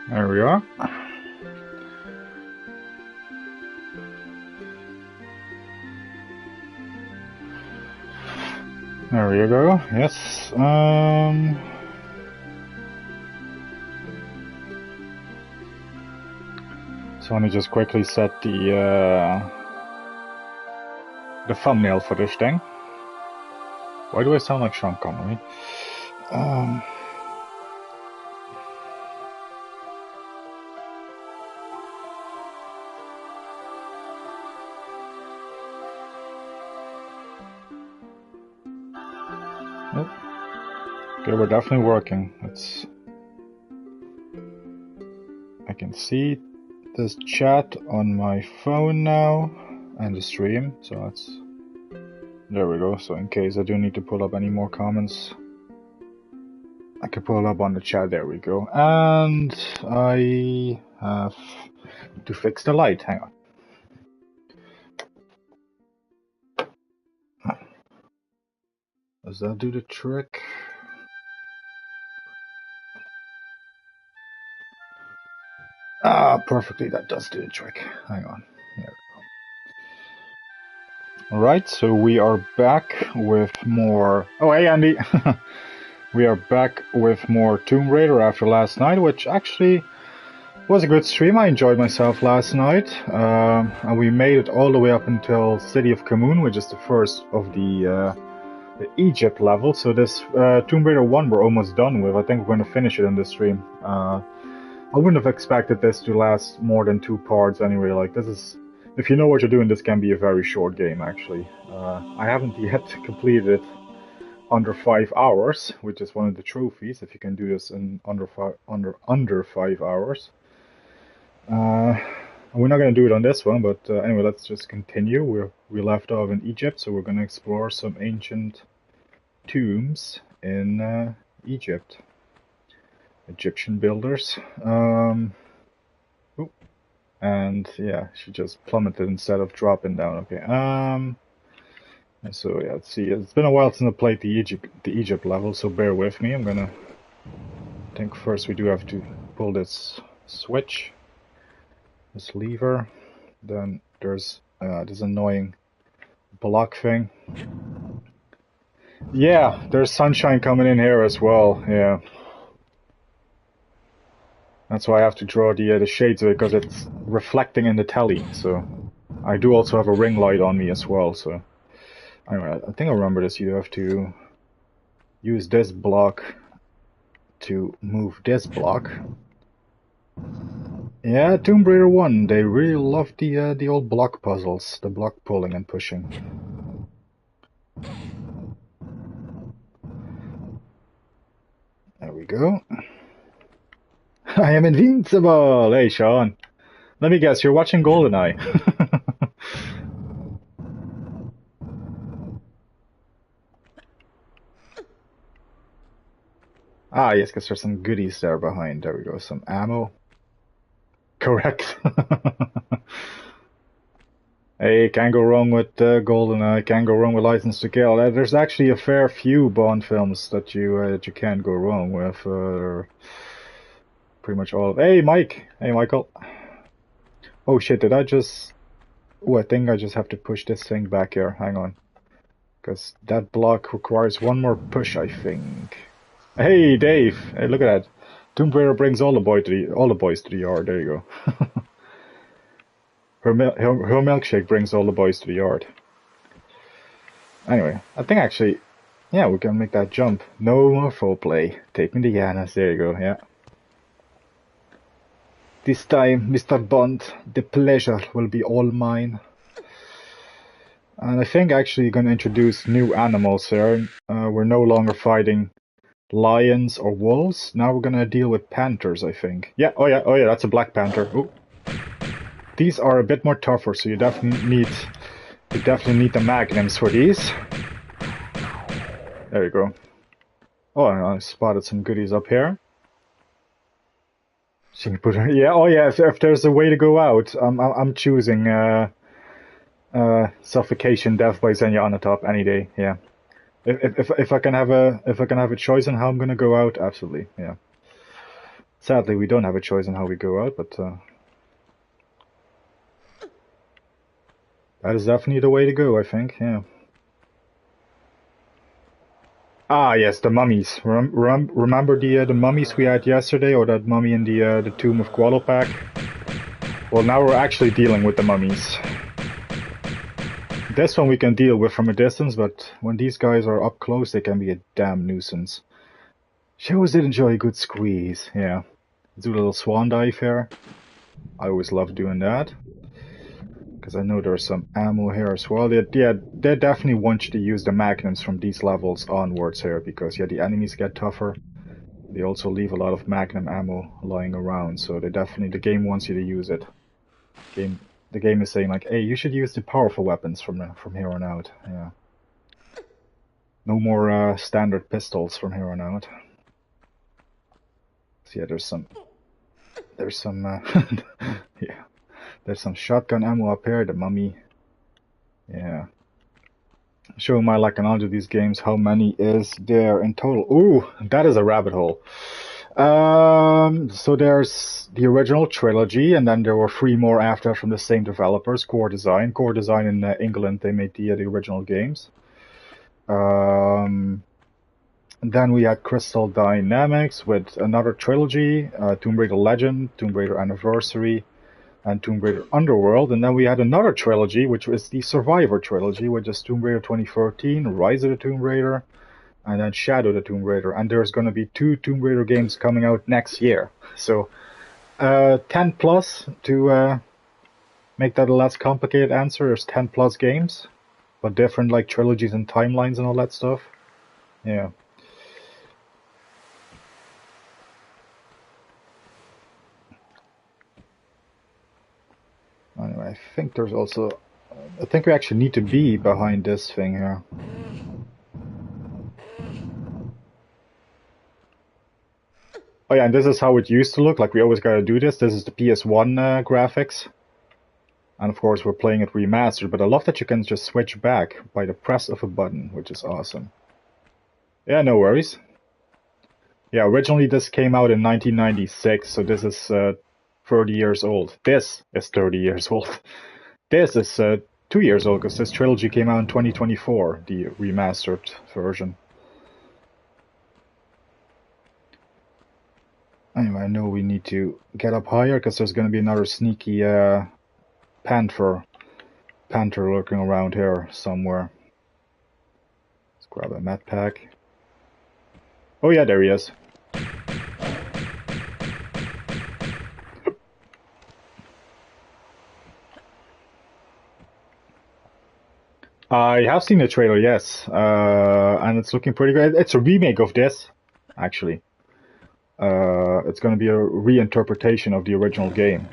There we are. There you go. Yes. So let me just quickly set the thumbnail for this thing. Why do I sound like Sean Connery? Nope. Okay, we're definitely working. I can see this chat on my phone now and the stream, so that's... There we go. So in case I do need to pull up any more comments, I can pull it up on the chat. There we go. And I have to fix the light. Hang on. Does that do the trick? Ah, perfectly. That does do the trick. Hang on. There we go. Alright, so we are back with more... Oh, hey, Andy! We are back with more Tomb Raider after last night, which actually was a good stream. I enjoyed myself last night. And we made it all the way up until City of Kamoon, which is the first of the Egypt level. So this Tomb Raider 1 we're almost done with. I think we're going to finish it in this stream. I wouldn't have expected this to last more than 2 parts anyway. Like, this is... If you know what you're doing, this can be a very short game, actually. I haven't yet completed it under 5 hours, which is one of the trophies, if you can do this in under 5 hours. We're not going to do it on this one, but anyway, let's just continue. We left off in Egypt, so we're going to explore some ancient tombs in Egypt. Egyptian builders. And yeah, she just plummeted instead of dropping down. Okay. So yeah, let's see. It's been a while since I played the Egypt level, so bear with me. I think first we do have to pull this switch, this lever. Then there's this annoying block thing. Yeah, there's sunshine coming in here as well. Yeah. That's why I have to draw the shades of it, because it's reflecting in the telly. So I do also have a ring light on me as well. So anyway, I think I remember this. You have to use this block to move this block. Yeah, Tomb Raider 1. They really love the old block puzzles, the block pulling and pushing. There we go. I am invincible! Hey, Sean. Let me guess, you're watching GoldenEye. Ah, yes, because there's some goodies there behind. There we go, some ammo. Correct. Hey, can't go wrong with GoldenEye, can't go wrong with License to Kill. There's actually a fair few Bond films that you can't go wrong with. Pretty much all. Hey, Mike! Hey, Michael. Oh shit, did I just... Oh, I think I just have to push this thing back here. Hang on. Because that block requires one more push, I think. Hey, Dave! Hey, look at that. Tomb Raider brings all the boys to the yard. There you go. her milkshake brings all the boys to the yard. Anyway, I think actually... Yeah, we can make that jump. No more foreplay. Take me to Yanis. There you go, yeah. This time, Mr. Bond, the pleasure will be all mine. And I think actually you're going to introduce new animals here. We're no longer fighting lions or wolves. Now we're going to deal with panthers, I think. Yeah, oh yeah, that's a black panther. Ooh. These are a bit more tougher, so you definitely need the magnums for these. There you go. Oh, I spotted some goodies up here. So you put her, yeah, oh yeah, if there's a way to go out, I'm choosing suffocation, death by Xenia on the top any day. Yeah, if I can have a choice on how I'm gonna go out, absolutely. Yeah, Sadly, we don't have a choice on how we go out, but that is definitely the way to go, I think, yeah. Ah, yes, the mummies. Remember the mummies we had yesterday, or that mummy in the Tomb of Gualopak? Well, now we're actually dealing with the mummies. This one we can deal with from a distance, but when these guys are up close, they can be a damn nuisance. She always did enjoy a good squeeze, yeah. Do a little swan dive here. I always love doing that. Because I know there's some ammo here as well. They definitely want you to use the magnums from these levels onwards here, because yeah, the enemies get tougher. They also leave a lot of magnum ammo lying around, so the game wants you to use it. The game is saying like, hey, you should use the powerful weapons from here on out. Yeah. No more standard pistols from here on out. So yeah, there's some yeah, there's some shotgun ammo up here. The mummy. Yeah. Showing my lack of knowledge of these games, how many is there in total? Ooh, that is a rabbit hole. So there's the original trilogy, and then there were 3 more after from the same developers, Core Design. Core Design in England, they made the original games. And then we had Crystal Dynamics with another trilogy, Tomb Raider Legend, Tomb Raider Anniversary, and Tomb Raider Underworld. And then we had another trilogy, which was the Survivor trilogy, which is Tomb Raider 2013, Rise of the Tomb Raider, and then Shadow of the Tomb Raider. And there's going to be 2 Tomb Raider games coming out next year. So 10 plus to make that a less complicated answer. There's 10 plus games, but different like trilogies and timelines and all that stuff. Yeah. Anyway, I think there's also... I think we actually need to be behind this thing here. Oh yeah, and this is how it used to look. Like, we always gotta do this. This is the PS1 graphics. And of course, we're playing it remastered. But I love that you can just switch back by the press of a button, which is awesome. Yeah, no worries. Yeah, originally this came out in 1996, so this is 30 years old. This is 30 years old. This is 2 years old, because this trilogy came out in 2024, the remastered version. Anyway, I know we need to get up higher, because there's going to be another sneaky panther lurking around here somewhere. Let's grab a med pack. Oh yeah, there he is. I have seen the trailer, yes, and it's looking pretty good. It's a remake of this, actually. It's going to be a reinterpretation of the original game.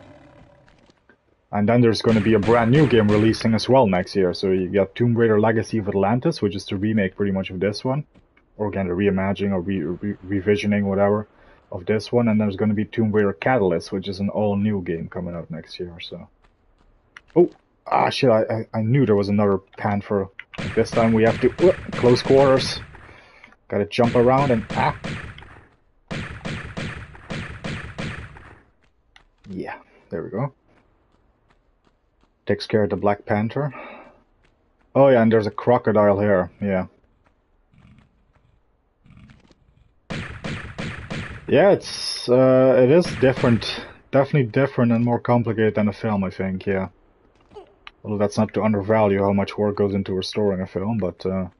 And then there's going to be a brand new game releasing as well next year. So you got Tomb Raider Legacy of Atlantis, which is the remake pretty much of this one. Or again, a reimagining or revisioning, whatever, of this one. And there's going to be Tomb Raider Catalyst, which is an all-new game coming out next year. So, oh, ah, shit! I knew there was another panther. This time we have to close quarters. Gotta jump around and yeah, there we go. Takes care of the Black Panther. Oh yeah, and there's a crocodile here. Yeah. Yeah, it is different. Definitely different and more complicated than a film, I think, yeah. Well, that's not to undervalue how much work goes into restoring a film, but oh.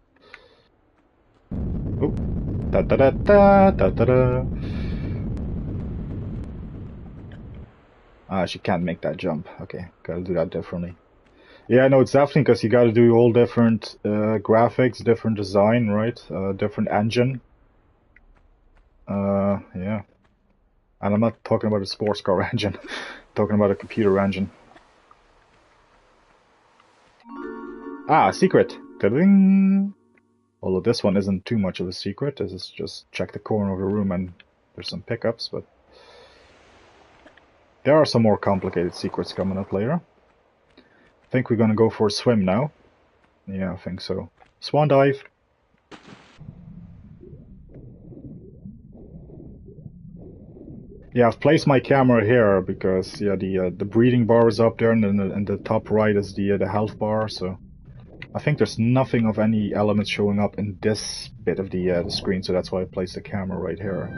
Da da da da da da da. Ah, she can't make that jump. Okay, gotta do that differently. Yeah, no, it's definitely because you gotta do all different graphics, different design, right? Different engine. Yeah. And I'm not talking about a sports car engine. I'm talking about a computer engine. Ah, secret! Ta-ding! Although this one isn't too much of a secret. This is just check the corner of the room and there's some pickups, but there are some more complicated secrets coming up later. I think we're gonna go for a swim now. Yeah, I think so. Swan dive! Yeah, I've placed my camera here because yeah, the breathing bar is up there, and then in the top right is the health bar. So I think there's nothing of any elements showing up in this bit of the screen, so that's why I placed the camera right here.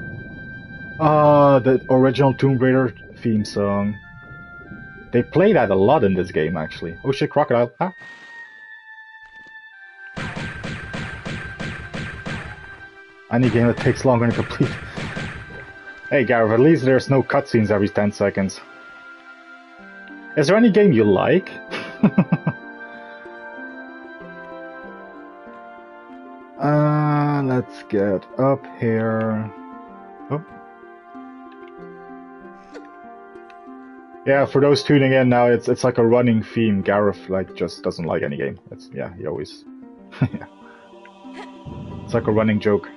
The original Tomb Raider theme song. They play that a lot in this game, actually. Oh shit, crocodile! Ah. Any game that takes longer to complete. Hey Gareth, at least there's no cutscenes every 10 seconds. Is there any game you like? Let's get up here. Oh. Yeah, for those tuning in now, it's like a running theme. Gareth like just doesn't like any game. It's yeah, he always yeah. It's like a running joke.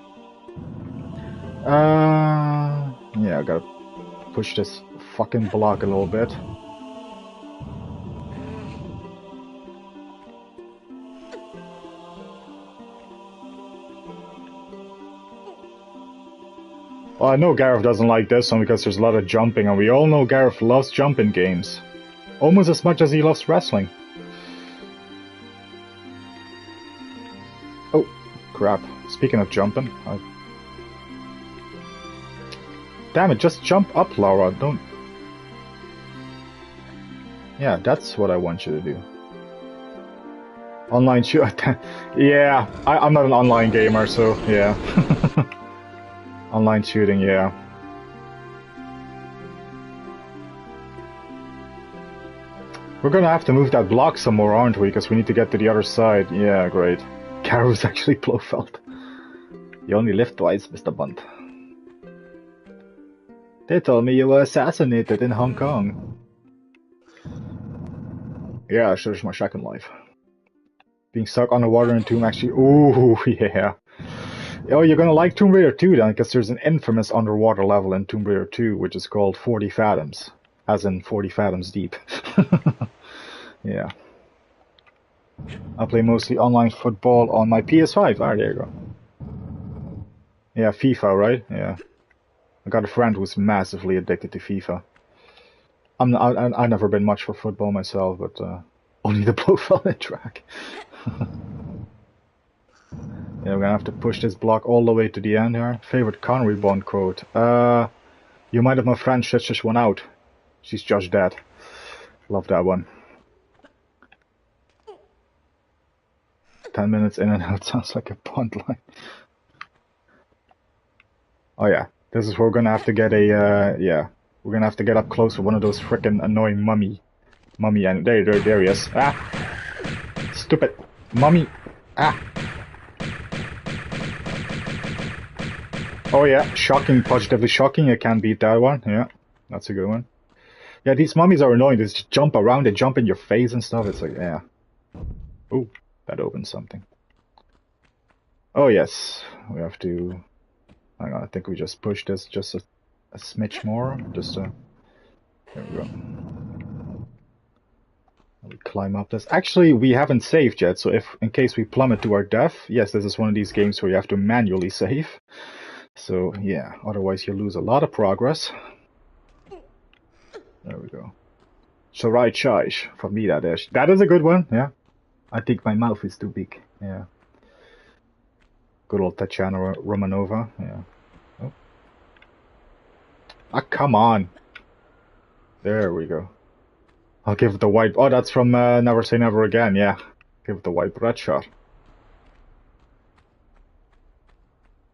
Yeah, I gotta push this fucking block a little bit. Well, I know Gareth doesn't like this one because there's a lot of jumping, and we all know Gareth loves jumping games. Almost as much as he loves wrestling. Oh, crap. Speaking of jumping, damn it, just jump up, Laura, don't... Yeah, that's what I want you to do. Online shoot... Yeah, I'm not an online gamer, so yeah. Online shooting, yeah. We're gonna have to move that block some more, aren't we? Because we need to get to the other side. Yeah, great. Gareth's actually Blofeld. You only live twice, Mr. Bunt. They told me you were assassinated in Hong Kong. Yeah, sure, it's my second life. Being stuck underwater in Tomb actually... Ooh, yeah. Oh, you're gonna like Tomb Raider 2 then, because there's an infamous underwater level in Tomb Raider 2, which is called 40 Fathoms. As in 40 fathoms deep. Yeah. I play mostly online football on my PS5. Ah, there you go. Yeah, FIFA, right? Yeah. I got a friend who's massively addicted to FIFA. I've never been much for football myself, but only the Blofeld track. Yeah, we're gonna have to push this block all the way to the end here. Favorite Connery Bond quote. You might have my friend stretch this one out. She's just dead. Love that one. 10 minutes in and out sounds like a Bond line. Oh yeah, this is where we're gonna have to get a, yeah. We're gonna have to get up close with one of those frickin' annoying mummy, and there he is. Ah! Stupid! Mummy! Ah! Oh yeah, shocking, positively shocking, I can't beat that one, yeah. That's a good one. Yeah, these mummies are annoying, they just jump around, they jump in your face and stuff, it's like, yeah. Ooh, that opens something. Oh yes, we have to... Hang on, I think we just push this just a smidge more, just there we go. We climb up this. Actually, we haven't saved yet, so if in case we plummet to our death, yes, this is one of these games where you have to manually save. So yeah, otherwise you lose a lot of progress. There we go. Sarai Chaish, for me that is. That is a good one, yeah. I think my mouth is too big, yeah. Good old Tatiana Romanova, yeah. Oh. Ah, come on. There we go. I'll give it the white... Oh, that's from Never Say Never Again, yeah. Give it the white bread shot.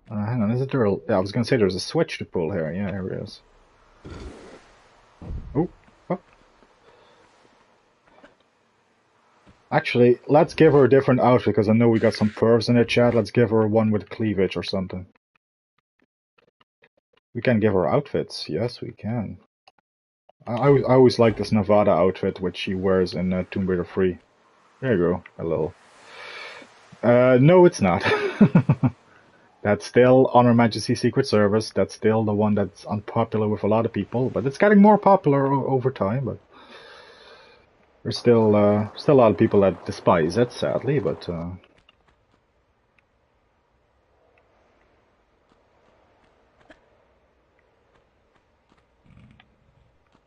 Hang on, is it there? Yeah, I was gonna say there's a switch to pull here. Yeah, here it is. Oh. Oh. Actually, let's give her a different outfit, because I know we got some pervs in the chat. Let's give her one with cleavage or something. We can give her outfits. Yes, we can. I always like this Nevada outfit, which she wears in Tomb Raider 3. There you go, a little. No, it's not. That's still On Her Majesty's Secret Service. That's still the one that's unpopular with a lot of people, but it's getting more popular over time. But there's still a lot of people that despise it, sadly. But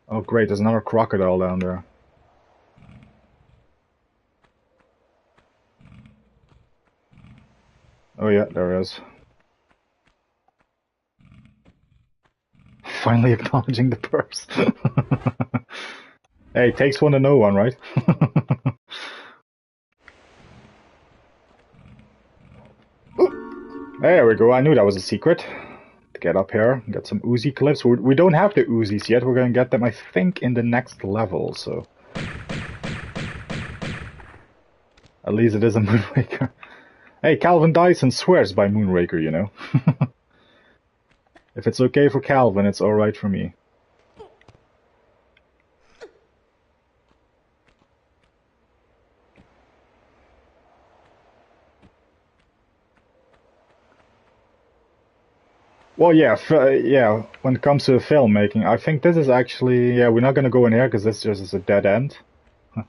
Oh great, there's another crocodile down there. Oh yeah, there is. Finally acknowledging the purse. Hey, it takes one to know one, right? There we go, I knew that was a secret. To get up here, get some Uzi clips. We don't have the Uzis yet, we're gonna get them, I think, in the next level, so... At least it is a Moonraker. Hey, Calvin Dyson swears by Moonraker, you know. If it's okay for Calvin, it's alright for me. Well, yeah, yeah. When it comes to filmmaking, I think this is actually, yeah. We're not gonna go in here because this just is a dead end. We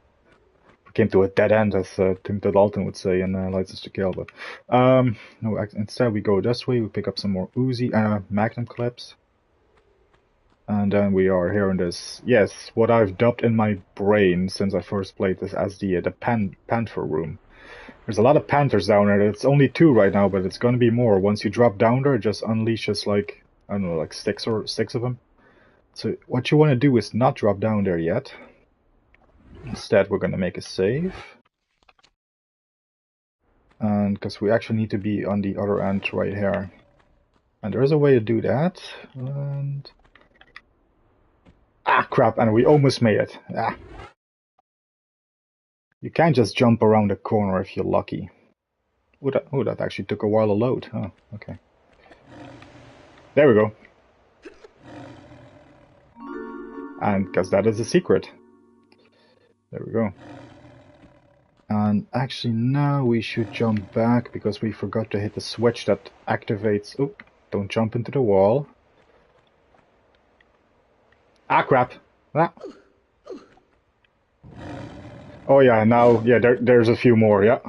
came to a dead end, as Tim Dalton would say in License to Kill. But no, instead we go this way. We pick up some more Uzi, Magnum clips, and then we are here in this. Yes, what I've dubbed in my brain since I first played this as the Panther room. There's a lot of panthers down there. It's only 2 right now, but it's gonna be more. Once you drop down there, it just unleashes like, I don't know, like 6 of them. So what you want to do is not drop down there yet. Instead, we're gonna make a save. And because we actually need to be on the other end right here. And there is a way to do that. And... ah, crap, and we almost made it. Ah. You can't just jump around the corner if you're lucky. Oh, that actually took a while to load. Oh, okay. There we go. And because that is a secret. There we go. And actually now we should jump back because we forgot to hit the switch that activates... oh, don't jump into the wall. Ah, crap. Ah. Oh yeah, now, yeah, there's a few more, yeah.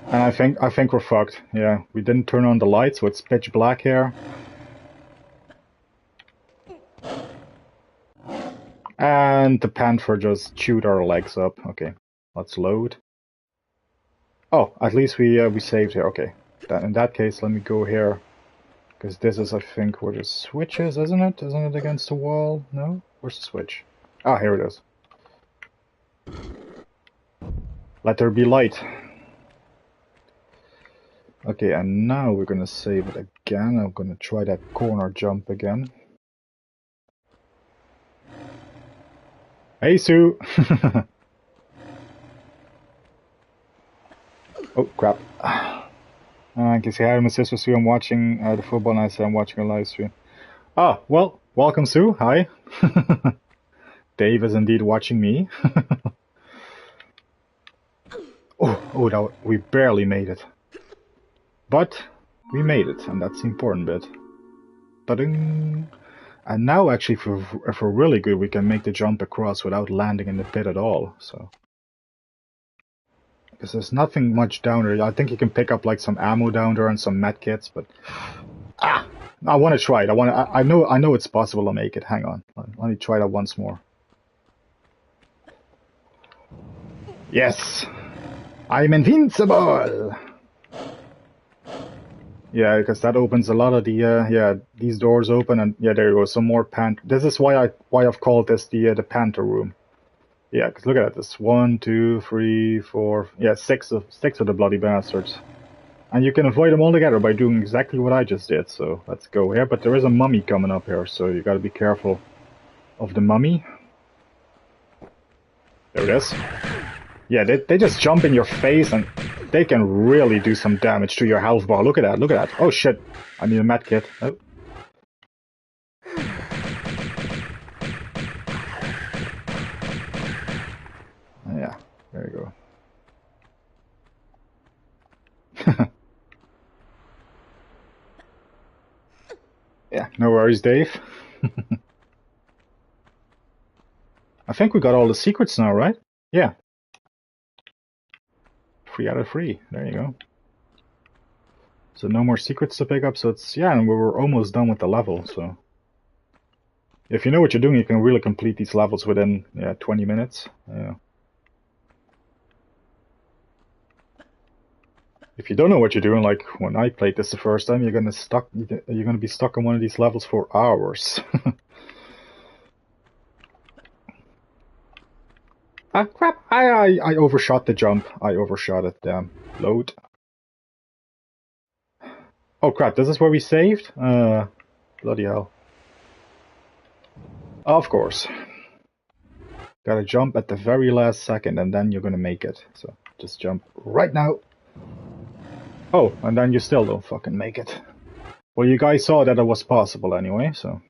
And I think we're fucked. Yeah, we didn't turn on the lights, so it's pitch black here. And the panther just chewed our legs up. Okay, let's load. Oh, at least we saved here. Okay, in that case, let me go here, because this is, I think, where the switch is, isn't it? Isn't it against the wall? No? Where's the switch? Ah, here it is. Let there be light. Okay, and now we're gonna save it again. I'm gonna try that corner jump again. Hey, Sue! Oh, crap. In case you had my sister Sue, I'm watching the football, and I said I'm watching a live stream. Ah, well, welcome, Sue. Hi. Dave is indeed watching me. Oh, we barely made it. But we made it, and that's the important bit. Ta-ding! And now, actually, if we're really good, we can make the jump across without landing in the pit at all. So, because there's nothing much down there. I think you can pick up like some ammo down there and some med kits, but I want to try it. I know it's possible to make it. Hang on, let me try that once more. Yes, I'm invincible. Yeah, because that opens a lot of the yeah, these doors open, and yeah, there you go, some more panther. This is why I've called this the panther room. Yeah, because look at this, 1, 2, 3, 4, yeah, six of the bloody bastards, and you can avoid them all together by doing exactly what I just did. So let's go here. But there is a mummy coming up here, so you got to be careful of the mummy. There it is. Yeah, they just jump in your face, and they can really do some damage to your health bar. Look at that, look at that. Oh shit, I need a med kit. Oh. Yeah, there you go. Yeah, no worries, Dave. I think we got all the secrets now, right? Yeah. 3 out of 3. There you go. So no more secrets to pick up. So it's, yeah, and we were almost done with the level, so. If you know what you're doing, you can really complete these levels within 20 minutes. Yeah. If you don't know what you're doing, like when I played this the first time, you're gonna be stuck on one of these levels for hours. Ah, crap! I overshot the jump. I overshot it. Damn. Load. Oh crap! This is where we saved. Bloody hell. Of course. Gotta jump at the very last second, and then you're gonna make it. So just jump right now. Oh, and then you still don't fucking make it. Well, you guys saw that it was possible anyway, so...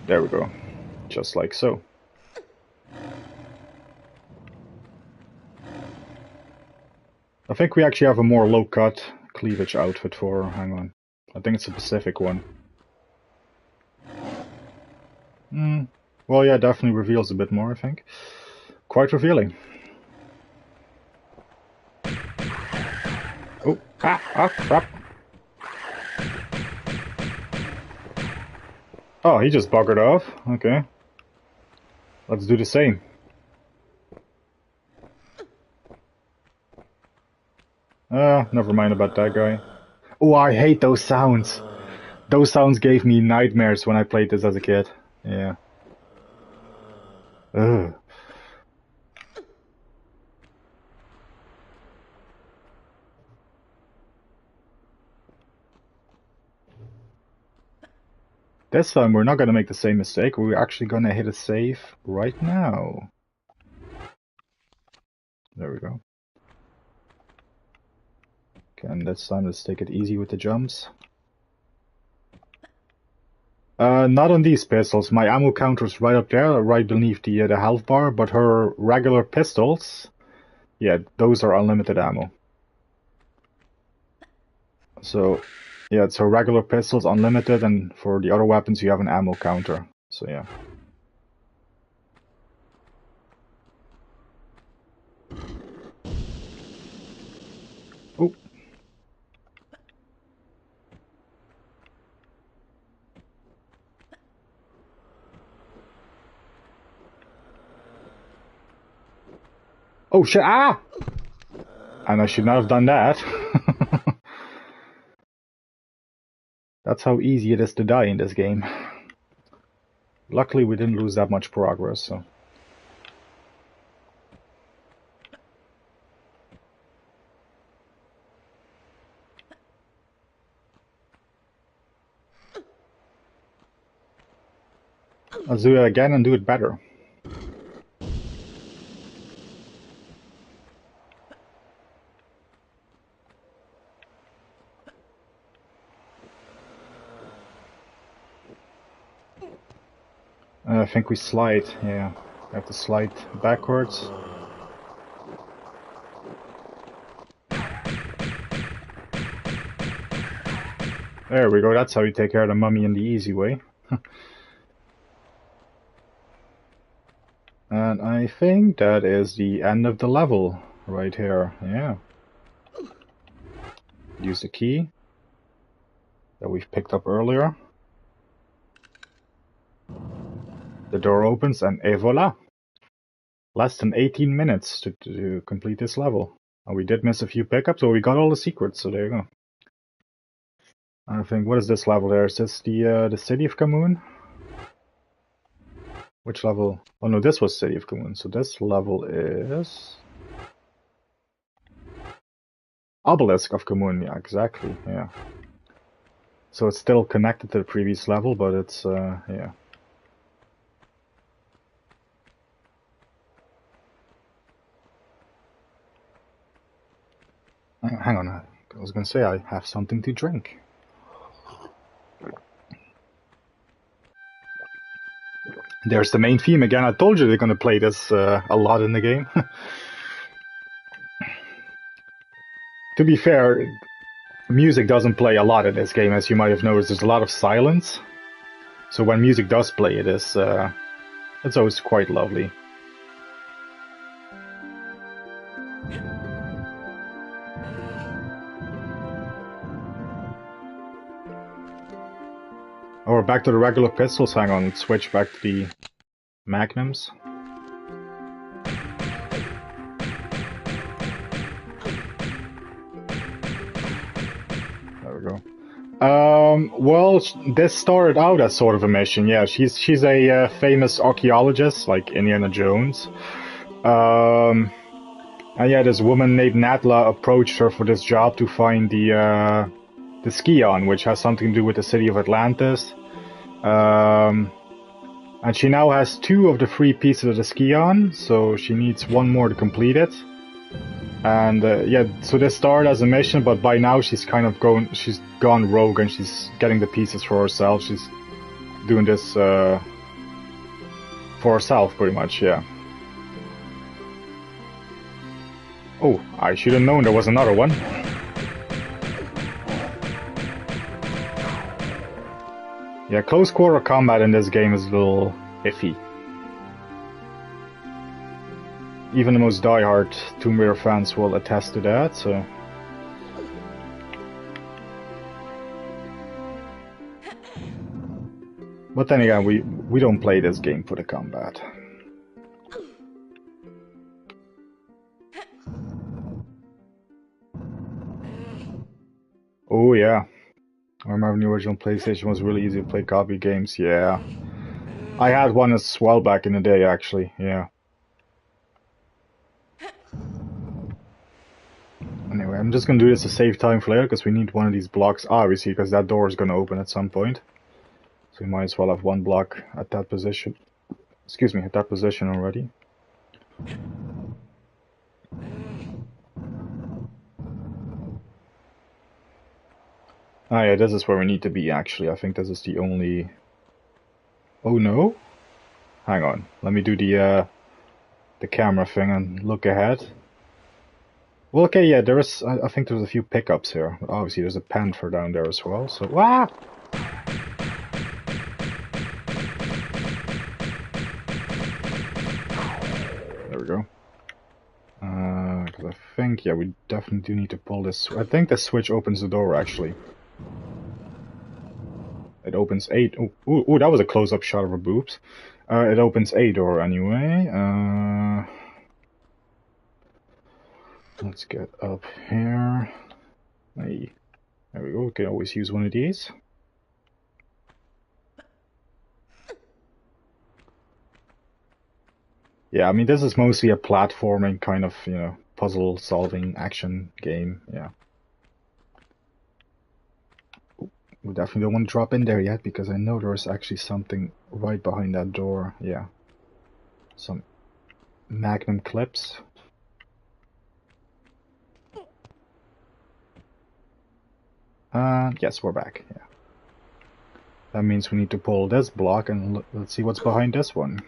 There we go. Just like so. I think we actually have a more low-cut cleavage outfit for her. Hang on. I think it's a Pacific one. Well, yeah, definitely reveals a bit more, I think. Quite revealing. Oh, crap. Oh, he just buggered off. Okay. Let's do the same. Never mind about that guy. Oh, I hate those sounds. Those sounds gave me nightmares when I played this as a kid. Yeah. Ugh. This time we're not gonna make the same mistake. We're actually gonna hit a save right now. There we go. Okay, and this time let's take it easy with the jumps. Not on these pistols. My ammo counter's right up there, right beneath the health bar, but her regular pistols, yeah, those are unlimited ammo. So, yeah, it's her regular pistols, unlimited, and for the other weapons you have an ammo counter. So, yeah. Oh. Oh shit, ah! And I should not have done that. That's how easy it is to die in this game. Luckily we didn't lose that much progress, so... Let's do it again and do it better. I think we slide, yeah. We have to slide backwards. There we go, that's how you take care of the mummy in the easy way. And I think that is the end of the level right here, yeah. Use the key that we've picked up earlier. The door opens and et voila! Less than 18 minutes to complete this level. And we did miss a few pickups, but we got all the secrets, so there you go. I think, what is this level there? Is this the City of Kamoon? Which level? Oh no, this was City of Kamoon, so this level is... Obelisk of Kamoon, yeah, exactly, yeah. So it's still connected to the previous level, but it's, yeah. Hang on, I was gonna say I have something to drink. There's the main theme again. I told you they're gonna play this a lot in the game. To be fair, music doesn't play a lot in this game, as you might have noticed. There's a lot of silence. So when music does play, it's always quite lovely. Oh, we're back to the regular pistols. Hang on, let's switch back to the magnums. There we go. Well, this started out as sort of a mission. Yeah, she's a famous archaeologist, like Indiana Jones. And yeah, this woman named Natla approached her for this job to find the Skion, which has something to do with the city of Atlantis. And she now has 2 of the 3 pieces of the Skion, so she needs 1 more to complete it. And yeah, so this started as a mission, but by now she's gone rogue and she's getting the pieces for herself. She's doing this for herself, pretty much, yeah. Oh, I should have known there was another one. Yeah, close quarter combat in this game is a little iffy. Even the most diehard Tomb Raider fans will attest to that, so... But then again, we don't play this game for the combat. Oh yeah. I remember the original PlayStation was really easy to play copy games, yeah. I had one as well back in the day, actually, yeah. Anyway, I'm just gonna do this to save time for later, because we need one of these blocks, obviously, because that door is gonna open at some point. So we might as well have 1 block at that position. Excuse me, at that position already. Ah yeah, this is where we need to be, actually. I think this is the only... Oh no? Hang on, let me do the camera thing and look ahead. Well, okay, yeah, there is... I think there's a few pickups here. But obviously there's a panther down there as well, so... Ah! There we go. Because I think, yeah, we definitely do need to pull this... I think the switch opens the door, actually. It opens 8... Ooh, that was a close-up shot of her boobs. It opens a door anyway. Let's get up here. Hey, there we go. We can always use one of these. Yeah, I mean, this is mostly a platforming kind of, you know, puzzle-solving action game. Yeah. We definitely don't want to drop in there yet, because I know there's actually something right behind that door. Yeah. Some magnum clips. Yes, we're back. Yeah. That means we need to pull this block, and let's see what's behind this one.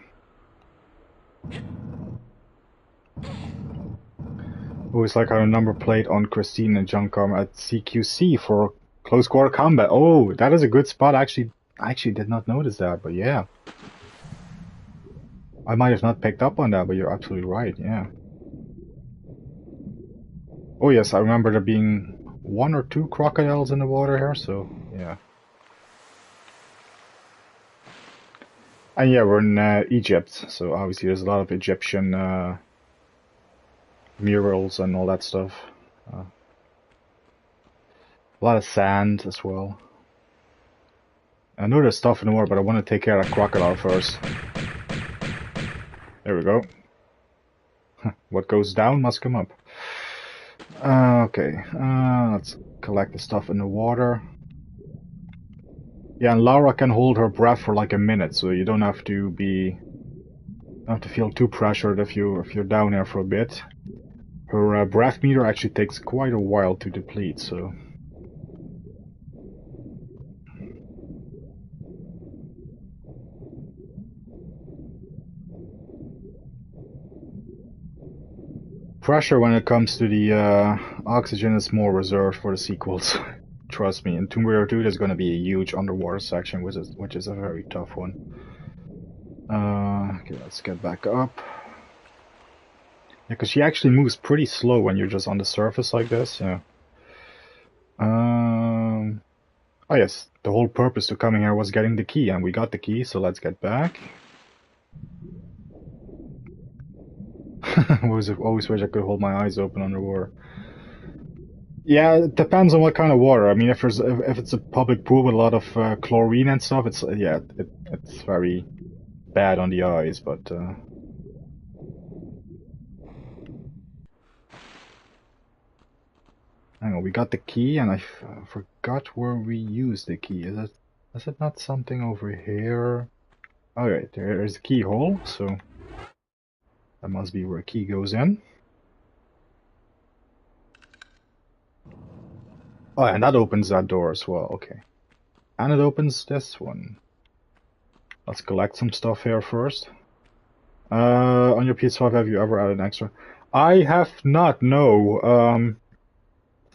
Oh, it's like our number plate on Christine and John Carmen at CQC for close quarter combat. Oh, that is a good spot. I actually did not notice that, but yeah. I might have not picked up on that, but you're absolutely right, yeah. Oh yes, I remember there being 1 or 2 crocodiles in the water here, so yeah. And yeah, we're in Egypt, so obviously there's a lot of Egyptian murals and all that stuff. A lot of sand as well. I know there's stuff in the water, but I want to take care of that crocodile first. There we go. What goes down must come up. Okay, let's collect the stuff in the water. Yeah, and Laura can hold her breath for like a minute, so you don't have to feel too pressured if you're down there for a bit. Her breath meter actually takes quite a while to deplete, so... Pressure when it comes to the oxygen is more reserved for the sequels. Trust me, in Tomb Raider 2 there's going to be a huge underwater section, which is a very tough one. Okay, let's get back up. Yeah, because she actually moves pretty slow when you're just on the surface like this, yeah. Oh yes, the whole purpose to coming here was getting the key, and we got the key, so let's get back. Always wish I could hold my eyes open underwater. Yeah, it depends on what kind of water. I mean, if it's a public pool with a lot of chlorine and stuff, it's very bad on the eyes. But hang on, we got the key, and I forgot where we used the key. Is it not something over here? Oh, right, there's a keyhole, so that must be where a key goes in. Oh, and that opens that door as well. Okay, and it opens this one. Let's collect some stuff here first. On your PS5, have you ever added an extra? I have not, no.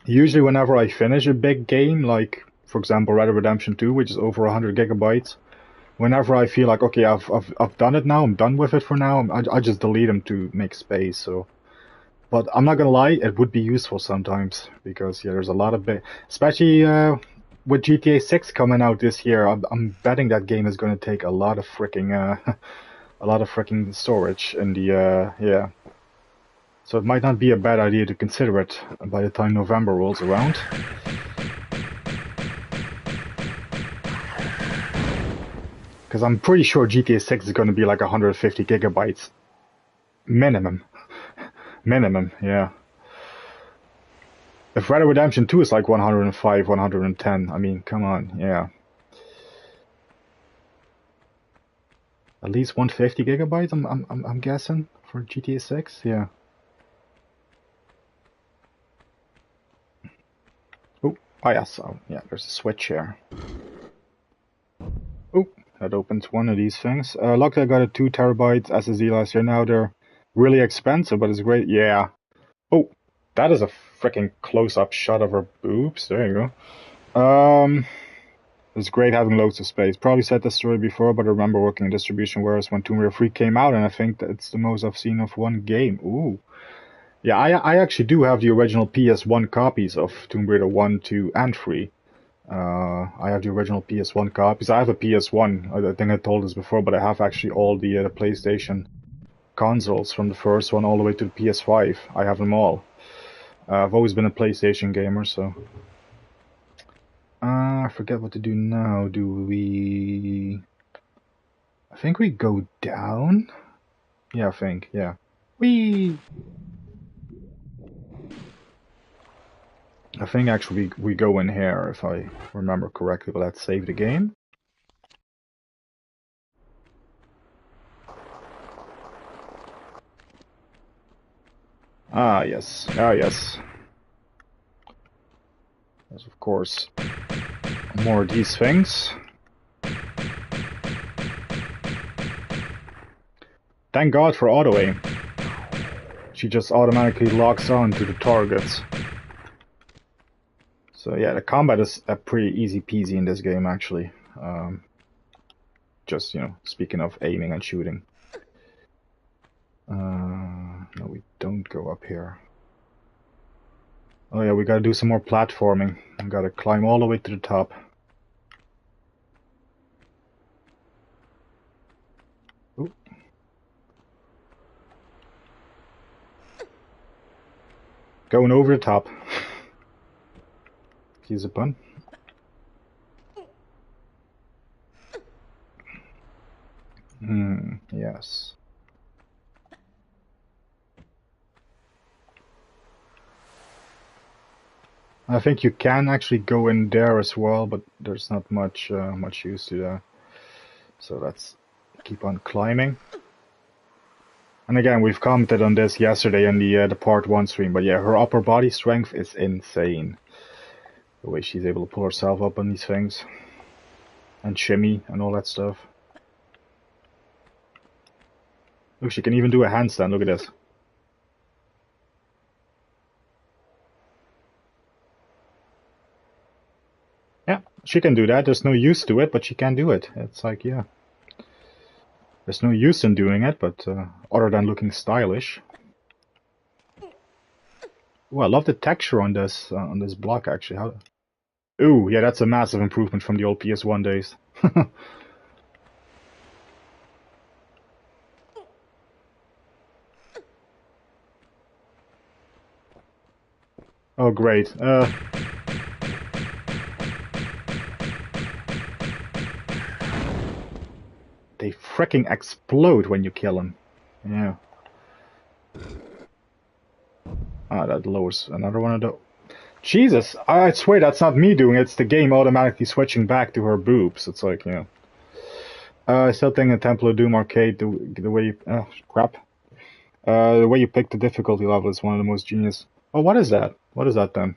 Usually whenever I finish a big game, like, for example, Red Dead Redemption 2, which is over 100 gigabytes, whenever I feel like, okay, I've done it now, I'm done with it for now, I just delete them to make space, so. But I'm not gonna lie, it would be useful sometimes, because, yeah, there's a lot of especially, with GTA 6 coming out this year, I'm betting that game is gonna take a lot of freaking, a lot of freaking storage in the, yeah. So it might not be a bad idea to consider it by the time November rolls around. Because I'm pretty sure GTA 6 is going to be like 150 gigabytes. Minimum. Minimum, yeah. If Red Dead Redemption 2 is like 105, 110, I mean, come on, yeah. At least 150 gigabytes, I'm guessing, for GTA 6, yeah. Oh yes, yeah, there's a switch here. Oh, that opens one of these things. Luckily I got a 2 terabyte SSD last year. Now they're really expensive, but it's great. Yeah. Oh, that is a freaking close-up shot of her boobs. There you go. It's great having loads of space. Probably said this story before, but I remember working in distribution warehouse when Tomb Raider 3 came out, and I think that's the most I've seen of one game. Ooh. Yeah, I actually do have the original PS1 copies of Tomb Raider 1, 2, and 3. I have the original PS1 copies. I have a PS1. I think I told this before, but I have actually all the PlayStation consoles from the first one all the way to the PS5. I have them all. I've always been a PlayStation gamer, so. I forget what to do now. Do we? I think we go down. Yeah, I think. Yeah. Whee! I think actually we go in here if I remember correctly, but let's save the game. Ah, yes. Ah, yes. There's, of course, more of these things. Thank God for auto-aim. She just automatically locks on to the targets. So yeah, the combat is pretty easy peasy in this game, actually. Just, you know, speaking of aiming and shooting. No, we don't go up here. Oh yeah, we gotta do some more platforming. We gotta climb all the way to the top. Ooh. Going over the top. Excuse the pun. Yes. I think you can actually go in there as well, but there's not much use to that. So let's keep on climbing. And again, we've commented on this yesterday in the part 1 stream, but yeah, her upper body strength is insane. The way she's able to pull herself up on these things. And shimmy and all that stuff. Look, she can even do a handstand, look at this. Yeah, she can do that. There's no use to it, but she can do it. It's like, yeah. There's no use in doing it, but other than looking stylish. Oh, I love the texture on this block, actually. Ooh, yeah, that's a massive improvement from the old PS1 days. Oh, great. They fricking explode when you kill them. Yeah. Ah, that lowers another one of the... Jesus, I swear that's not me doing it. It's the game automatically switching back to her boobs. It's like, yeah. I still think in Temple of Doom Arcade, the way you... crap. The way you pick the difficulty level is one of the most genius... Oh, what is that? What is that then?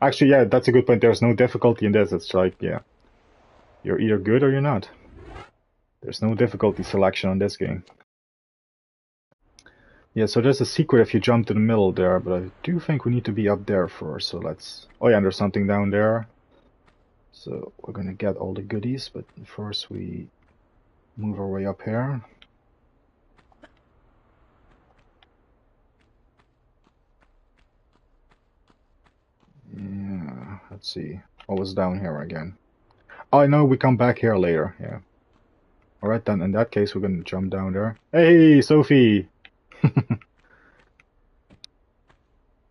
Actually, yeah, that's a good point. There's no difficulty in this. It's like, yeah. You're either good or you're not. There's no difficulty selection on this game. Yeah, so there's a secret if you jump to the middle there, but I do think we need to be up there first, so let's... Oh yeah, and there's something down there. So we're gonna get all the goodies, but first we move our way up here. Yeah, let's see. What was down here again? Oh, I know we come back here later, yeah. Alright then, in that case we're gonna jump down there. Hey, Sophie!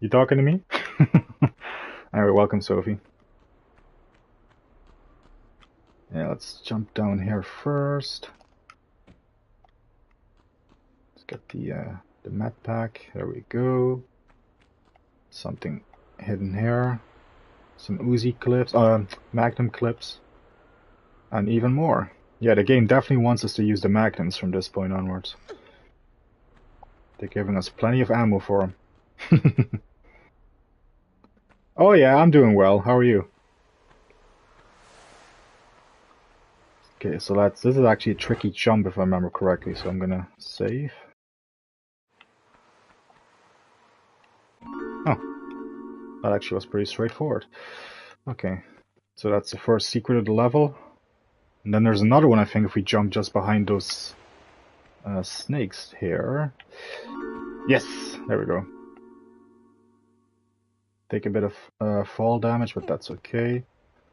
You talking to me? Alright, welcome, Sophie. Yeah, let's jump down here first. Let's get the med pack. There we go. Something hidden here. Some Uzi clips, Magnum clips, and even more. Yeah, the game definitely wants us to use the Magnums from this point onwards. They're giving us plenty of ammo for them. Oh yeah, I'm doing well. How are you? Okay, so this is actually a tricky jump if I remember correctly, so I'm gonna save. Oh, that actually was pretty straightforward. Okay, so that's the first secret of the level. And then there's another one, I think, if we jump just behind those snakes here. Yes, there we go. Take a bit of fall damage, but that's okay.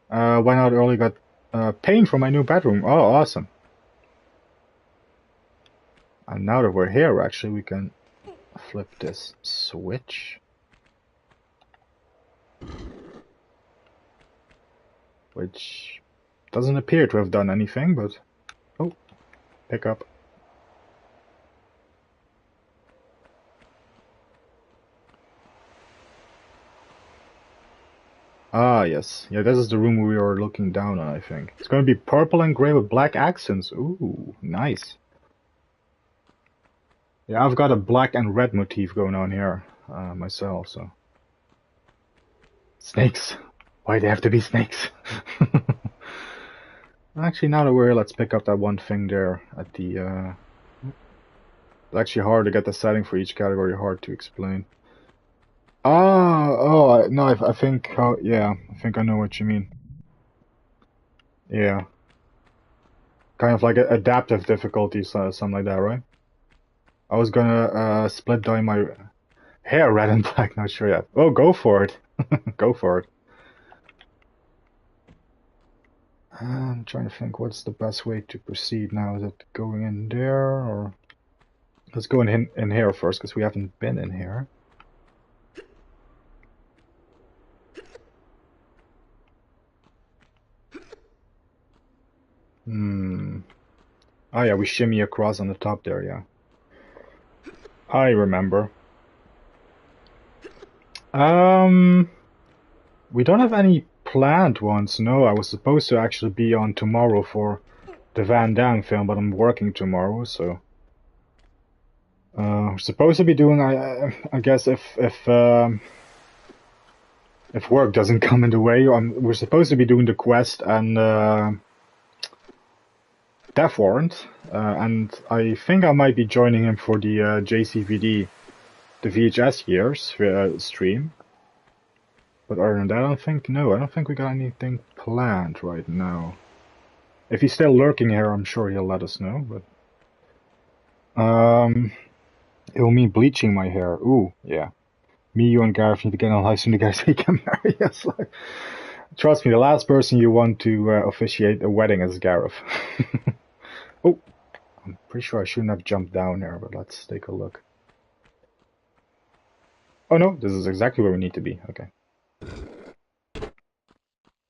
Why not early got paint from my new bedroom? Oh, awesome. And now that we're here, actually, we can flip this switch. Which doesn't appear to have done anything, but... Oh, pick up. Ah, yes. Yeah, this is the room we were looking down on, I think. It's going to be purple and gray with black accents. Ooh, nice. Yeah, I've got a black and red motif going on here myself, so... Snakes. Why do they have to be snakes? Actually, now that we're here, let's pick up that one thing there at the... It's actually hard to get the setting for each category, hard to explain. Ah, oh, no, I think, yeah, I think I know what you mean. Yeah. Kind of like adaptive difficulties, something like that, right? I was gonna split dye my hair red and black, not sure yet. Oh, go for it. Go for it. I'm trying to think what's the best way to proceed now. Is it going in there, or... Let's go in here first, because we haven't been in here. Oh yeah, we shimmy across on the top there, yeah. I remember. We don't have any planned ones, no. I was supposed to actually be on tomorrow for the Van Damme film, but I'm working tomorrow, so... we're supposed to be doing, I guess, if work doesn't come in the way, we're supposed to be doing the quest and Death Warrant, and I think I might be joining him for the JCVD, the VHS years stream. But other than that, I don't think we got anything planned right now. If he's still lurking here, I'm sure he'll let us know, but... It'll mean bleaching my hair. Ooh, yeah. Me, you, and Gareth need to get on high soon together so we can marry us. Trust me, the last person you want to officiate a wedding is Gareth. Oh, I'm pretty sure I shouldn't have jumped down there, but let's take a look. Oh no, this is exactly where we need to be. Okay.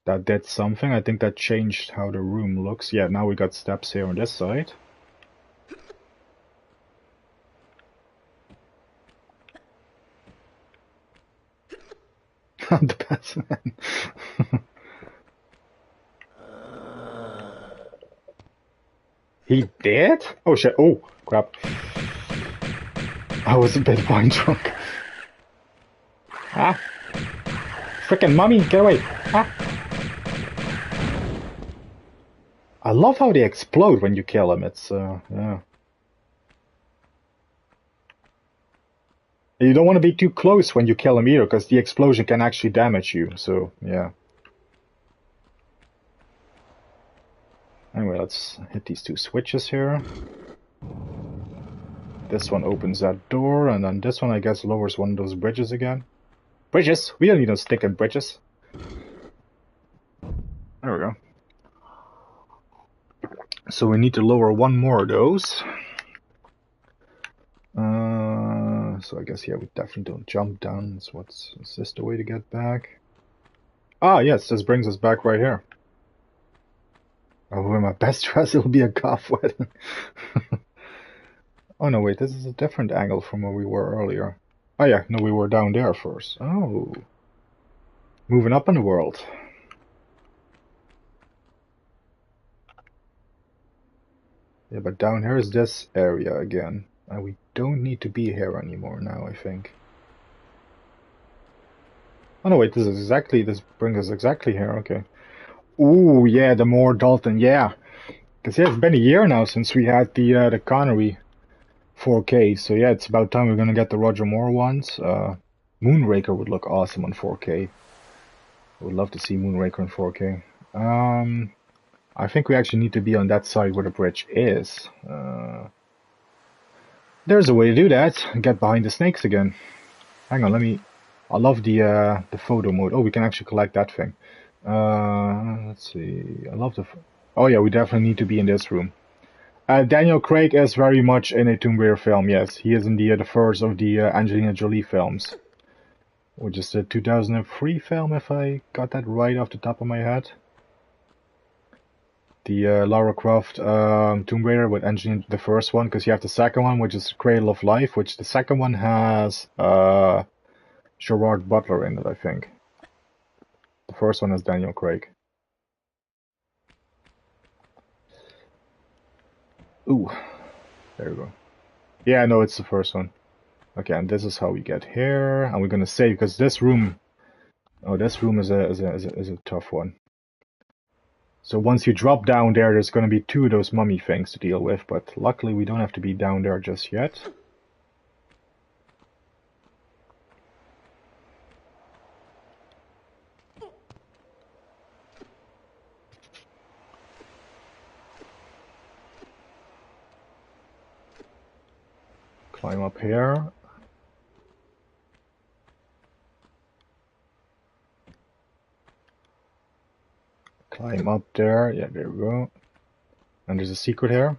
That did something. I think that changed how the room looks. Yeah, now we got steps here on this side. The best man. He did? Oh shit. Oh, crap. I was a bit wine drunk. Ah. Frickin' mummy, get away. Ah. I love how they explode when you kill them. It's, yeah. You don't want to be too close when you kill them either, because the explosion can actually damage you, so, yeah. Anyway, let's hit these two switches here. This one opens that door, and then this one, I guess, lowers one of those bridges again. Bridges? We don't need no sticking bridges. There we go. So we need to lower one more of those. So I guess, yeah, we definitely don't jump down. So is this the way to get back? Ah, yes, this brings us back right here. Oh, wear my best dress, it'll be a goth wedding. Oh no, wait, this is a different angle from where we were earlier. Oh yeah, no, we were down there first. Oh. Moving up in the world. Yeah, but down here is this area again. And we don't need to be here anymore now, I think. Oh no, wait, this brings us exactly here, okay. Ooh, yeah, the more Dalton, yeah. Because yeah, it's been a year now since we had the Connery 4K, so yeah, it's about time we're gonna get the Roger Moore ones. Moonraker would look awesome on 4K. I would love to see Moonraker in 4K. I think we actually need to be on that side where the bridge is. There's a way to do that. Get behind the snakes again. Hang on, I love the photo mode. Oh, we can actually collect that thing. Let's see. I love oh yeah, we definitely need to be in this room. Daniel Craig is very much in a Tomb Raider film. Yes, he is in the first of the Angelina Jolie films, which is the 2003 film, if I got that right off the top of my head. The Lara Croft Tomb Raider with Angelina, the first one, because you have the second one, which is Cradle of Life, which the second one has Gerard Butler in it, I think. The first one is Daniel Craig. Ooh, there we go. Yeah, no, it's the first one. Okay, and this is how we get here, and we're gonna save because this room. Oh, this room is a tough one. So once you drop down there, there's gonna be two of those mummy things to deal with, but luckily we don't have to be down there just yet. Climb up here. Climb up there. Yeah, there we go. And there's a secret here.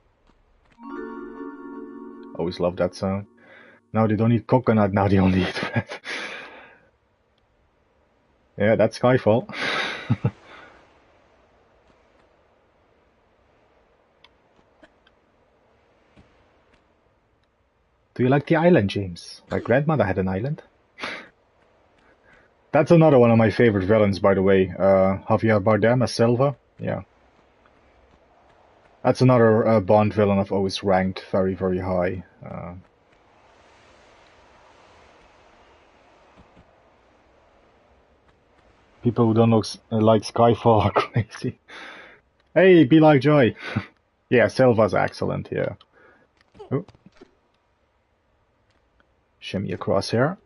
Always love that sound. Now they don't need coconut, now they only need red. Yeah, that's Skyfall. Do you like the island, James? My grandmother had an island. That's another one of my favorite villains, by the way. Javier Bardem as Silva. Yeah. That's another Bond villain I've always ranked very, very high. People who don't look like Skyfall are crazy. Hey, be like Joy. Yeah, Silva's excellent, yeah. Oh. Shimmy across here.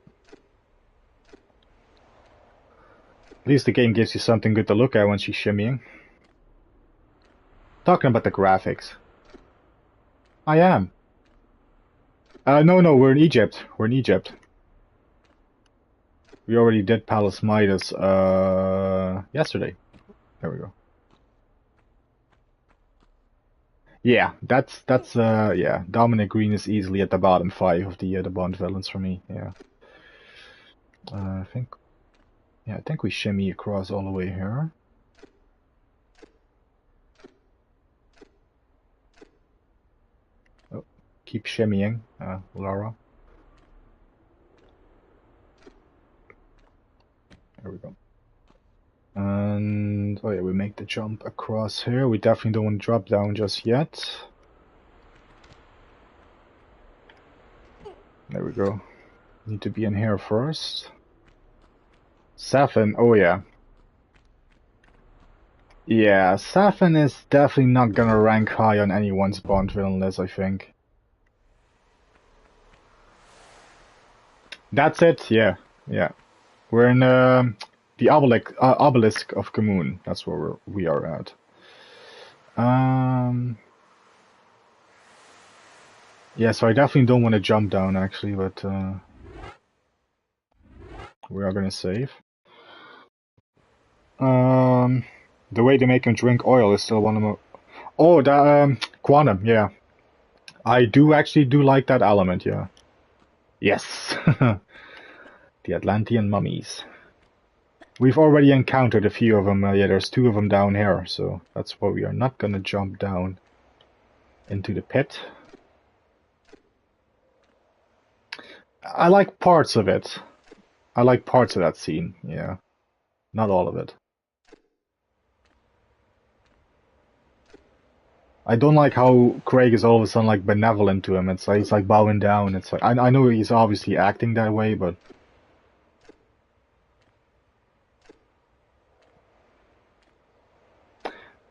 At least the game gives you something good to look at when she's shimmying. Talking about the graphics. I am. No, we're in Egypt. We're in Egypt. We already did Palace Midas yesterday. There we go. Yeah, that's yeah. Dominic Green is easily at the bottom 5 of the Bond villains for me. Yeah. I think we shimmy across all the way here. Oh, keep shimmying, Laura. There we go. And oh yeah, we make the jump across here. We definitely don't want to drop down just yet. There we go. Need to be in here first. Safin, oh yeah. Yeah, Safin is definitely not gonna rank high on anyone's Bond villain list, I think. That's it, yeah, yeah. We're in the obelisk of Kamoon. That's where we are at. Yeah, so I definitely don't want to jump down actually, but we are gonna save. The way they make him drink oil is still one of my. Oh, the quantum, yeah. I do actually like that element, yeah. Yes, the Atlantean mummies. We've already encountered a few of them. Yeah, there's 2 of them down here, so that's why we are not gonna jump down into the pit. I like parts of it. I like parts of that scene, yeah. Not all of it. I don't like how Craig is all of a sudden like benevolent to him. It's like he's like bowing down. It's like I know he's obviously acting that way, but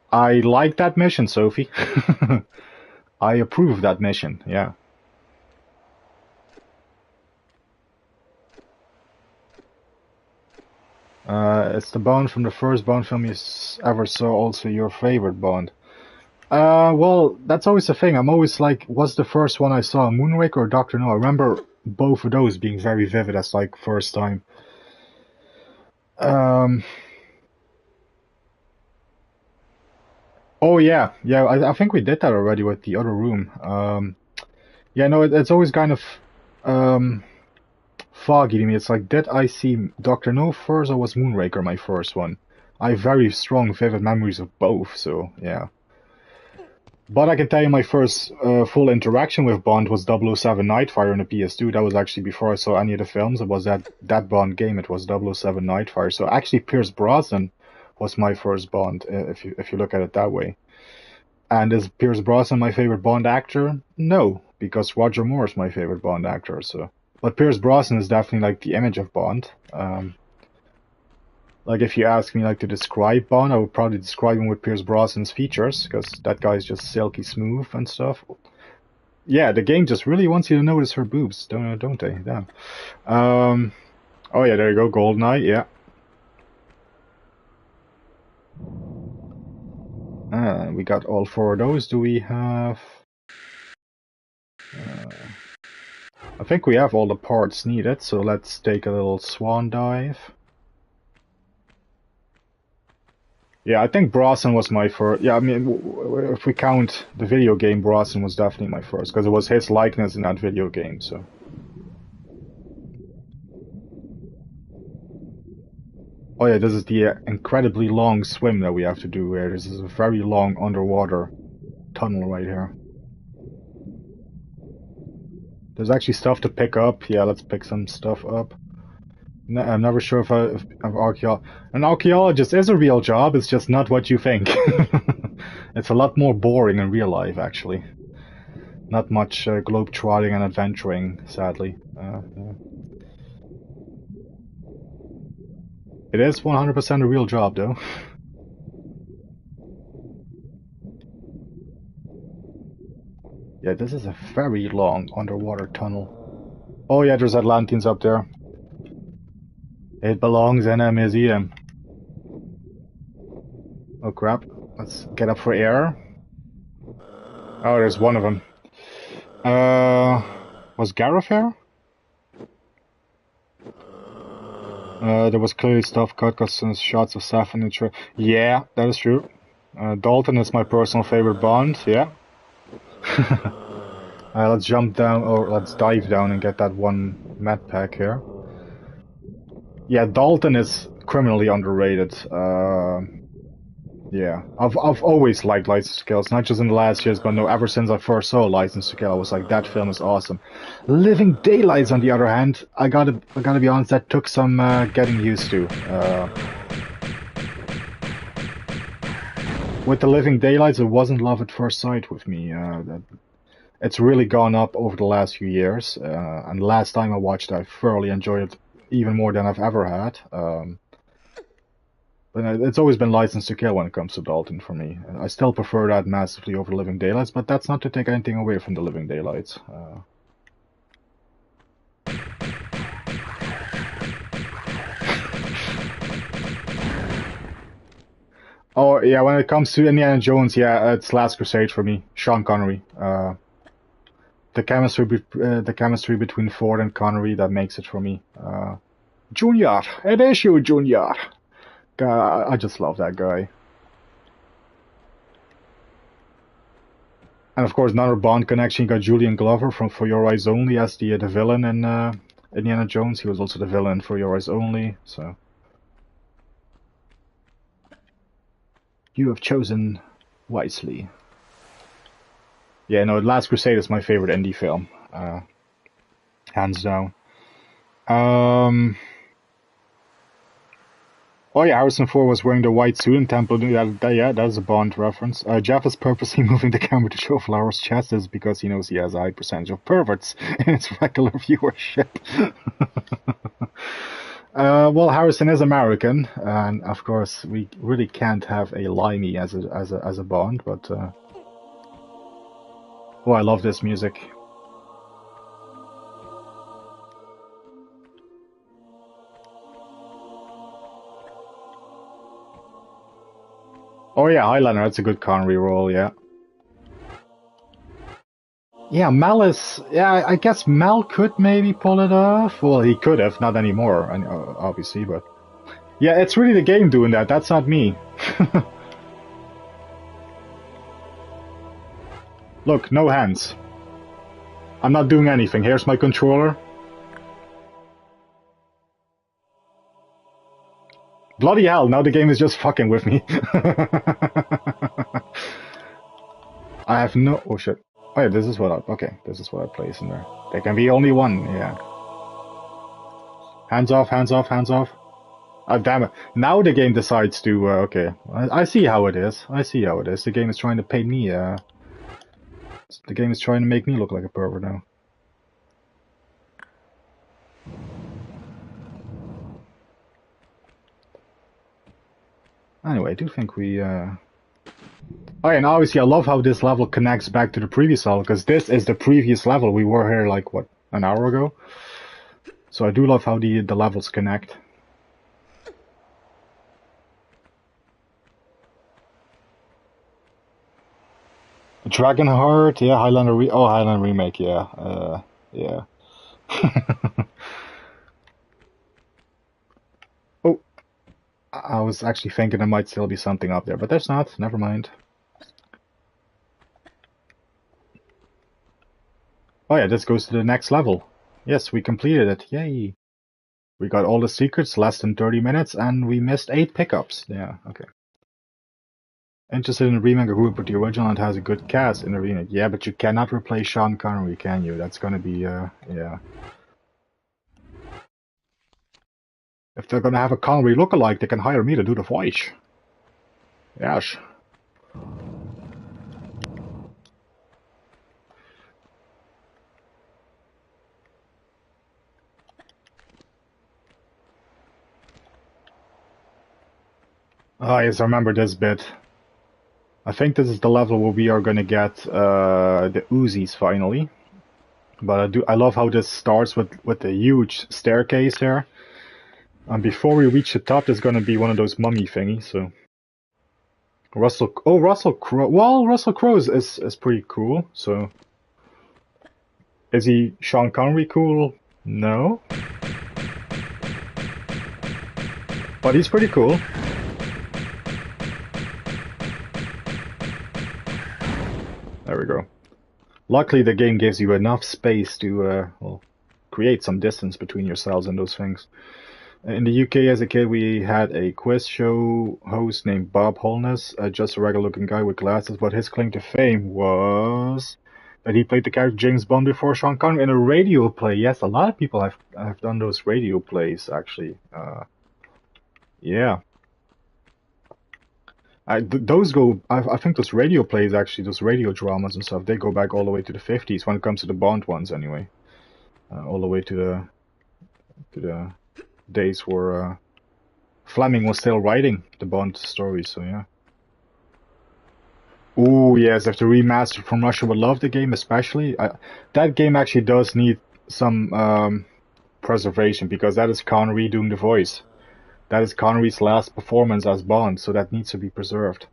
I like that mission, Sophie. I approve that mission, yeah. It's the Bond from the first Bond film you ever saw, also your favorite Bond. Well, that's always the thing. I'm always like, was the first one I saw Moonraker or Doctor No? I remember both of those being very vivid as like first time. Oh yeah, I think we did that already with the other room. Yeah, no, it's always kind of foggy to me. It's like, did I see Doctor No first or was Moonraker my first one? I have very strong, vivid memories of both, so yeah. But I can tell you my first full interaction with Bond was 007 Nightfire on the PS2. That was actually before I saw any of the films. It was that Bond game. It was 007 Nightfire. So actually Pierce Brosnan was my first Bond, if you look at it that way. And is Pierce Brosnan my favorite Bond actor? No, because Roger Moore is my favorite Bond actor. So, but Pierce Brosnan is definitely like the image of Bond. Like if you ask me like to describe Bond, I would probably describe him with Pierce Brosnan's features, because that guy's just silky smooth and stuff. Yeah, the game just really wants you to notice her boobs, don't they? Yeah. Oh yeah, there you go, GoldenEye. Yeah. We got all 4 of those. Do we have? I think we have all the parts needed, so let's take a little swan dive. Yeah, I think Brosnan was my first. Yeah, I mean, if we count the video game, Brosnan was definitely my first, because it was his likeness in that video game, so. Oh yeah, this is the incredibly long swim that we have to do here. This is a very long underwater tunnel right here. There's actually stuff to pick up. Yeah, let's pick some stuff up. I'm never sure if an archaeologist is a real job. It's just not what you think. It's a lot more boring in real life, actually. Not much globe-trotting and adventuring, sadly. Yeah. It is 100% a real job, though. Yeah, this is a very long underwater tunnel. Oh yeah, there's Atlanteans up there. It belongs in a museum. Oh crap. Let's get up for air. Oh, there's one of them. Was Gareth here? There was clearly stuff cut because some shots of Saf in the trailer. Yeah, that is true. Dalton is my personal favorite Bond, yeah. Let's jump down, or let's dive down and get that one med pack here. Yeah, Dalton is criminally underrated. Yeah, I've always liked License to Kill. It's not just in the last years, but no, ever since I first saw License to Kill, I was like, that film is awesome. Living Daylights, on the other hand, I gotta be honest, that took some getting used to. With the Living Daylights, it wasn't love at first sight with me. It's really gone up over the last few years, and the last time I watched it, I thoroughly enjoyed it even more than I've ever had. But it's always been License to Kill when it comes to Dalton for me. I still prefer that massively over Living Daylights, but that's not to take anything away from the Living Daylights. Oh yeah, when it comes to Indiana Jones, yeah, it's Last Crusade for me. Sean Connery. The chemistry between Ford and Connery, that makes it for me. Junior, it is you, Junior. I just love that guy. And of course, another Bond connection. You got Julian Glover from For Your Eyes Only as the villain in Indiana Jones. He was also the villain For Your Eyes Only. So you have chosen wisely. Yeah, no, Last Crusade is my favorite indie film, hands down. Oh yeah, Harrison Ford was wearing the white suit in Temple. Yeah, that is a Bond reference. Jeff is purposely moving the camera to show Flower's chest is because he knows he has a high percentage of perverts in its regular viewership. Well, Harrison is American, and of course we really can't have a limey as a Bond. But oh, I love this music. Oh yeah, Highlander, that's a good Connery role, yeah. Yeah, Mel is... Yeah, I guess Mel could maybe pull it off. Well, he could have, not anymore, obviously, but... Yeah, it's really the game doing that, that's not me. Look, no hands. I'm not doing anything. Here's my controller. Bloody hell, now the game is just fucking with me. I have no... Oh shit. Oh yeah, this is what I... Okay, this is what I place in there. There can be only one, yeah. Hands off, hands off, hands off. Oh, damn it. Now the game decides to... okay, I see how it is. I see how it is. The game is trying to pay me... The game is trying to make me look like a pervert now. Anyway, I do think we... Oh, and obviously I love how this level connects back to the previous level, because this is the previous level. We were here, like, what, an hour ago? So I do love how the levels connect. Dragonheart, yeah, Highlander remake, yeah, yeah. Oh, I was actually thinking there might still be something up there, but there's not, never mind. Oh yeah, this goes to the next level. Yes, we completed it, yay. We got all the secrets, less than 30 minutes, and we missed 8 pickups. Yeah, okay. Interested in a remake of Rupert the original and has a good cast in the remake. Yeah, but you cannot replace Sean Connery, can you? That's gonna be, yeah. If they're gonna have a Connery lookalike, they can hire me to do the voice. Yes. Ah, yes, I remember this bit. I think this is the level where we are gonna get the Uzis finally. But I love how this starts with the huge staircase here. And before we reach the top, there's gonna be one of those mummy thingies, so... Russell Crowe. Well, Russell Crowe is pretty cool, so... Is he Sean Connery cool? No. But he's pretty cool. There we go. Luckily, the game gives you enough space to well, create some distance between yourselves and those things. In the UK, as a kid, we had a quiz show host named Bob Holness, just a regular-looking guy with glasses, but his claim to fame was that he played the character James Bond before Sean Connery in a radio play. Yes, a lot of people have done those radio plays, actually. Yeah. Those go. I think those radio plays, actually, those radio dramas and stuff, they go back all the way to the 50s when it comes to the Bond ones, anyway. All the way to the days where Fleming was still writing the Bond stories. So yeah. Oh yes, if the remastered From Russia with Love, the game especially, that game actually does need some preservation because that is Connery doing the voice. That is Connery's last performance as Bond, so that needs to be preserved.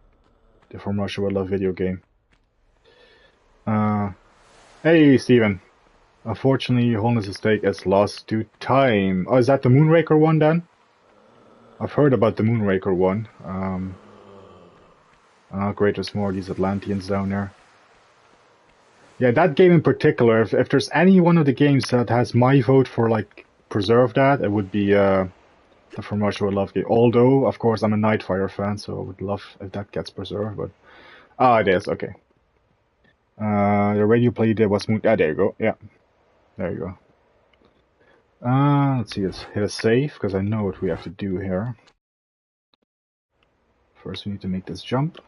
The From Russia with Love video game. Hey, Steven. Unfortunately, Holness' stake is lost to time. Oh, is that the Moonraker one then? I've heard about the Moonraker one. Great, there's more of these Atlanteans down there. Yeah, that game in particular, if there's any one of the games that has my vote for, like, preserve that, it would be the From Russia with Love game. Although, of course, I'm a Nightfire fan, so I would love if that gets preserved, but... Ah, it is, okay. The radio play there was... there you go, yeah. There you go. Let's see, let's hit a save, because I know what we have to do here. First, we need to make this jump.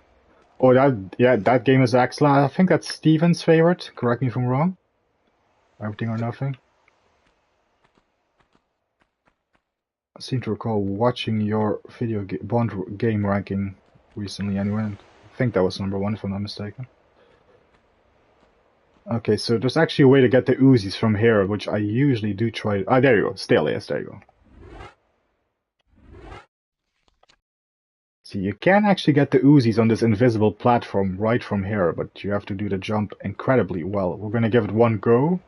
Oh, that game is excellent. I think that's Steven's favorite. Correct me if I'm wrong. Everything or Nothing. I seem to recall watching your Bond game ranking recently anyway. I think that was #1 if I'm not mistaken. Okay, so there's actually a way to get the Uzis from here, which I usually do try. Ah, there you go. Still, yes, there you go. See, you can actually get the Uzis on this invisible platform right from here, but you have to do the jump incredibly well. We're gonna give it one go.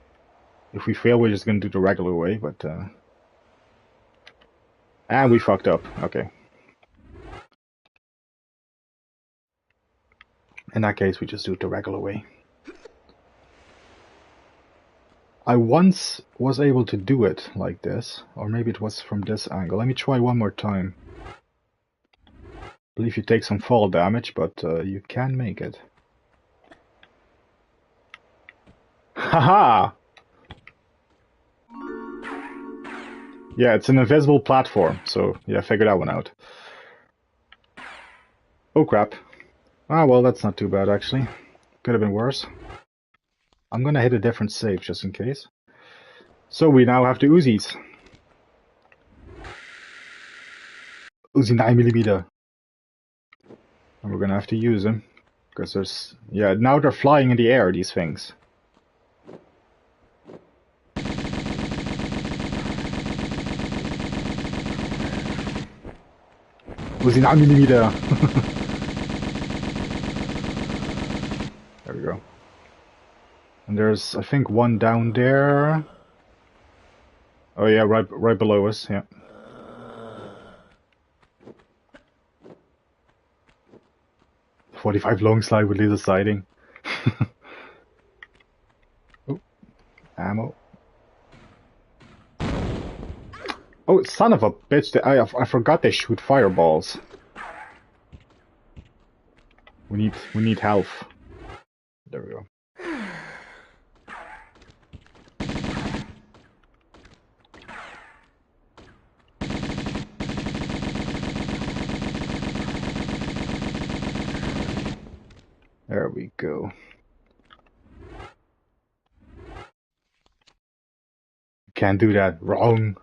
If we fail, we're just gonna do the regular way, but and we fucked up. Okay. In that case, we just do it the regular way. I once was able to do it like this, or maybe it was from this angle. Let me try one more time. I believe you take some fall damage, but you can make it. Haha! Yeah, it's an invisible platform, so yeah, figure that one out. Oh crap. Ah, well, that's not too bad, actually. Could have been worse. I'm gonna hit a different save, just in case. So we now have the Uzis. Uzi 9mm. And we're gonna have to use them. Because there's... Yeah, now they're flying in the air, these things. Uzi 9mm. There we go. And there's, I think, one down there. Oh yeah, right below us, yeah. .45 long slide with laser sighting. Oh, ammo. Oh, son of a bitch! I forgot they shoot fireballs. We need health. There we go. There we go. Can't do that. Wrong.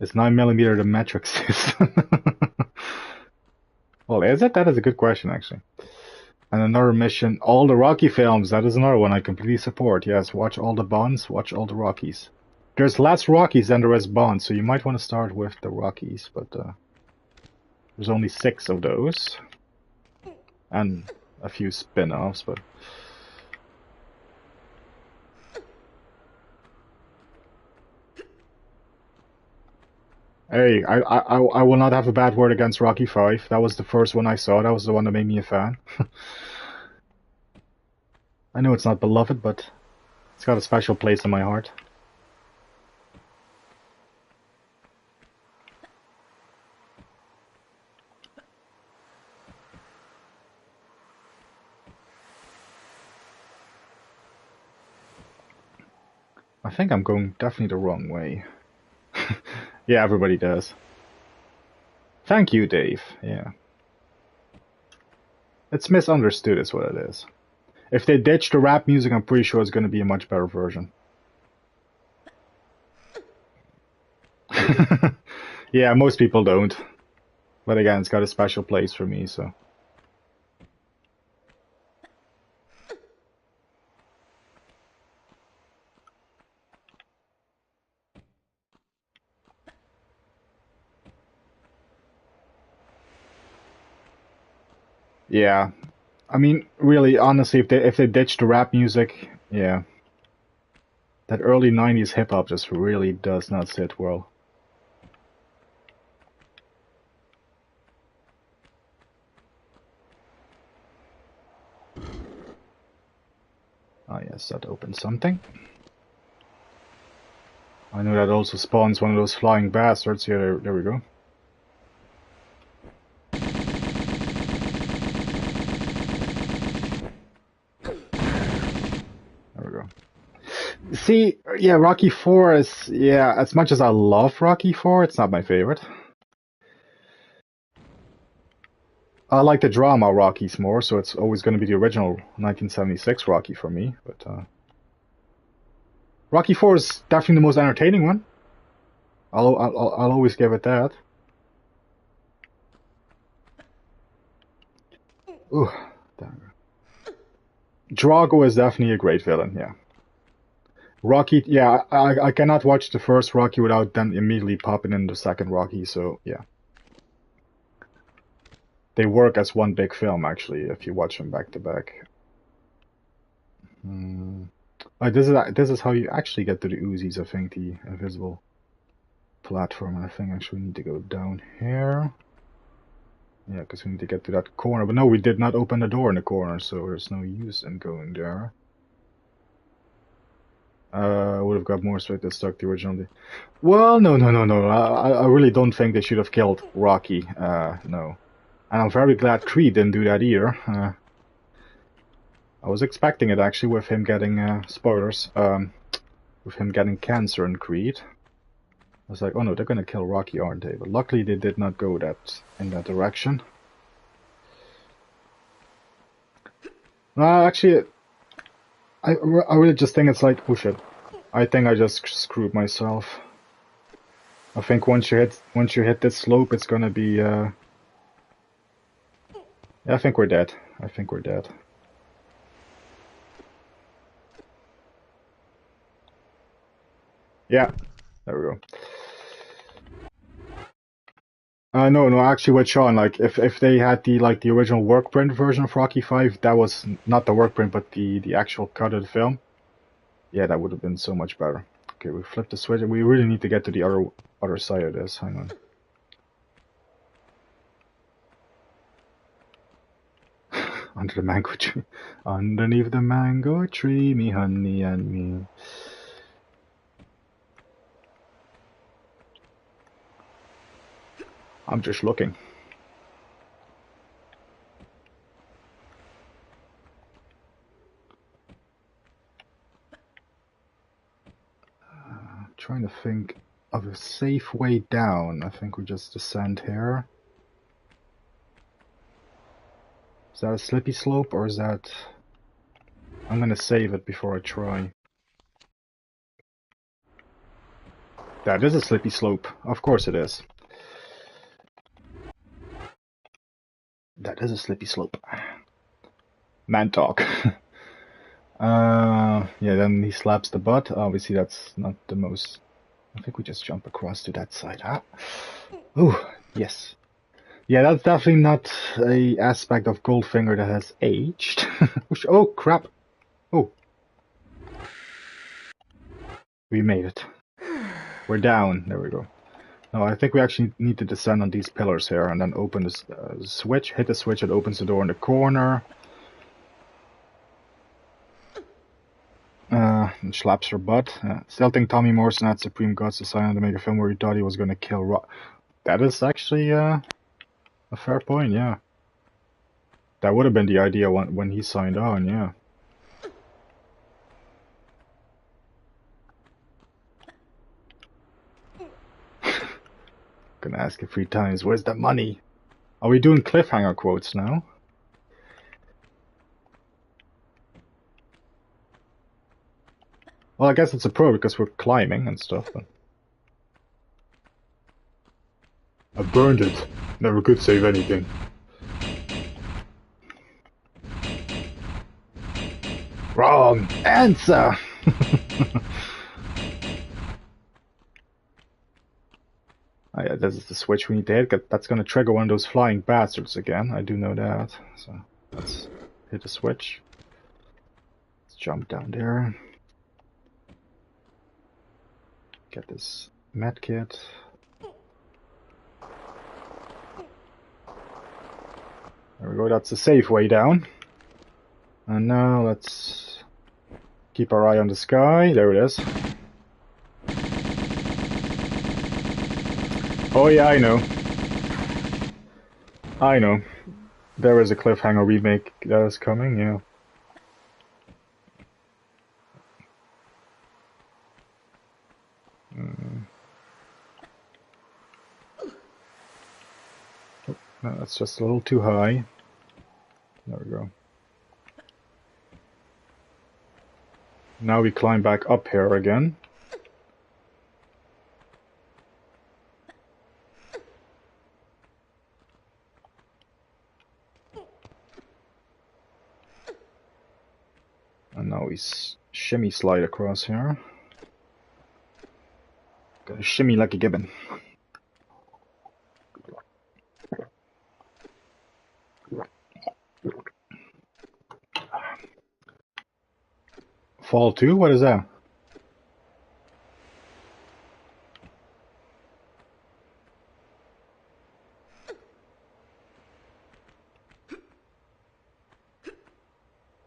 Is 9mm the metric system? Well, is it? That is a good question, actually. And another mission, all the Rocky films. That is another one I completely support. Yes, watch all the Bonds, watch all the Rockies. There's less Rockies than there is Bonds, so you might want to start with the Rockies, but there's only 6 of those. And a few spin-offs, but... Hey, I will not have a bad word against Rocky 5. That was the first one I saw. That was the one that made me a fan. I know it's not beloved, but it's got a special place in my heart. I think I'm going definitely the wrong way. Yeah, everybody does. Thank you, Dave. Yeah. It's misunderstood is what it is. If they ditch the rap music, I'm pretty sure it's going to be a much better version. Yeah, most people don't. But again, it's got a special place for me, so. Yeah. I mean, really, honestly, if they ditch the rap music, yeah. That early 90s hip hop just really does not sit well. Ah, yes, that opens something. I know that also spawns one of those flying bastards. Yeah, there we go. There we go. See, yeah, Rocky 4 is, yeah, as much as I love Rocky 4, it's not my favorite. I like the drama Rockies more, so it's always going to be the original 1976 Rocky for me. But Rocky 4 is definitely the most entertaining one. I'll always give it that. Ooh, damn. Drago is definitely a great villain, yeah. Rocky, yeah, I cannot watch the first Rocky without then immediately popping in the second Rocky, so yeah. They work as one big film, actually, if you watch them back to back. This is how you actually get to the Uzis, I think, the invisible platform, and I think actually we need to go down here. Yeah, because we need to get to that corner, but no, we did not open the door in the corner, so there's no use in going there. Would have got more straight to stuck the original. Well, no. I really don't think they should have killed Rocky. No. And I'm very glad Creed didn't do that either. I was expecting it actually with him getting, spoilers, with him getting cancer in Creed. I was like, oh no, they're gonna kill Rocky, aren't they? But luckily they did not go in that direction. Actually, I really just think it's like, oh shit. I think I just screwed myself. I think once you hit this slope, it's gonna be, yeah, I think we're dead. I think we're dead. Yeah, there we go. No, actually with Sean, like, if they had the original work print version of Rocky 5, that was not the work print, but the actual cut of the film. Yeah, that would have been so much better. Okay, we flipped the switch. We really need to get to the other side of this. Hang on. Under the mango tree. Underneath the mango tree, me honey and me. I'm just looking. Trying to think of a safe way down. I think we just descend here. Is that a slippy slope or is that... I'm gonna save it before I try. That is a slippy slope. Of course it is. That is a slippy slope. Man talk. Yeah, then he slaps the butt. Obviously that's not the most... I think we just jump across to that side, huh? Oh, yes. Yeah, that's definitely not a aspect of Goldfinger that has aged. Oh, crap. Oh. We made it. We're down. There we go. No, I think we actually need to descend on these pillars here and then open this switch, hit the switch, it opens the door in the corner. And slaps her butt. Still think Tommy Morrison had supreme guts to sign on to make a film where he thought he was going to kill Rob. That is actually a fair point, yeah. That would have been the idea when he signed on, yeah. Gonna ask it 3 times, where's the money? Are we doing cliffhanger quotes now? Well, I guess it's a pro because we're climbing and stuff, but... I burned it. Never could save anything. Wrong answer! Oh yeah, this is the switch we need to hit. That's gonna trigger one of those flying bastards again. I do know that. So let's hit the switch. Let's jump down there. Get this med kit. There we go, that's the safe way down. And now let's keep our eye on the sky. There it is. Oh yeah, I know. I know. There is a cliffhanger remake that is coming, yeah. Oh, no, that's just a little too high. There we go. Now we climb back up here again. And now we shimmy slide across here. Gotta shimmy like a gibbon. Fall 2? What is that?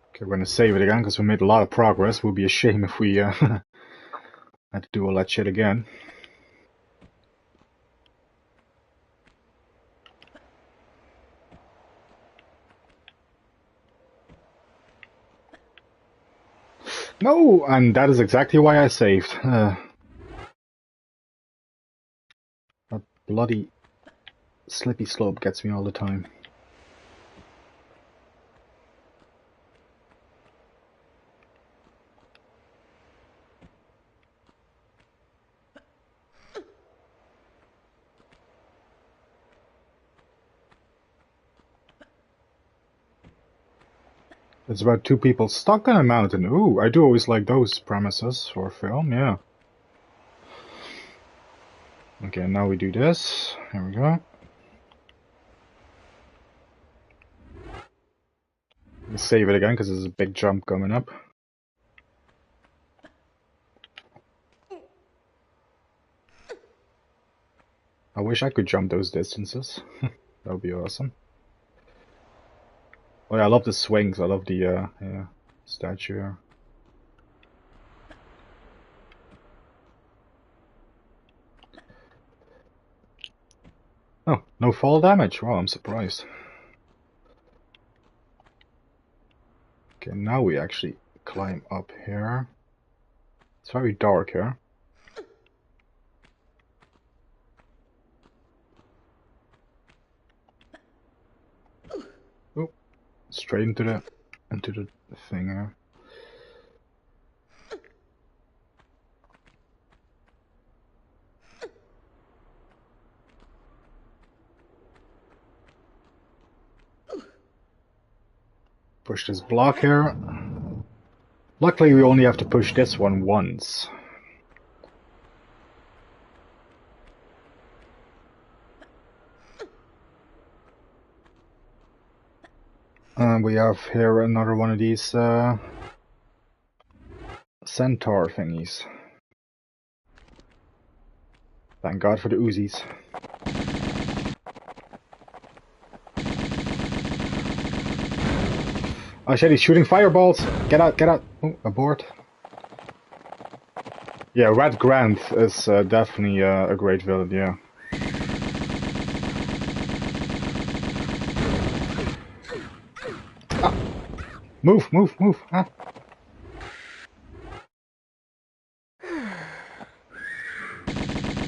Okay, we're gonna save it again because we made a lot of progress. It would be a shame if we had to do all that shit again. No, and that is exactly why I saved. That bloody slippy slope gets me all the time. It's about 2 people stuck on a mountain. Ooh, I do always like those premises for a film, yeah. Okay, now we do this. Here we go. Let's save it again because there's a big jump coming up. I wish I could jump those distances. That would be awesome. Oh yeah, I love the swings. I love the yeah, statue here. Oh, no fall damage. Wow, I'm surprised. Okay, now we actually climb up here. It's very dark here. Oh, straight into the thing here. Push this block here. Luckily, we only have to push this one once. We have here another one of these centaur thingies. Thank God for the Uzis. Oh shit, he's shooting fireballs! Get out, get out! Oh, abort. Yeah, Red Grant is definitely a great villain, yeah. Ah. Move, move, move! Ah.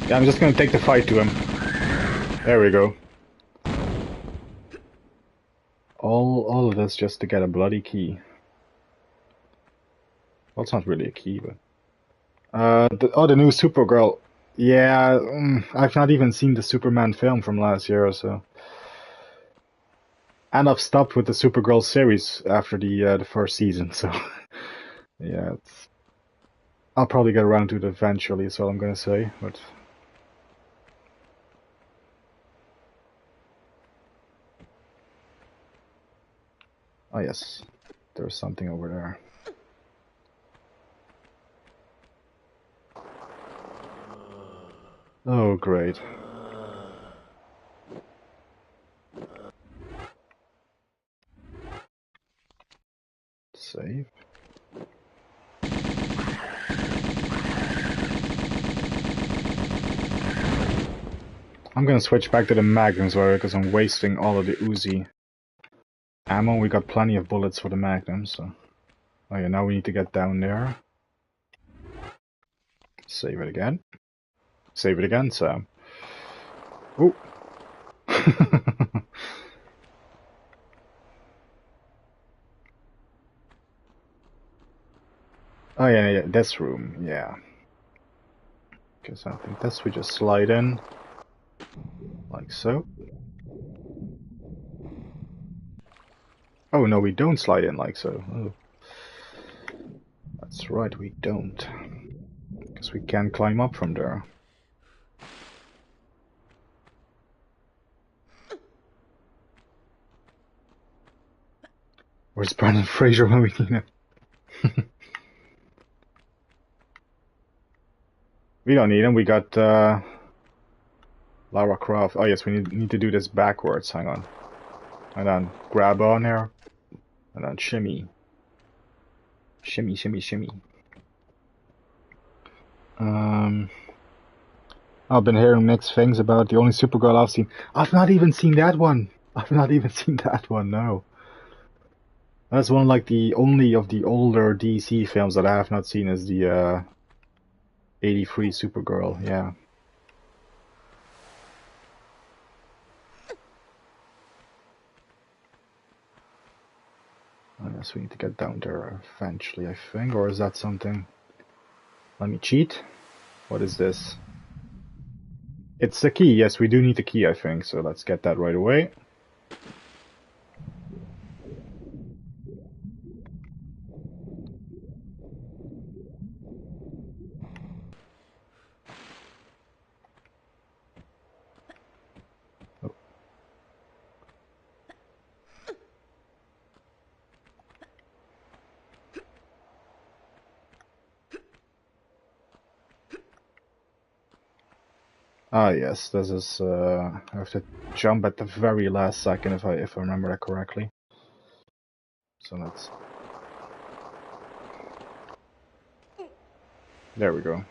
Yeah, I'm just gonna take the fight to him. There we go. All of this just to get a bloody key. Well, it's not really a key, but... the new Supergirl. Yeah, I've not even seen the Superman film from last year or so. And I've stopped with the Supergirl series after the first season, so... yeah, I'll probably get around to it eventually, is all I'm gonna say, but... Oh yes, there's something over there. Oh, great. Save. I'm gonna switch back to the Magnums because I'm wasting all of the Uzi ammo. We got plenty of bullets for the Magnum, so... Oh yeah, now we need to get down there. Save it again. Save it again, Sam. Ooh. Oh yeah, this room, yeah. Because I think this we just slide in. Like so. Oh no, we don't slide in like so. Oh. That's right, we don't. Because we can climb up from there. Where's Brandon Fraser when we need him? We don't need him, we got Lara Croft. Oh yes, we need to do this backwards, hang on. And then grab on here. And then shimmy. Shimmy, shimmy, shimmy. I've been hearing mixed things about the only Supergirl I've seen. I've not even seen that one. I've not even seen that one, no. That's one like the only of the older DC films that I have not seen is the 83 Supergirl, yeah. I guess we need to get down there eventually, I think, or is that something? Let me cheat. What is this? It's the key, yes, we do need the key, I think, so let's get that right away. Ah yes, this is I have to jump at the very last second if I remember that correctly. So let's... There we go.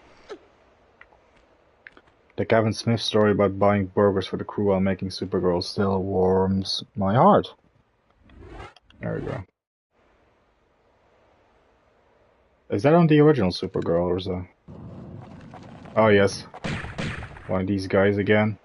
The Kevin Smith story about buying burgers for the crew while making Supergirl still warms my heart. There we go. Is that on the original Supergirl or is that... Oh yes. One of these guys again.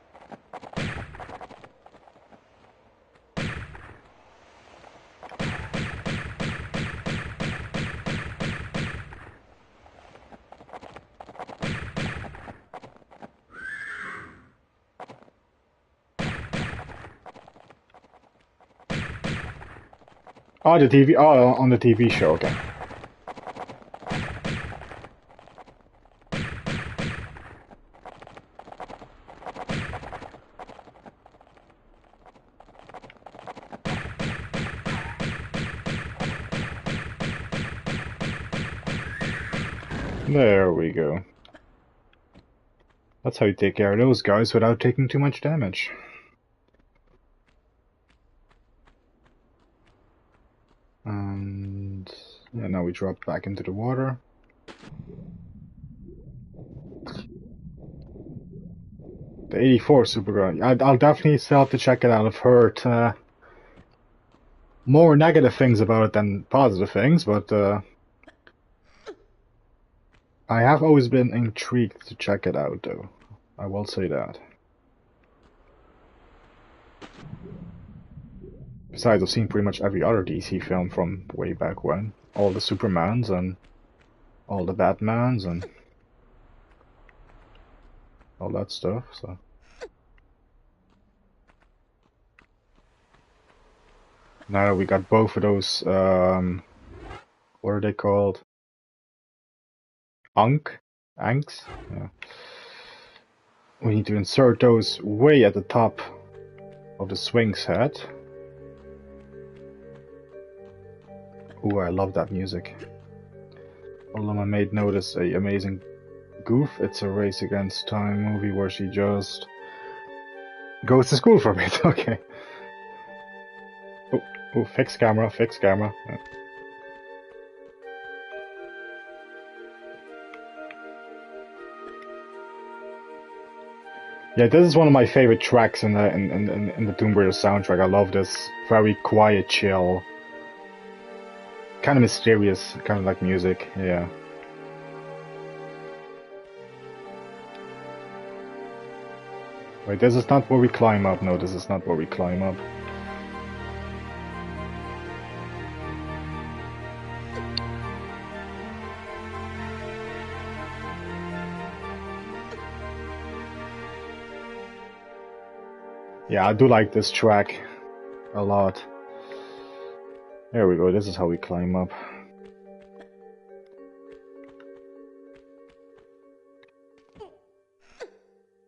Oh, the TV. Oh, on the TV show. Okay. There we go. That's how you take care of those guys without taking too much damage. And yeah, now we drop back into the water. The 84 Supergun. I'll definitely still have to check it out. I've heard more negative things about it than positive things, but I have always been intrigued to check it out, though. I will say that. Besides, I've seen pretty much every other DC film from way back when. All the Supermans and all the Batmans and all that stuff, so... Now that we got both of those, what are they called? Anks? Yeah. We need to insert those way at the top of the swing set. Ooh, I love that music. Although my maid noticed a amazing goof. It's a race against time movie where she just goes to school for a bit. Okay. Oh, fix camera. Yeah. Yeah, this is one of my favorite tracks in the Tomb Raider soundtrack. I love this very quiet, chill, kind of mysterious, kind of like music. Yeah. Wait, this is not where we climb up. No, this is not where we climb up. Yeah, I do like this track a lot. There we go, this is how we climb up.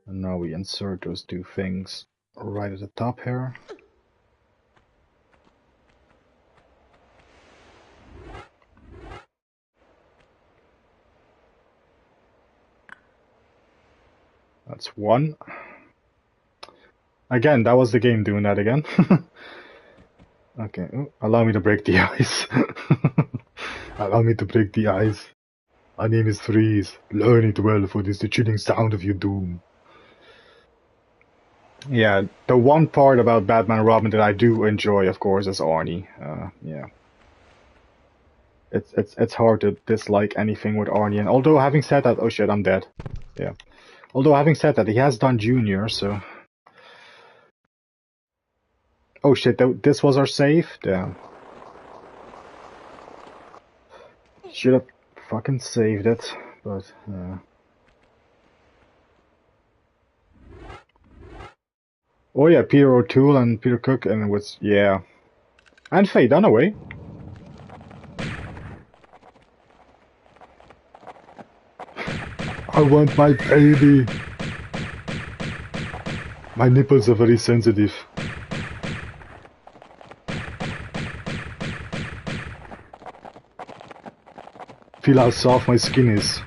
And now we insert those two things right at the top here. That's one. Again, that was the game doing that again. Okay, allow me to break the ice. Allow me to break the ice. My name is Freeze. Learn it well, for this the chilling sound of your doom. Yeah, the one part about Batman and Robin that I do enjoy, of course, is Arnie. Yeah. It's hard to dislike anything with Arnie, and although having said that, oh shit, I'm dead. Yeah. Although having said that, he has done Junior, so... Oh shit, this was our save? Damn. Should have fucking saved it, but... Oh yeah, Peter O'Toole and Peter Cook, and it was... Yeah. And Faye Dunaway. I want my baby. My nipples are very sensitive. Feel how soft my skin is.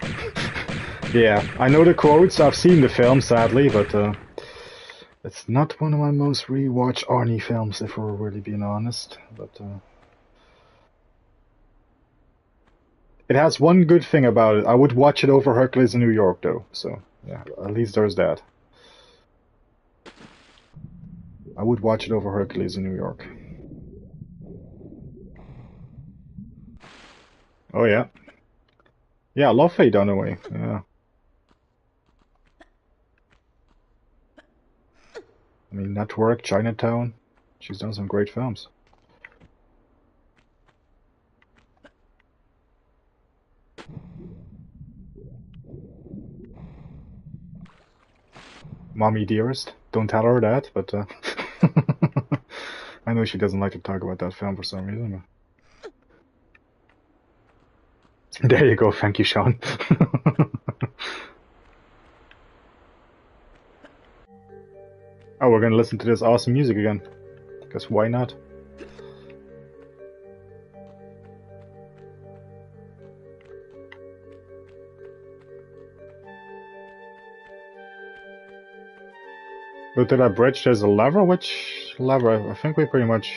Yeah, I know the quotes, I've seen the film, sadly, but it's not one of my most rewatched Arnie films, if we're really being honest. But it has one good thing about it. I would watch it over Hercules in New York, though. So, yeah, at least there's that. I would watch it over Hercules in New York. Oh, yeah. Yeah, I love Faye Dunaway. Yeah. I mean, Network, Chinatown. She's done some great films. Mommy Dearest. Don't tell her that, but I know she doesn't like to talk about that film for some reason. There you go, thank you, Sean. Oh, we're gonna listen to this awesome music again. Because why not? But to that bridge, there's a lever. Which lever? I think we pretty much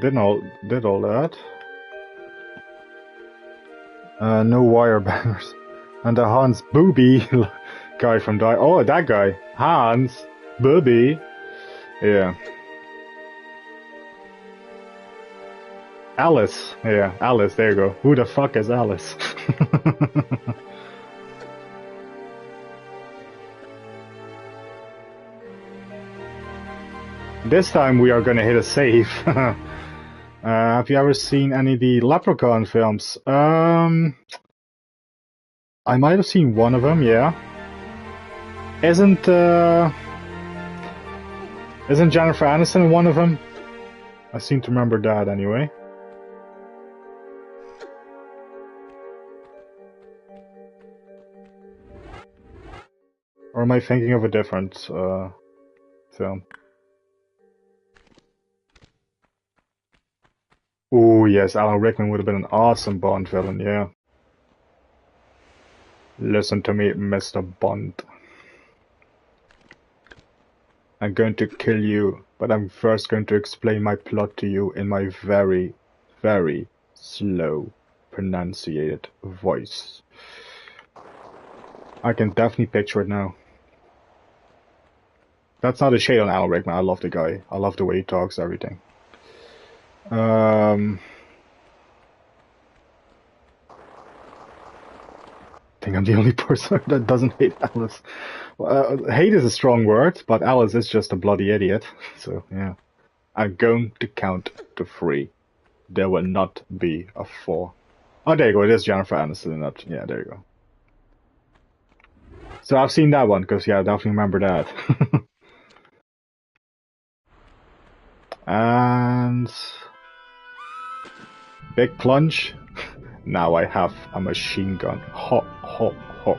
did all that. No wire bangers. And the Hans Booby guy from Die. Oh, that guy. Hans Booby. Yeah. Alice. Yeah, Alice. There you go. Who the fuck is Alice? This time we are gonna hit a save. Have you ever seen any of the Leprechaun films? I might have seen one of them, yeah. Isn't Jennifer Aniston one of them? I seem to remember that anyway. Or am I thinking of a different film? Oh yes, Alan Rickman would have been an awesome Bond villain, yeah. Listen to me, Mr. Bond. I'm going to kill you, but I'm first going to explain my plot to you in my very, very slow, pronunciated voice. I can definitely picture it now. That's not a shade on Alan Rickman. I love the guy. I love the way he talks, everything. I think I'm the only person that doesn't hate Alice. Hate is a strong word, but Alice is just a bloody idiot. So, yeah. I'm going to count to 3. There will not be a 4. Oh, there you go. It is Jennifer Aniston. Yeah, there you go. So I've seen that one, because, yeah, I definitely remember that. And... big plunge. Now I have a machine gun. Ho, ho, ho.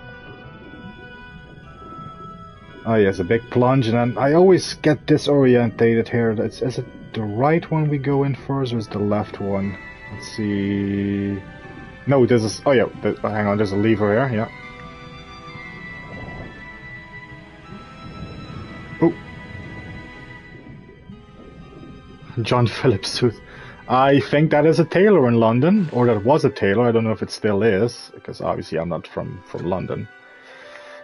Oh yes, a big plunge, and then I always get disorientated here. Is it the right one we go in first, or is the left one? Let's see... No, this is... Oh yeah, hang on, there's a lever here, yeah. Oh. John Phillips suit. I think that is a tailor in London, or that was a tailor. I don't know if it still is, because obviously I'm not from London.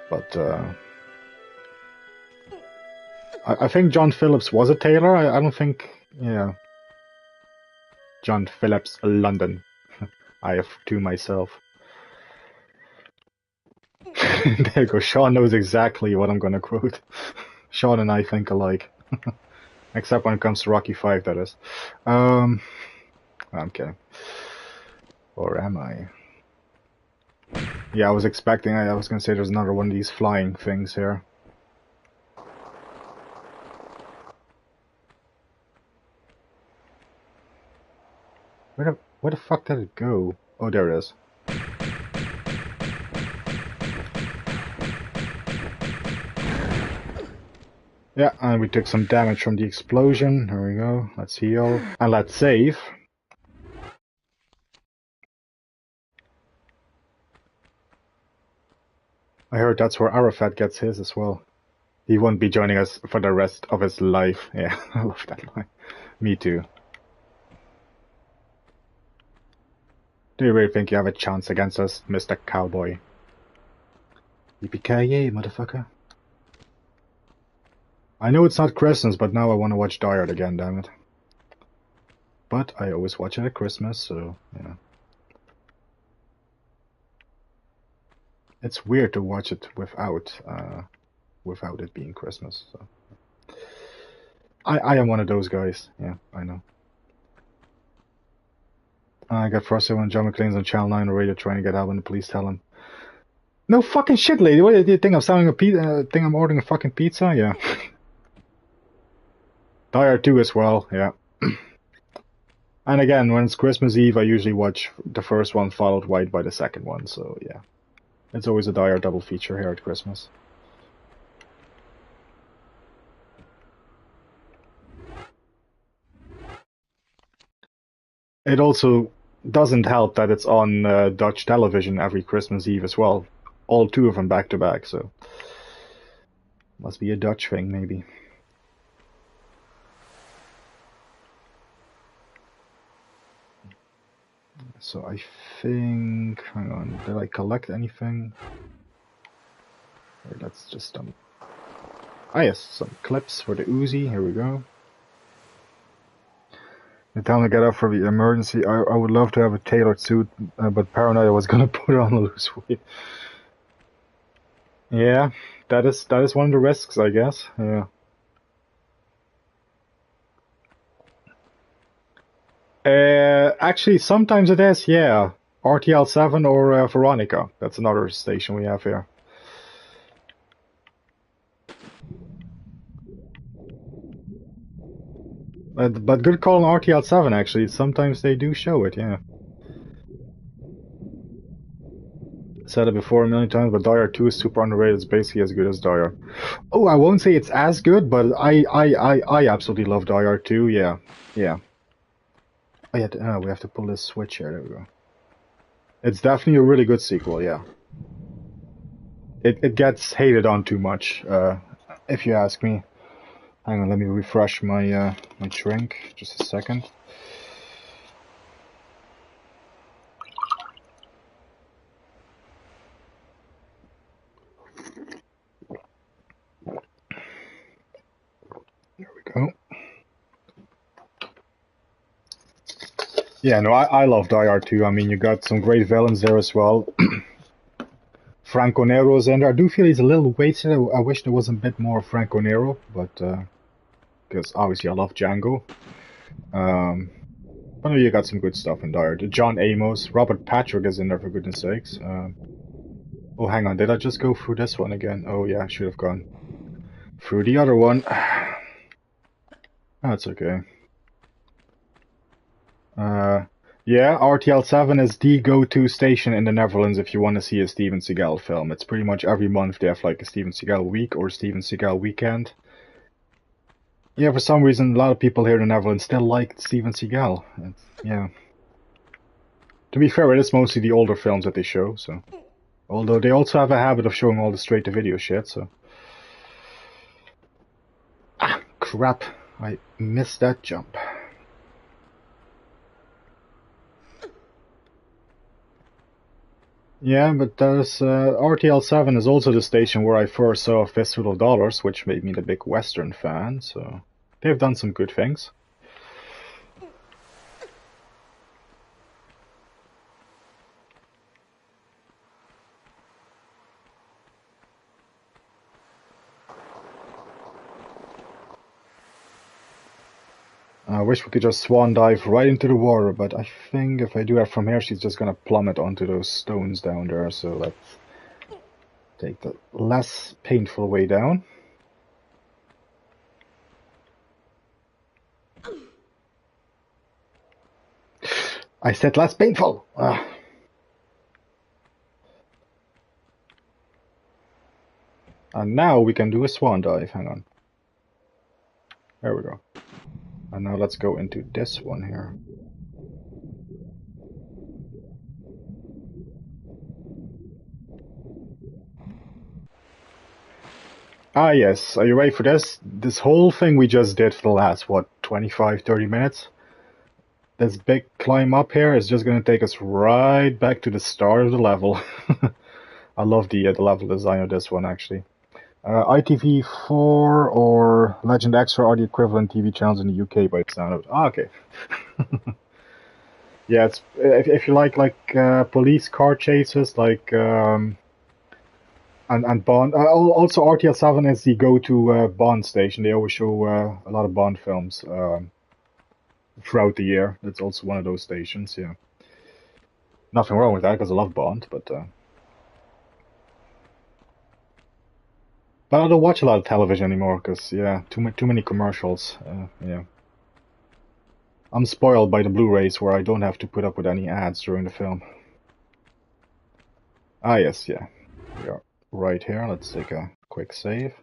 But I think John Phillips was a tailor. I don't think, yeah. John Phillips, London. I have 2 myself. There you go. Sean knows exactly what I'm gonna quote. Sean and I think alike. Except when it comes to Rocky 5, that is. I'm kidding. Or am I? Yeah, I was expecting... I was gonna say there's another one of these flying things here. Where the fuck did it go? Oh, there it is. Yeah, and we took some damage from the explosion. There we go. Let's heal. And let's save. I heard that's where Arafat gets his as well. He won't be joining us for the rest of his life. Yeah, I love that line. Me too. Do you really think you have a chance against us, Mr. Cowboy? Yippee-ki-yay, motherfucker. I know it's not Christmas, but now I want to watch Die Hard again, damn it. But I always watch it at Christmas, so, yeah. It's weird to watch it without it being Christmas, so. I am one of those guys, yeah, I know. I got frustrated when John McClane's on Channel 9 radio trying to get out when the police tell him. No fucking shit, lady, what do you think? I'm selling a pizza? Think I'm ordering a fucking pizza? Yeah. Die Hard 2 as well, yeah. And again, when it's Christmas Eve, I usually watch the first one followed right by the second one, so yeah. It's always a Die Hard double feature here at Christmas. It also doesn't help that it's on Dutch television every Christmas Eve as well. All 2 of them back to back, so... Must be a Dutch thing, maybe. So I think... Hang on, did I collect anything? Wait, that's just... Ah yes, some clips for the Uzi, here we go. The time to get up for the emergency, I would love to have a tailored suit, but paranoid I was gonna put on a loose weight. Yeah, that is one of the risks, I guess. Yeah. Actually, sometimes it is. Yeah, RTL7 or Veronica. That's another station we have here. But good call on RTL7. Actually, sometimes they do show it. Yeah. Said it before a million times, but Die Hard 2 is super underrated. It's basically as good as Die Hard. Oh, I won't say it's as good, but I absolutely love Die Hard 2. Yeah, yeah. Oh yeah, we have to pull this switch here. There we go. It's definitely a really good sequel. Yeah. It gets hated on too much, if you ask me. Hang on, let me refresh my my drink. Just a second. There we go. Yeah, no, I love Die Hard 2. I mean, you got some great villains there as well. Franco Nero's in there. I do feel he's a little wasted. I wish there was a bit more Franco Nero, but because obviously I love Django. But you got some good stuff in Die Hard. John Amos, Robert Patrick is in there for goodness sakes. Oh, hang on, did I just go through this one again? Oh yeah, I should have gone through the other one. That's okay. Yeah, RTL7 is the go-to station in the Netherlands if you want to see a Steven Seagal film. It's pretty much every month they have like a Steven Seagal week or Steven Seagal weekend. Yeah, for some reason a lot of people here in the Netherlands still like Steven Seagal. Yeah. To be fair, it is mostly the older films that they show, so... Although they also have a habit of showing all the straight-to-video shit, so... Ah, crap. I missed that jump. Yeah, but there's RTL7 is also the station where I first saw Fistful of Dollars, which made me the big Western fan, so they've done some good things. I wish we could just swan dive right into the water, but I think if I do that from here, she's just gonna plummet onto those stones down there, so let's take the less painful way down. I said less painful! And now we can do a swan dive, hang on. There we go. And now let's go into this one here. Ah yes, are you ready for this? This whole thing we just did for the last, what, 25-30 minutes? This big climb up here is just going to take us right back to the start of the level. I love the level design of this one, actually. ITV4 or Legend Extra are the equivalent TV channels in the UK by the sound of it. Ah, okay. Yeah, it's if you like police car chases, like and Bond. Also, RTL7 is the go-to Bond station. They always show a lot of Bond films throughout the year. It's also one of those stations. Yeah, nothing wrong with that because I love Bond, but I don't watch a lot of television anymore because yeah, too many commercials. Yeah, I'm spoiled by the Blu-rays where I don't have to put up with any ads during the film. Ah yes, yeah, we are right here. Let's take a quick save.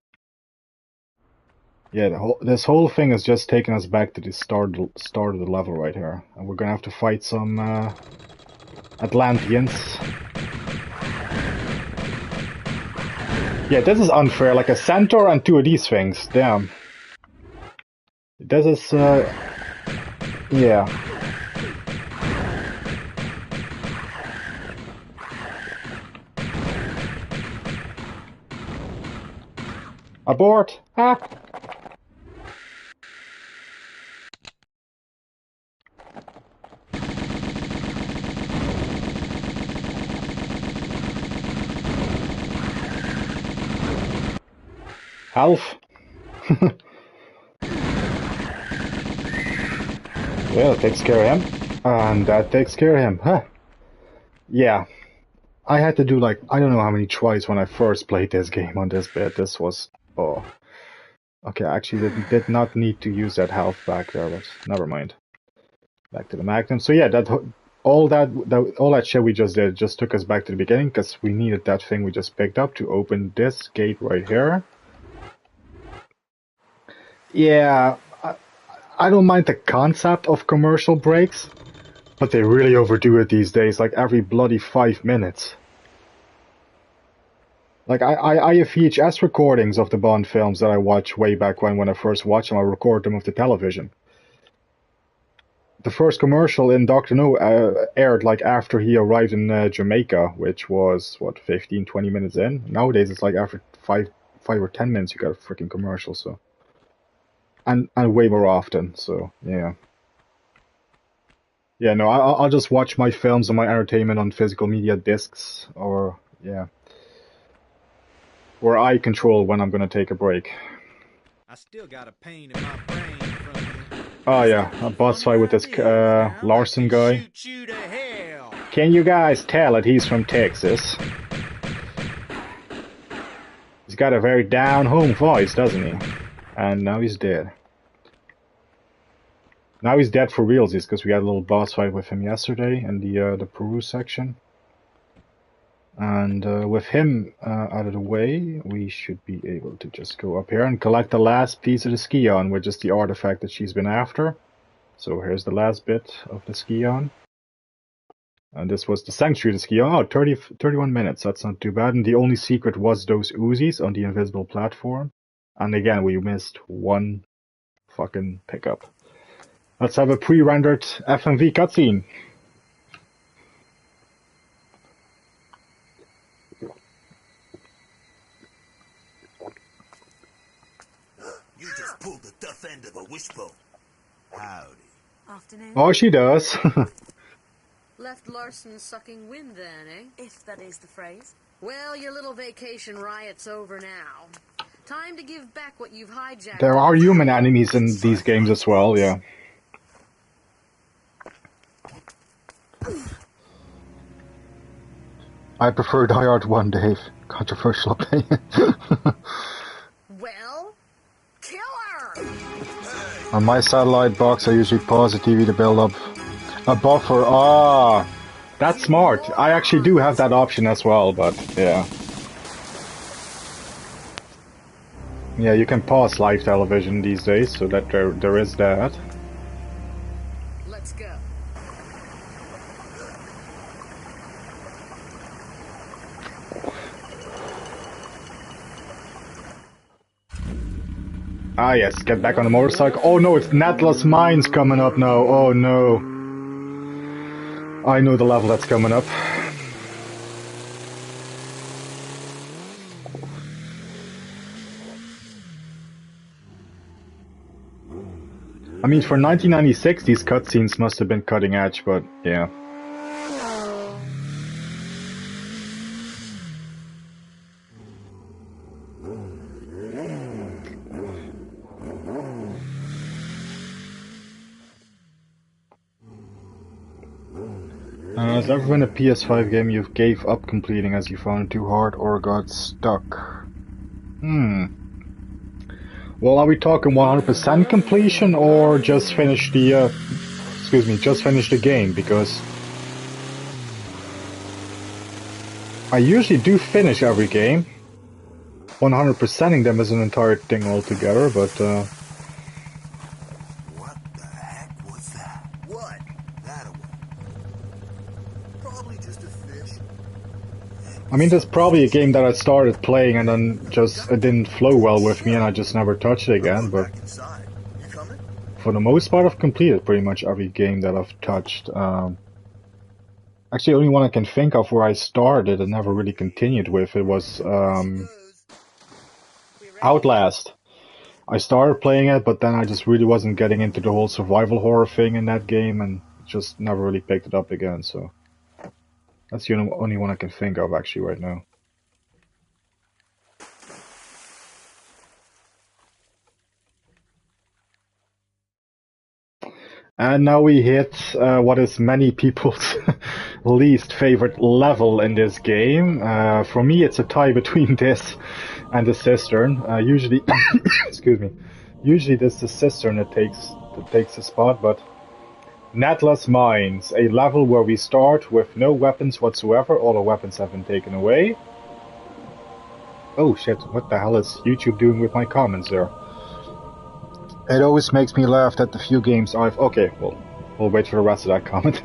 Yeah, this whole thing is just taking us back to the start of the level right here, and we're gonna have to fight some Atlanteans. Yeah, this is unfair. Like a centaur and two of these things. Damn. This is, yeah. Abort! Ah! Health. Yeah, that takes care of him. And that takes care of him. Huh. Yeah. I had to do like, I don't know how many tries when I first played this game on this bit. This was, oh. Okay, I actually did not need to use that health back there, but never mind. Back to the Magnum. So yeah, all that shit we just did just took us back to the beginning, because we needed that thing we just picked up to open this gate right here. Yeah, I don't mind the concept of commercial breaks, but they really overdo it these days, like every bloody 5 minutes. Like, I have VHS recordings of the Bond films that I watched way back when I first watched them. I record them with the television. The first commercial in Dr. No aired like after he arrived in Jamaica, which was, what, 15, 20 minutes in? Nowadays it's like after 5 or 10 minutes you got a freaking commercial, so. And way more often, so, yeah. Yeah, no, I'll just watch my films and my entertainment on physical media discs, or, yeah. Where I control when I'm gonna take a break. I still got a pain in my brain from you. Oh yeah, a boss fight with this Larson guy. Can you guys tell that he's from Texas? He's got a very down-home voice, doesn't he? And now he's dead. Now he's dead for realsies, because we had a little boss fight with him yesterday in the Peru section. And with him out of the way, we should be able to just go up here and collect the last piece of the Scion, which is the artifact that she's been after. So here's the last bit of the Scion. And this was the Sanctuary of the Scion. Oh, 31 minutes, that's not too bad. And the only secret was those Uzis on the invisible platform. And again, we missed one fucking pickup. Let's have a pre-rendered FMV cutscene. You just pulled the tough end of a wishbone. Howdy. Afternoon. Oh, she does. Left Larson sucking wind then, eh? If that is the phrase. Well, your little vacation riot's over now. Time to give back what you've hijacked. There are human enemies in these games as well, yeah. I prefer Die Hard 1, Dave. Controversial opinion. Well, kill her! On my satellite box, I usually pause the TV to build up a buffer. Ah, that's smart. I actually do have that option as well, but yeah. Yeah, you can pause live television these days, so that there is that. Let's go. Ah yes, get back on the motorcycle. Oh no, it's Netless Mines coming up now. Oh no. I know the level that's coming up. I mean, for 1996, these cutscenes must have been cutting edge, but yeah. Has there ever been a PS5 game you gave up completing as you found it too hard or got stuck? Well, are we talking 100% completion or just finish the, just finish the game? Because I usually do finish every game. 100%ing them is an entire thing altogether, but What the heck was that? What? That away. Probably just a fish. I mean, there's probably a game that I started playing and then just it didn't flow well with me and I just never touched it again, but Inside. You coming? for the most part I've completed pretty much every game that I've touched. Actually, the only one I can think of where I started and never really continued with it was Outlast. I started playing it, but then I just really wasn't getting into the whole survival horror thing in that game and just never really picked it up again, so that's the only one I can think of actually right now. And now we hit what is many people's least favorite level in this game. For me, it's a tie between this and the cistern. Usually, excuse me. Usually, this is the cistern that takes the spot, but Netless Mines, a level where we start with no weapons whatsoever. All our weapons have been taken away. Oh shit! What the hell is YouTube doing with my comments there? It always makes me laugh that the few games I've... Okay, well, we'll wait for the rest of that comment.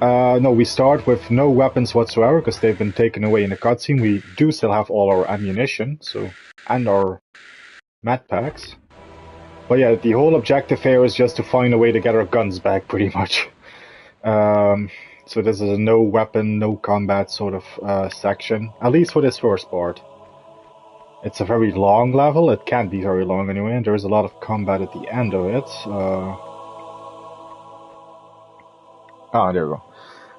No, we start with no weapons whatsoever, because they've been taken away in the cutscene. We do still have all our ammunition, so... and our med packs. But yeah, the whole objective here is just to find a way to get our guns back, pretty much. So this is a no weapon, no combat sort of section, at least for this first part. It's a very long level. It can be very long anyway, and there is a lot of combat at the end of it. There we go.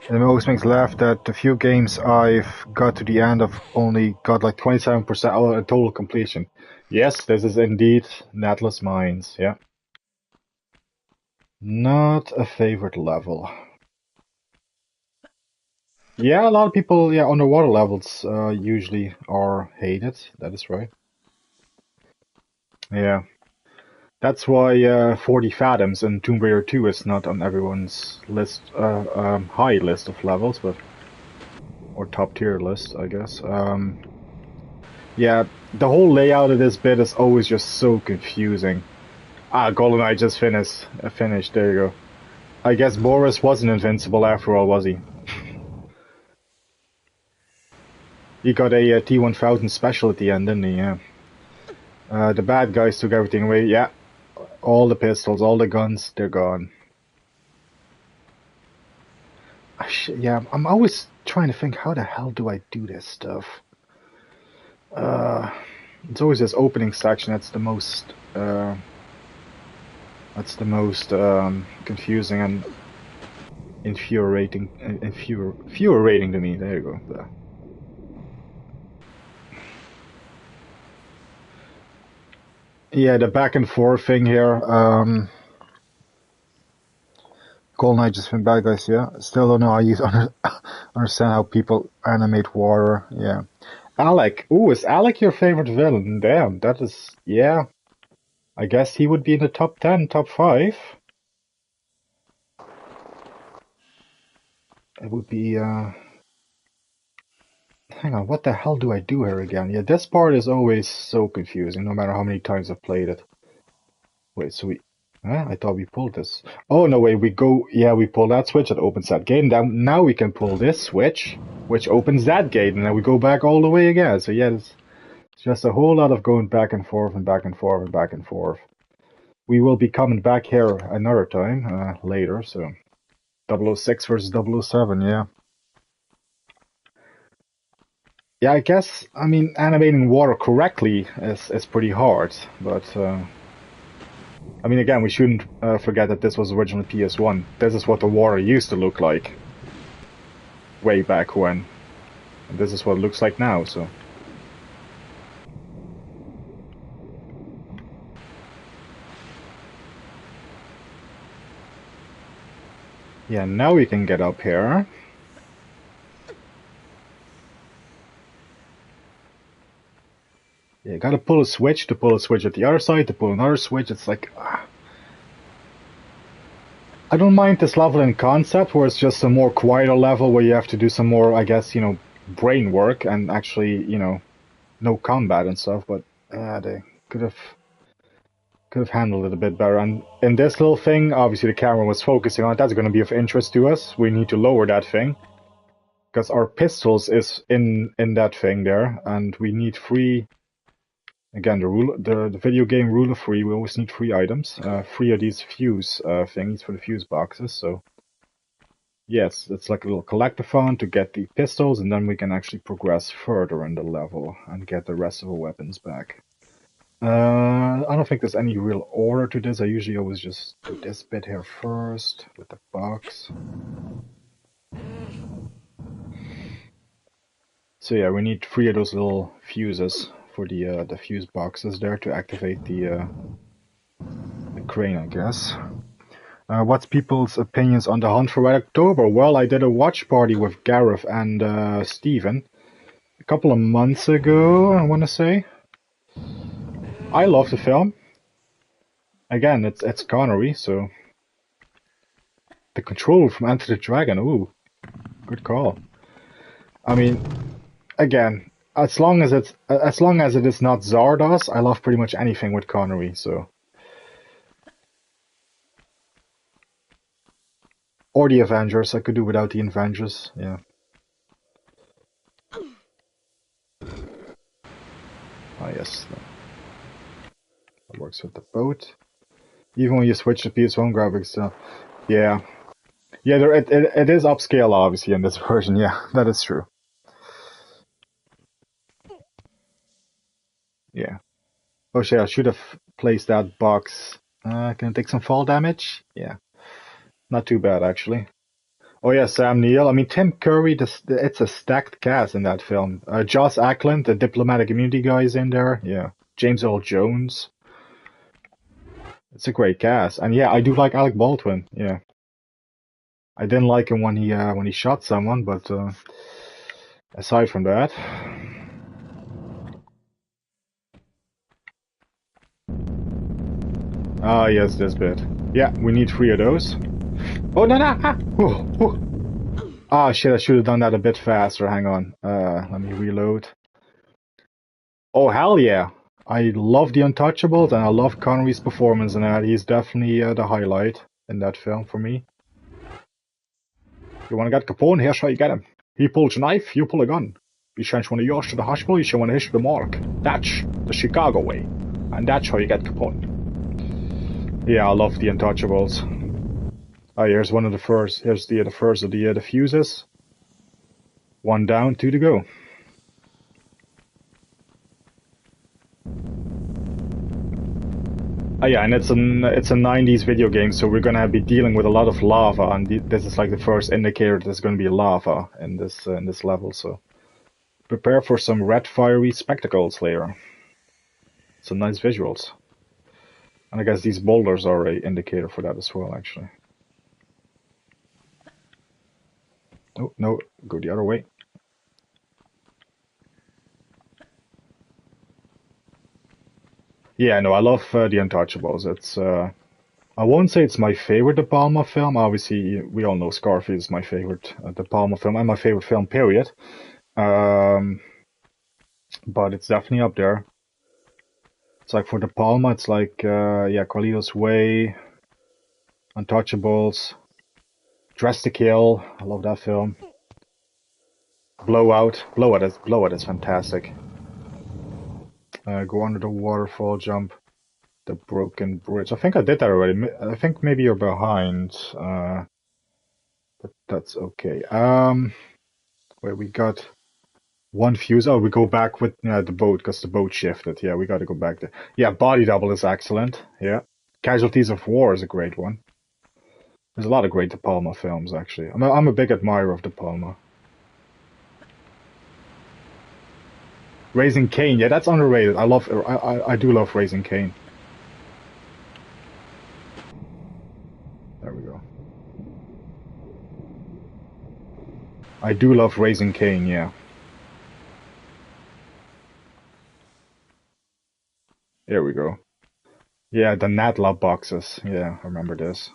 And it always makes me laugh that the few games I've got to the end of only got like 27% total completion. Yes, this is indeed Netless Mines, yeah. Not a favorite level. Yeah, a lot of people, yeah, underwater levels usually are hated. That is right. Yeah. That's why 40 Fathoms and Tomb Raider 2 is not on everyone's list, high list of levels, but or top tier list, I guess. Yeah, the whole layout of this bit is always just so confusing. GoldenEye just finished. There you go. I guess Boris wasn't invincible after all, was he? He got a T-1000 special at the end, didn't he? Yeah. The bad guys took everything away. Yeah. All the pistols, all the guns, they're gone. Yeah, I'm always trying to think, how the hell do I do this stuff? It's always this opening section that's the most confusing and infuriating to me. There you go. There. Yeah, the back and forth thing here. GoldenEye just been bad guys, yeah. Still don't know how you understand how people animate water, yeah. Alec. Ooh, is Alec your favorite villain? Damn, that is, yeah. I guess he would be in the top 10, top 5. It would be, hang on, what the hell do I do here again? Yeah, this part is always so confusing, no matter how many times I've played it. Wait, so we... I thought we pulled this. Oh, no, wait, we pull that switch, that opens that gate, and now we can pull this switch, which opens that gate, and then we go back all the way again. So yeah, it's just a whole lot of going back and forth and back and forth and back and forth. We will be coming back here another time, later, so... 006 versus 007, yeah. Yeah, I guess, I mean, animating water correctly is pretty hard, but... I mean, again, we shouldn't forget that this was originally PS1. This is what the water used to look like way back when. And this is what it looks like now, so... Yeah, now we can get up here. Yeah, you gotta pull a switch to pull a switch at the other side, to pull another switch. It's like... I don't mind this level in concept, where it's just a more quieter level where you have to do some more, I guess, you know, brain work and actually, you know, no combat and stuff, but they could have handled it a bit better. And in this little thing, obviously the camera was focusing on it. That's going to be of interest to us. We need to lower that thing, Because our pistols is in that thing there, and we need 3. Again, the video game rule of 3. We always need 3 items, 3 of these fuse thingies for the fuse boxes. So yes, it's like a little collectathon to get the pistols, and then we can actually progress further in the level and get the rest of the weapons back. I don't think there's any real order to this. I usually always just do this bit here first with the box. So yeah, we need 3 of those little fuses for the fuse boxes there to activate the crane, I guess. What's people's opinions on the Hunt for Red October? Well, I did a watch party with Gareth and Steven a couple of months ago, I want to say. I love the film. Again, it's Connery, so the control from Enter the Dragon. Ooh, good call. I mean, again, as long as it is not Zardos, I love pretty much anything with Connery. So, or the Avengers. I could do without the Avengers. Yeah. Ah, yes. That works with the boat. Even when you switch to PS1 graphics, yeah. Yeah, it is upscale, obviously, in this version. Yeah, that is true. Yeah. Oh shit, I should have placed that box. Can I take some fall damage? Yeah. Not too bad, actually. Oh yeah, Sam Neill. I mean, Tim Curry, it's a stacked cast in that film. Joss Ackland, the diplomatic immunity guy, is in there. Yeah. James Earl Jones. It's a great cast. And yeah, I do like Alec Baldwin. Yeah. I didn't like him when he shot someone, but aside from that. Ah, yes, this bit. Yeah, we need 3 of those. Oh, no, no! Ah! Oh, oh. Ah, shit, I should have done that a bit faster. Hang on. Let me reload. Oh, hell yeah. I love The Untouchables, and I love Connery's performance in that. He's definitely the highlight in that film for me. You want to get Capone? Here's how you get him. He pulls a knife, you pull a gun. You send one of yours to the hospital, you send one of his to the morgue. That's the Chicago way. And that's how you get Capone. Yeah, I love The Untouchables. Oh, here's one of the first. Here's the first of the fuses. 1 down, 2 to go. Oh yeah, and it's a 90s video game, so we're gonna be dealing with a lot of lava, and this is like the first indicator there's gonna be lava in this level. So prepare for some red fiery spectacles later. Some nice visuals, and I guess these boulders are an indicator for that as well, actually. Oh no, go the other way. Yeah, no, I love The Untouchables. It's I won't say it's my favorite De Palma film. Obviously, we all know Scarface is my favorite De Palma film, and my favorite film, period. But it's definitely up there. It's like for De Palma, it's like yeah, Carlito's Way, Untouchables, Dress to Kill. I love that film. Blowout. Blowout is fantastic. Go under the waterfall, jump the broken bridge. I think I did that already. I think maybe you're behind, but that's okay. Where we got 1 fuse. Oh, we go back with the boat because the boat shifted. Yeah, we got to go back there. Yeah, Body Double is excellent. Yeah, Casualties of War is a great one. There's a lot of great De Palma films, actually. I'm a big admirer of De Palma. Raising Cain, yeah, that's underrated. I do love Raising Cain. There we go. I do love Raising Cain, yeah. There we go. Yeah, the Natlab boxes. Yeah, I remember this.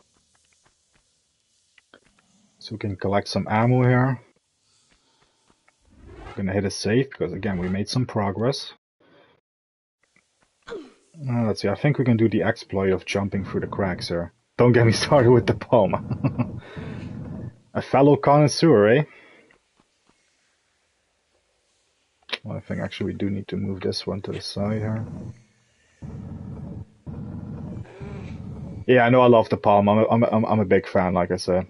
So we can collect some ammo here. I'm gonna hit a save because again we made some progress. Let's see, I think we can do the exploit of jumping through the cracks here. Don't get me started with De Palma. A fellow connoisseur, eh? Well, I think actually we do need to move this one to the side here. Yeah, I know I love the palm. I'm a big fan, like I said.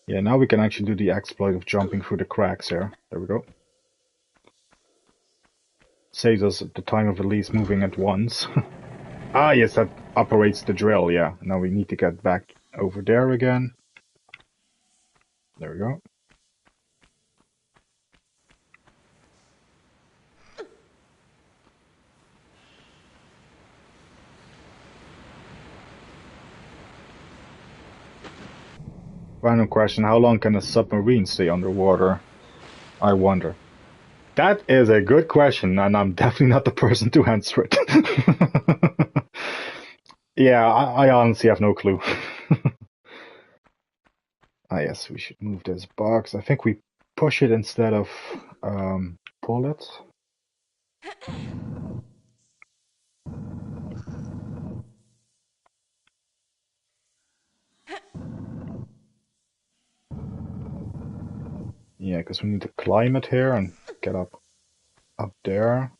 Yeah, now we can actually do the exploit of jumping through the cracks here. There we go. Saves us the time of release moving at once. Ah, yes, that operates the drill, yeah. Now we need to get back over there again. There we go. Random question, how long can a submarine stay underwater? I wonder. That is a good question, and I'm definitely not the person to answer it. Yeah, I honestly have no clue. Ah, yes, we should move this box. I think we push it instead of pull it. Yeah, because we need to climb it here and get up there.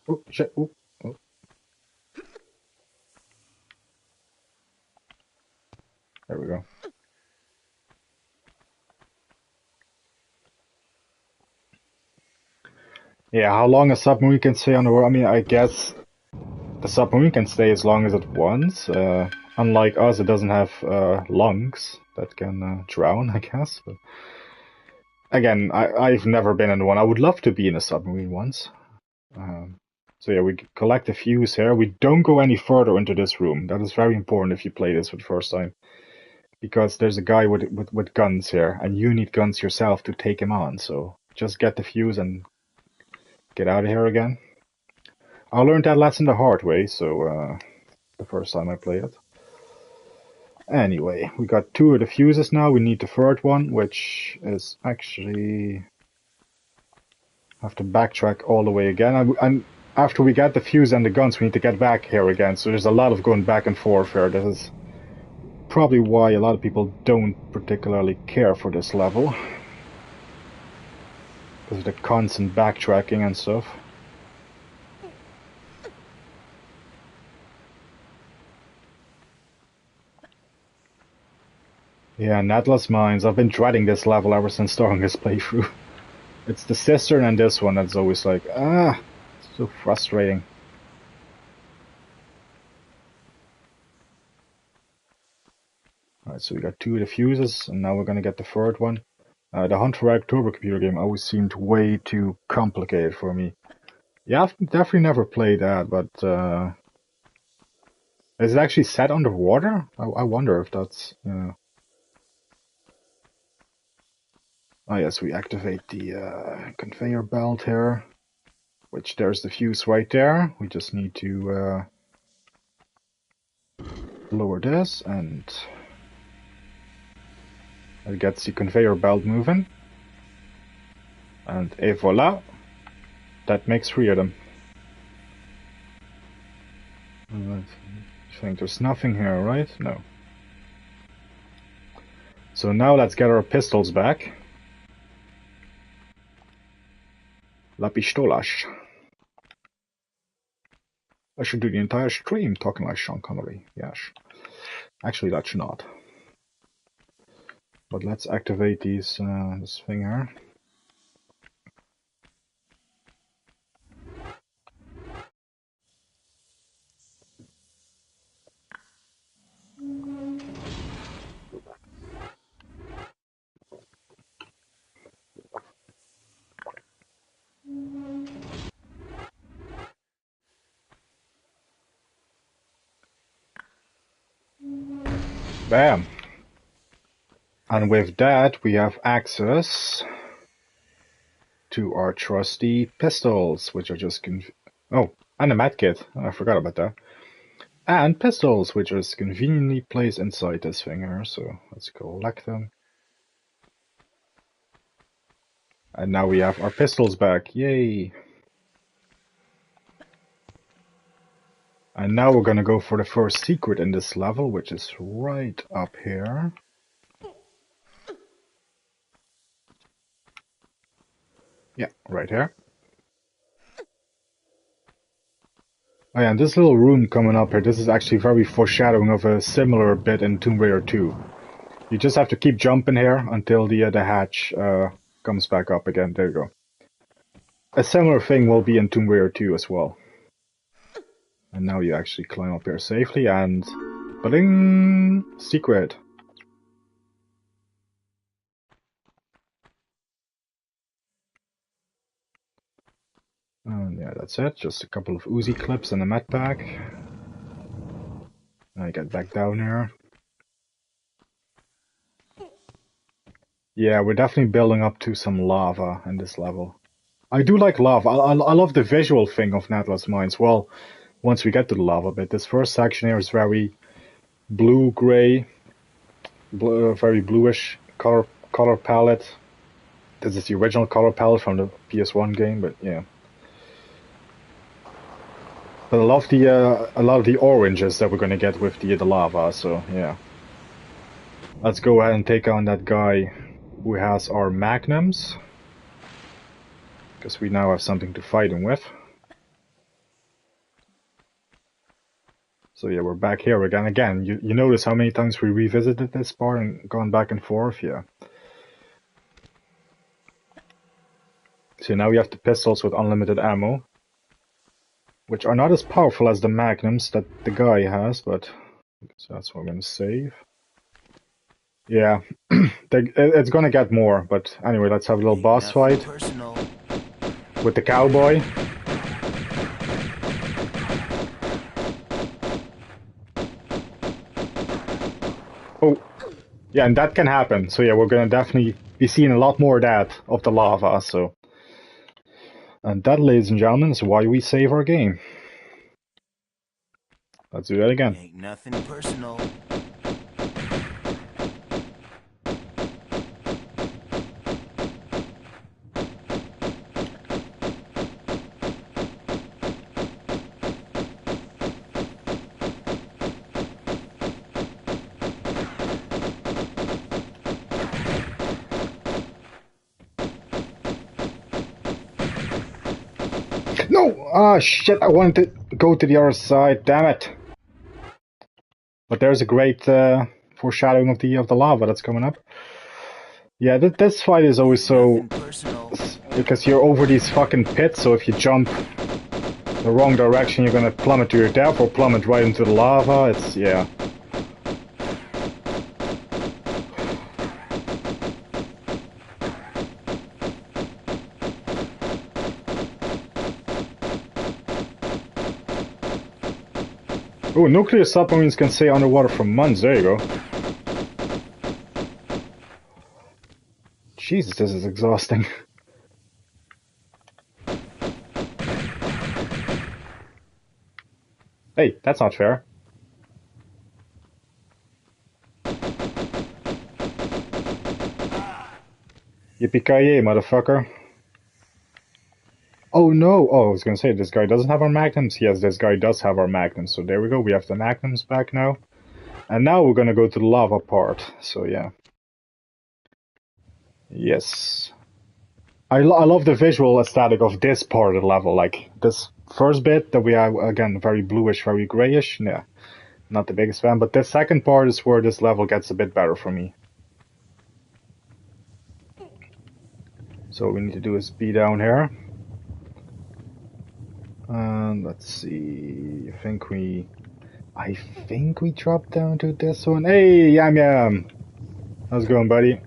Oh, shit. Oh, oh. There we go. Yeah, how long a submarine can stay underwater? I mean, I guess the submarine can stay as long as it wants. Unlike us, it doesn't have lungs that can drown, I guess. But again, I've never been in one. I would love to be in a submarine once. So yeah, we collect a fuse here. We don't go any further into this room. That is very important if you play this for the first time. Because there's a guy with guns here, and you need guns yourself to take him on. So just get the fuse and get out of here again. I learned that lesson the hard way, so the first time I played it. Anyway, we got 2 of the fuses now. We need the third one, which is actually have to backtrack all the way again. And after we get the fuse and the guns, we need to get back here again. So there's a lot of going back and forth here. This is probably why a lot of people don't particularly care for this level. Because of the constant backtracking and stuff. Yeah, Netless Mines. I've been dreading this level ever since starting this playthrough. It's the cistern and this one that's always like, it's so frustrating. Alright, so we got 2 of the fuses, and now we're gonna get the third one. The Hunt for Egg Turbo Computer game always seemed way too complicated for me. Yeah, I've definitely never played that, but is it actually set underwater? I wonder if that's, Oh yes, we activate the conveyor belt here, which there's the fuse right there. We just need to lower this, and it gets the conveyor belt moving. And et voila, that makes 3 of them. I think there's nothing here, right? No. So now let's get our pistols back. La pistolas. I should do the entire stream talking like Sean Connery. Yes. Actually, that should not. But let's activate these this thing here. Bam! And with that, we have access to our trusty pistols, which are just And a medkit. Oh, I forgot about that. And pistols, which is conveniently placed inside this thing here, so let's collect them. And now we have our pistols back, yay! And now we're gonna go for the first secret in this level, which is right up here. Yeah, right here. Oh yeah, and this little room coming up here, this is actually very foreshadowing of a similar bit in Tomb Raider 2. You just have to keep jumping here until the hatch comes back up again. There you go. A similar thing will be in Tomb Raider 2 as well. And now you actually climb up here safely and... Ba-ding! Secret! And yeah, that's it. Just a couple of Uzi clips and a med pack. Now you get back down here. Yeah, we're definitely building up to some lava in this level. I do like lava. I love the visual thing of Netless Mines. Well, once we get to the lava bit, this first section here is very blue-gray, very bluish color palette. This is the original color palette from the PS1 game, but yeah. But I love the a lot of the oranges that we're gonna get with the lava. So yeah, let's go ahead and take on that guy who has our magnums, because we now have something to fight him with. So yeah, we're back here again. Again, you notice how many times we revisited this part and gone back and forth, yeah. So now we have the pistols with unlimited ammo, which are not as powerful as the magnums that the guy has, but so that's what I'm gonna save. Yeah, it's gonna get more, but anyway, let's have a little boss fight with the cowboy. Oh, yeah, and that can happen. So yeah, we're gonna definitely be seeing a lot more of that, of the lava, so. And that, ladies and gentlemen, is why we save our game. Let's do that again. Ain't nothing personal. No! Ah, shit, I wanted to go to the other side, damn it. But there's a great foreshadowing of the lava that's coming up. Yeah, this fight is always so... because you're over these fucking pits, so if you jump the wrong direction, you're gonna plummet to your death or plummet right into the lava. It's... yeah. Oh, nuclear submarines can stay underwater for months. There you go. Jesus, this is exhausting. Hey, that's not fair. Yippee-ki-yay, motherfucker. Oh no! Oh, I was gonna say, this guy doesn't have our magnums? Yes, this guy does have our magnums. So there we go, we have the magnums back now. And now we're gonna go to the lava part, so yeah. Yes. I love the visual aesthetic of this part of the level, like, this first bit that we have, again, very bluish, very grayish, yeah. Not the biggest fan, but the second part is where this level gets a bit better for me. So what we need to do is be down here. And let's see, I think we drop down to this one. Hey, Yam Yam! How's it going, buddy?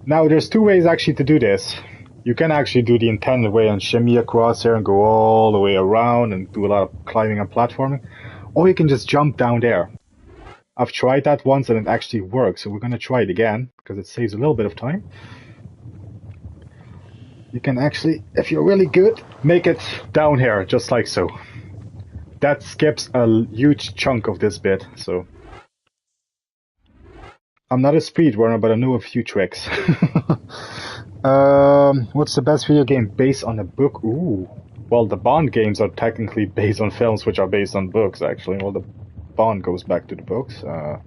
Now, there's two ways actually to do this. You can actually do the intended way and shimmy across here and go all the way around and do a lot of climbing and platforming. Or you can just jump down there. I've tried that once and it actually works, so we're gonna try it again, because it saves a little bit of time. You can actually, if you're really good, make it down here, just like so. That skips a huge chunk of this bit, so... I'm not a speedrunner, but I know a few tricks. What's the best video game based on a book? Ooh. Well, the Bond games are technically based on films, which are based on books, actually. Well, the Bond goes back to the books. Yeah,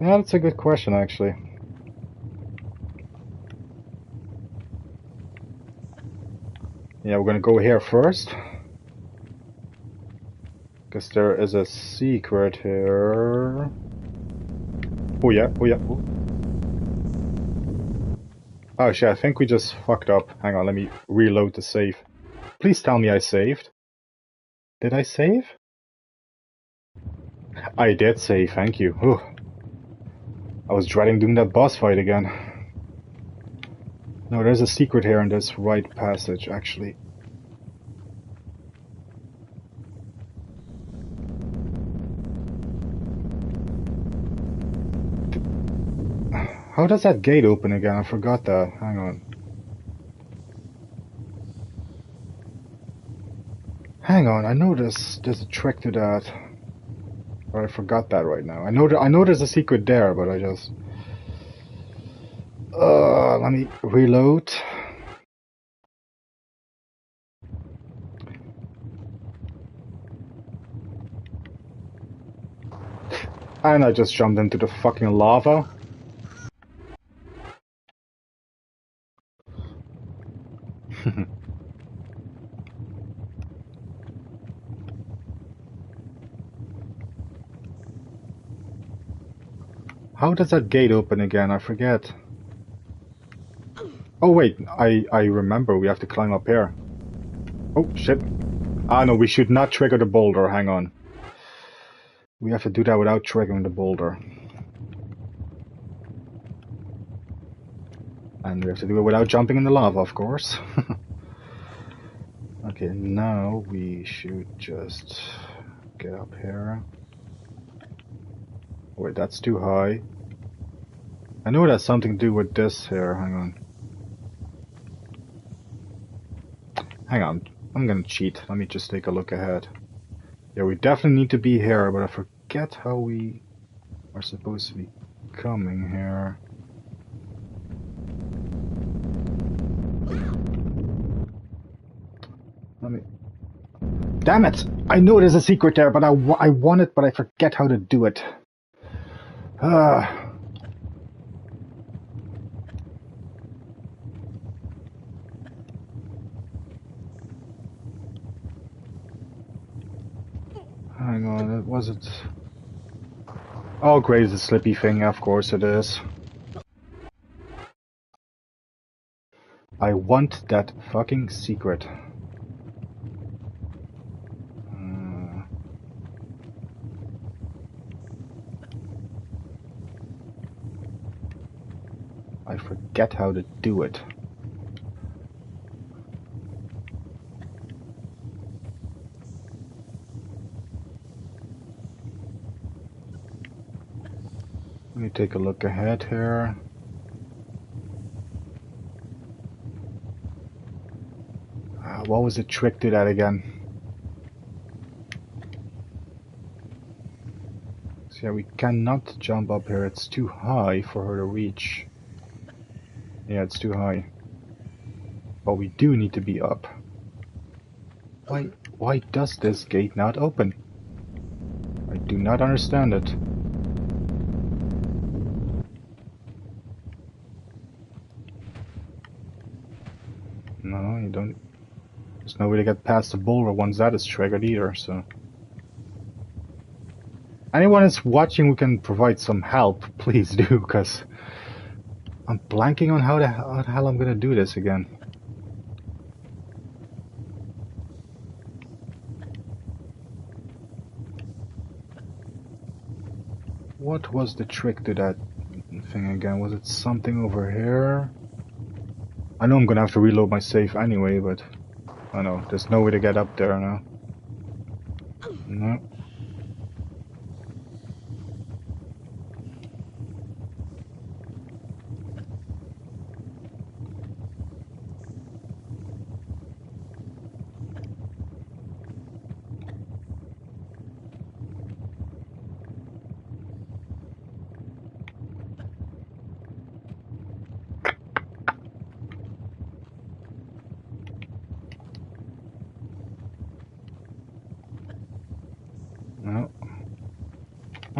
that's a good question, actually. Yeah, we're gonna go here first. Because there is a secret here. Oh yeah, oh yeah. Oh. Oh shit, I think we just fucked up. Hang on, let me reload the save. Please tell me I saved. Did I save? I did save, thank you. Ooh. I was dreading doing that boss fight again. No, there's a secret here in this right passage, actually. How does that gate open again? I forgot that. Hang on. Hang on, I know there's a trick to that. But I forgot that right now. I know there's a secret there, but I just... let me reload. And I just jumped into the fucking lava. How does that gate open again? I forget. Oh wait, I remember we have to climb up here. Oh shit. Ah no, we should not trigger the boulder, hang on. We have to do that without triggering the boulder. And we have to do it without jumping in the lava, of course. Okay, now we should just get up here. Wait, that's too high. I know it has something to do with this here, hang on. Hang on, I'm gonna cheat. Let me just take a look ahead. Yeah, we definitely need to be here, but I forget how we are supposed to be coming here. Let me... Damn it! I know there's a secret there, but I want it, but I forget how to do it. Hang on, it wasn't... Oh great, it's a slippy thing, of course it is. I want that fucking secret. I forget how to do it. Let me take a look ahead here. What was the trick to that again? So yeah, we cannot jump up here. It's too high for her to reach. Yeah, it's too high. But we do need to be up. Why does this gate not open? I do not understand it. No, you don't. There's no way to get past the boulder once that is triggered either, so... Anyone is watching who can provide some help, please do, because... I'm blanking on how the hell I'm gonna do this again. What was the trick to that thing again? Was it something over here? I know I'm gonna have to reload my save anyway, but... I know, there's no way to get up there now. No.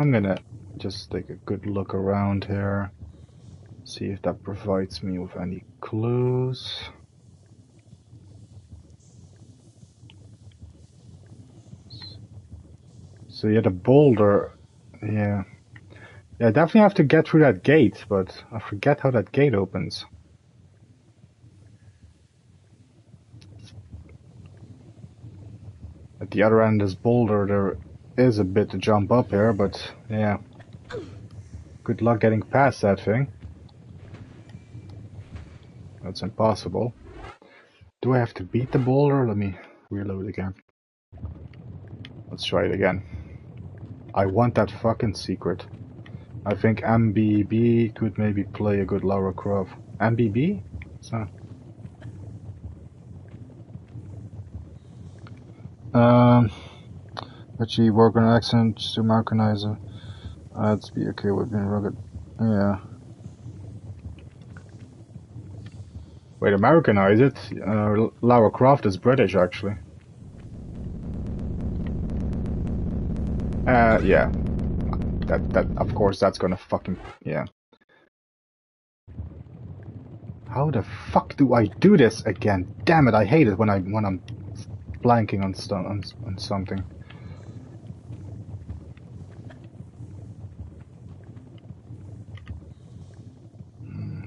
I'm gonna just take a good look around here. See if that provides me with any clues. So yeah, the boulder, yeah. Yeah, I definitely have to get through that gate, but I forget how that gate opens. At the other end of this boulder, there is a bit to jump up here, but yeah. Good luck getting past that thing. That's impossible. Do I have to beat the boulder? Let me reload again. Let's try it again. I want that fucking secret. I think MBB could maybe play a good Lara Croft. MBB? So. But she work on accent to Americanizer. I'd be okay with being rugged. Yeah. Wait, Americanize it? Lara Croft is British, actually. Yeah. That of course that's gonna fucking yeah. How the fuck do I do this again? Damn it! I hate it when I'm blanking on something.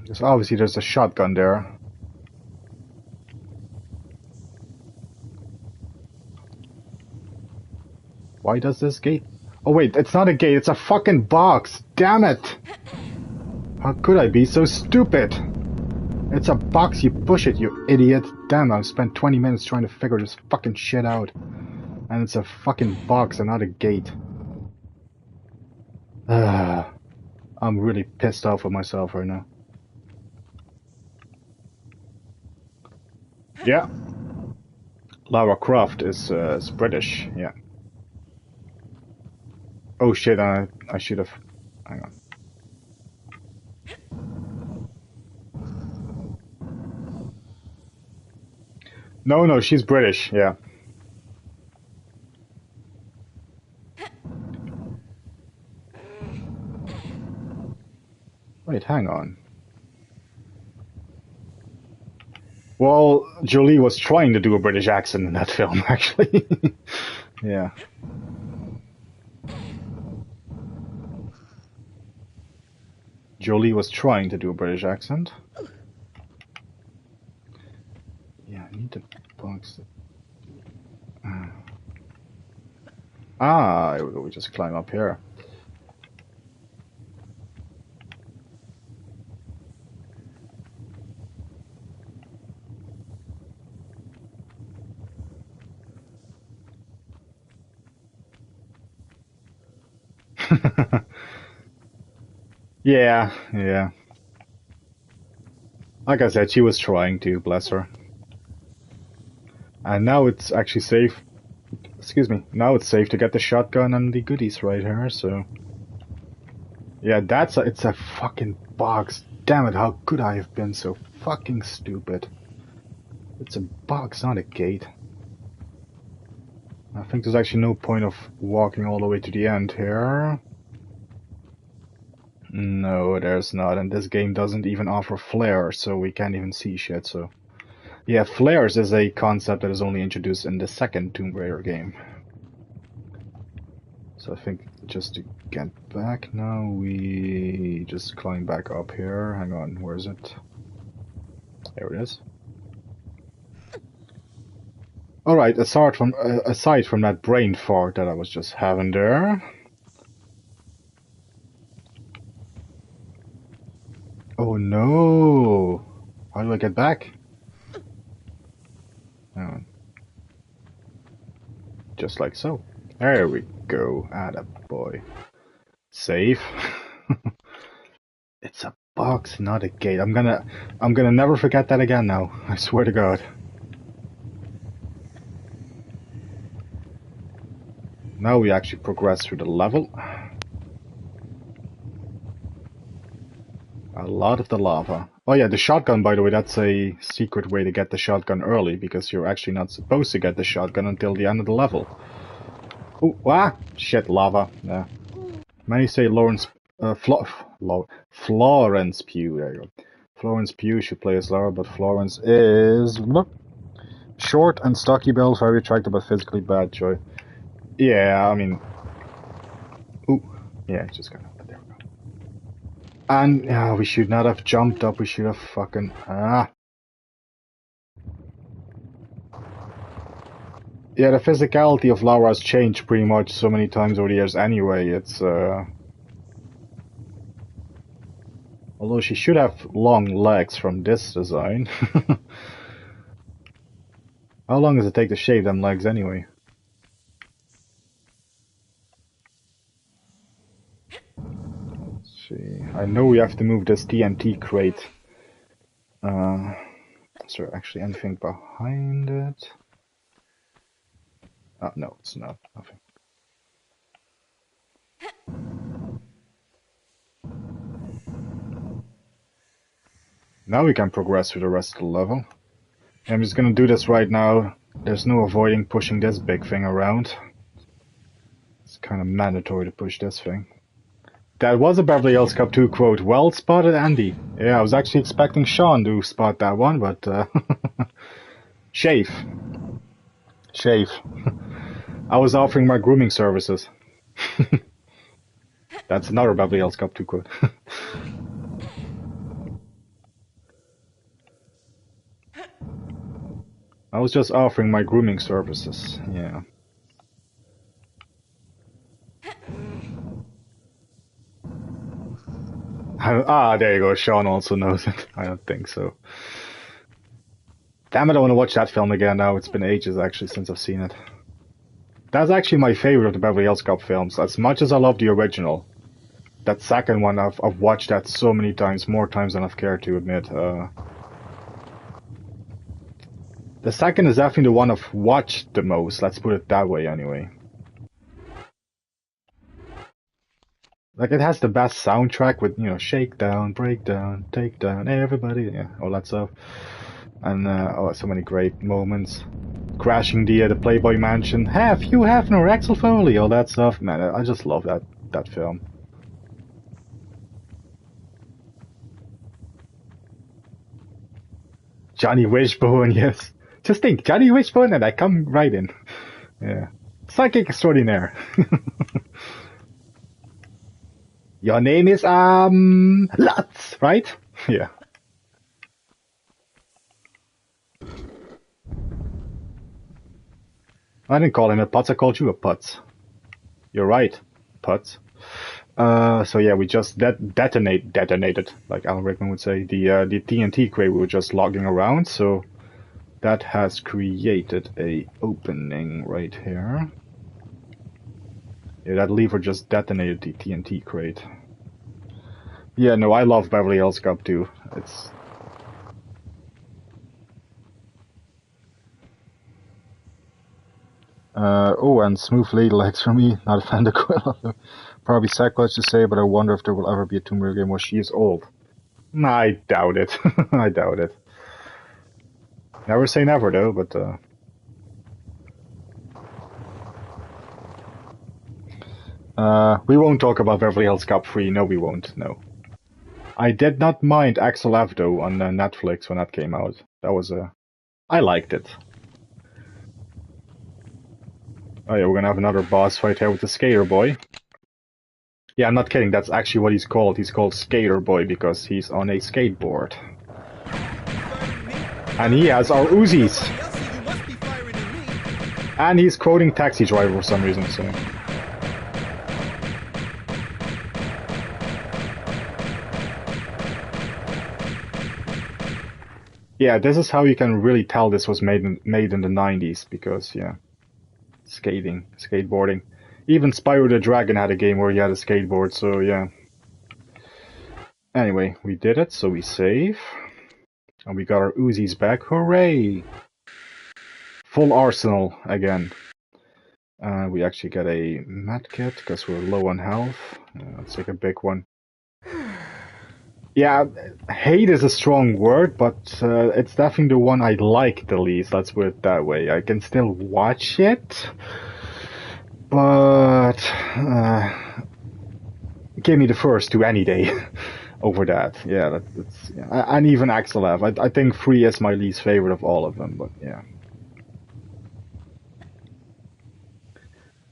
Because obviously there's a shotgun there. Why does this gate? Oh wait, it's not a gate, it's a fucking box! Damn it! How could I be so stupid? It's a box, you push it, you idiot. Damn, I've spent 20 minutes trying to figure this fucking shit out. And it's a fucking box and not a gate. I'm really pissed off with myself right now. Yeah. Lara Croft is British, yeah. Oh shit, I should have... Hang on. No, she's British, yeah. Wait, hang on. Well, Jolie was trying to do a British accent in that film, actually. Yeah. Jolie was trying to do a British accent. Yeah, I need to box it. We just climb up here. Yeah. Like I said, she was trying to, bless her. And now it's actually safe. Excuse me. Now it's safe to get the shotgun and the goodies right here, so... Yeah, it's a fucking box. Damn it, how could I have been so fucking stupid? It's a box, not a gate. I think there's actually no point of walking all the way to the end here. No, there's not, and this game doesn't even offer flares, so we can't even see shit, so... Yeah, flares is a concept that is only introduced in the second Tomb Raider game. So I think just to get back now, we just climb back up here. Hang on, where is it? There it is. Alright, aside from that brain fart that I was just having there... Oh no! How do I get back? Hang on. Just like so. There we go. Attaboy. Save. It's a box, not a gate. I'm gonna never forget that again now. I swear to God. Now we actually progress through the level. A lot of the lava. Oh yeah, the shotgun, by the way, that's a secret way to get the shotgun early, because you're actually not supposed to get the shotgun until the end of the level. Oh, shit, lava. Yeah. Many say Florence Pugh. There you go. Florence Pugh should play as Lara, but Florence is short and stocky build, very attractive but physically bad. Joy. Yeah, I mean, ooh, yeah, just kind of there we go. And we should not have jumped up. We should have fucking Yeah, the physicality of Lara has changed pretty much so many times over the years. Anyway, it's although she should have long legs from this design. How long does it take to shave them legs anyway? Let's see. I know we have to move this TNT crate. Is there actually anything behind it? No, it's not. Nothing. Now we can progress through the rest of the level. I'm just gonna do this right now. There's no avoiding pushing this big thing around. It's kind of mandatory to push this thing. That was a Beverly Hills Cop 2 quote. Well spotted, Andy. Yeah, I was actually expecting Sean to spot that one, but Shave. I was offering my grooming services. That's another Beverly Hills Cop 2 quote. I was just offering my grooming services, yeah. There you go, Sean also knows it. I don't think so. Damn it, I want to watch that film again now. It's been ages, actually, since I've seen it. That's actually my favorite of the Beverly Hills Cop films. As much as I love the original, that second one, I've watched that so many times, more times than I've cared to admit. The second is definitely the one I've watched the most, let's put it that way anyway. Like, it has the best soundtrack with, you know, shakedown, breakdown, takedown, everybody, yeah, all that stuff. And, so many great moments. Crashing the Playboy Mansion. Hugh Hefner, Axel Foley, all that stuff. Man, I just love that film. Johnny Wishbone, yes. Just think, Johnny Wishbone, and I come right in. Yeah. Psychic extraordinaire. Your name is, Lutz, right? Yeah. I didn't call him a putz, I called you a putz. You're right, putz. So yeah, we just detonated, like Alan Rickman would say, the TNT crate. We were just logging around, so that has created a opening right here. Yeah, that lever just detonated the TNT crate. Yeah, no, I love Beverly Hills Cop 2. It's... oh, and smooth lady legs for me. Not a fan of Quill. Probably sacrilege to say, but I wonder if there will ever be a Tomb Raider game where she is old. I doubt it. I doubt it. Never say never, though, but... we won't talk about Beverly Hills Cop 3. No, we won't. No. I did not mind Axel F, though, on Netflix when that came out. That was I liked it. Oh yeah, we're gonna have another boss fight here with the Skater Boy. Yeah, I'm not kidding, that's actually what he's called. He's called Skater Boy because he's on a skateboard. And he has our Uzis. And he's quoting Taxi Driver for some reason, so... Yeah, this is how you can really tell this was made in the 90s, because, yeah, skateboarding. Even Spyro the Dragon had a game where he had a skateboard, so yeah. Anyway, we did it, so we save. And we got our Uzis back, hooray! Full arsenal again. We actually get a medkit, because we're low on health. Let's take a big one. Yeah, hate is a strong word, but it's definitely the one I like the least, let's put it that way. I can still watch it, but give me the first two any day over that. Yeah, that's yeah. And even Axelev. I think 3 is my least favorite of all of them, but yeah.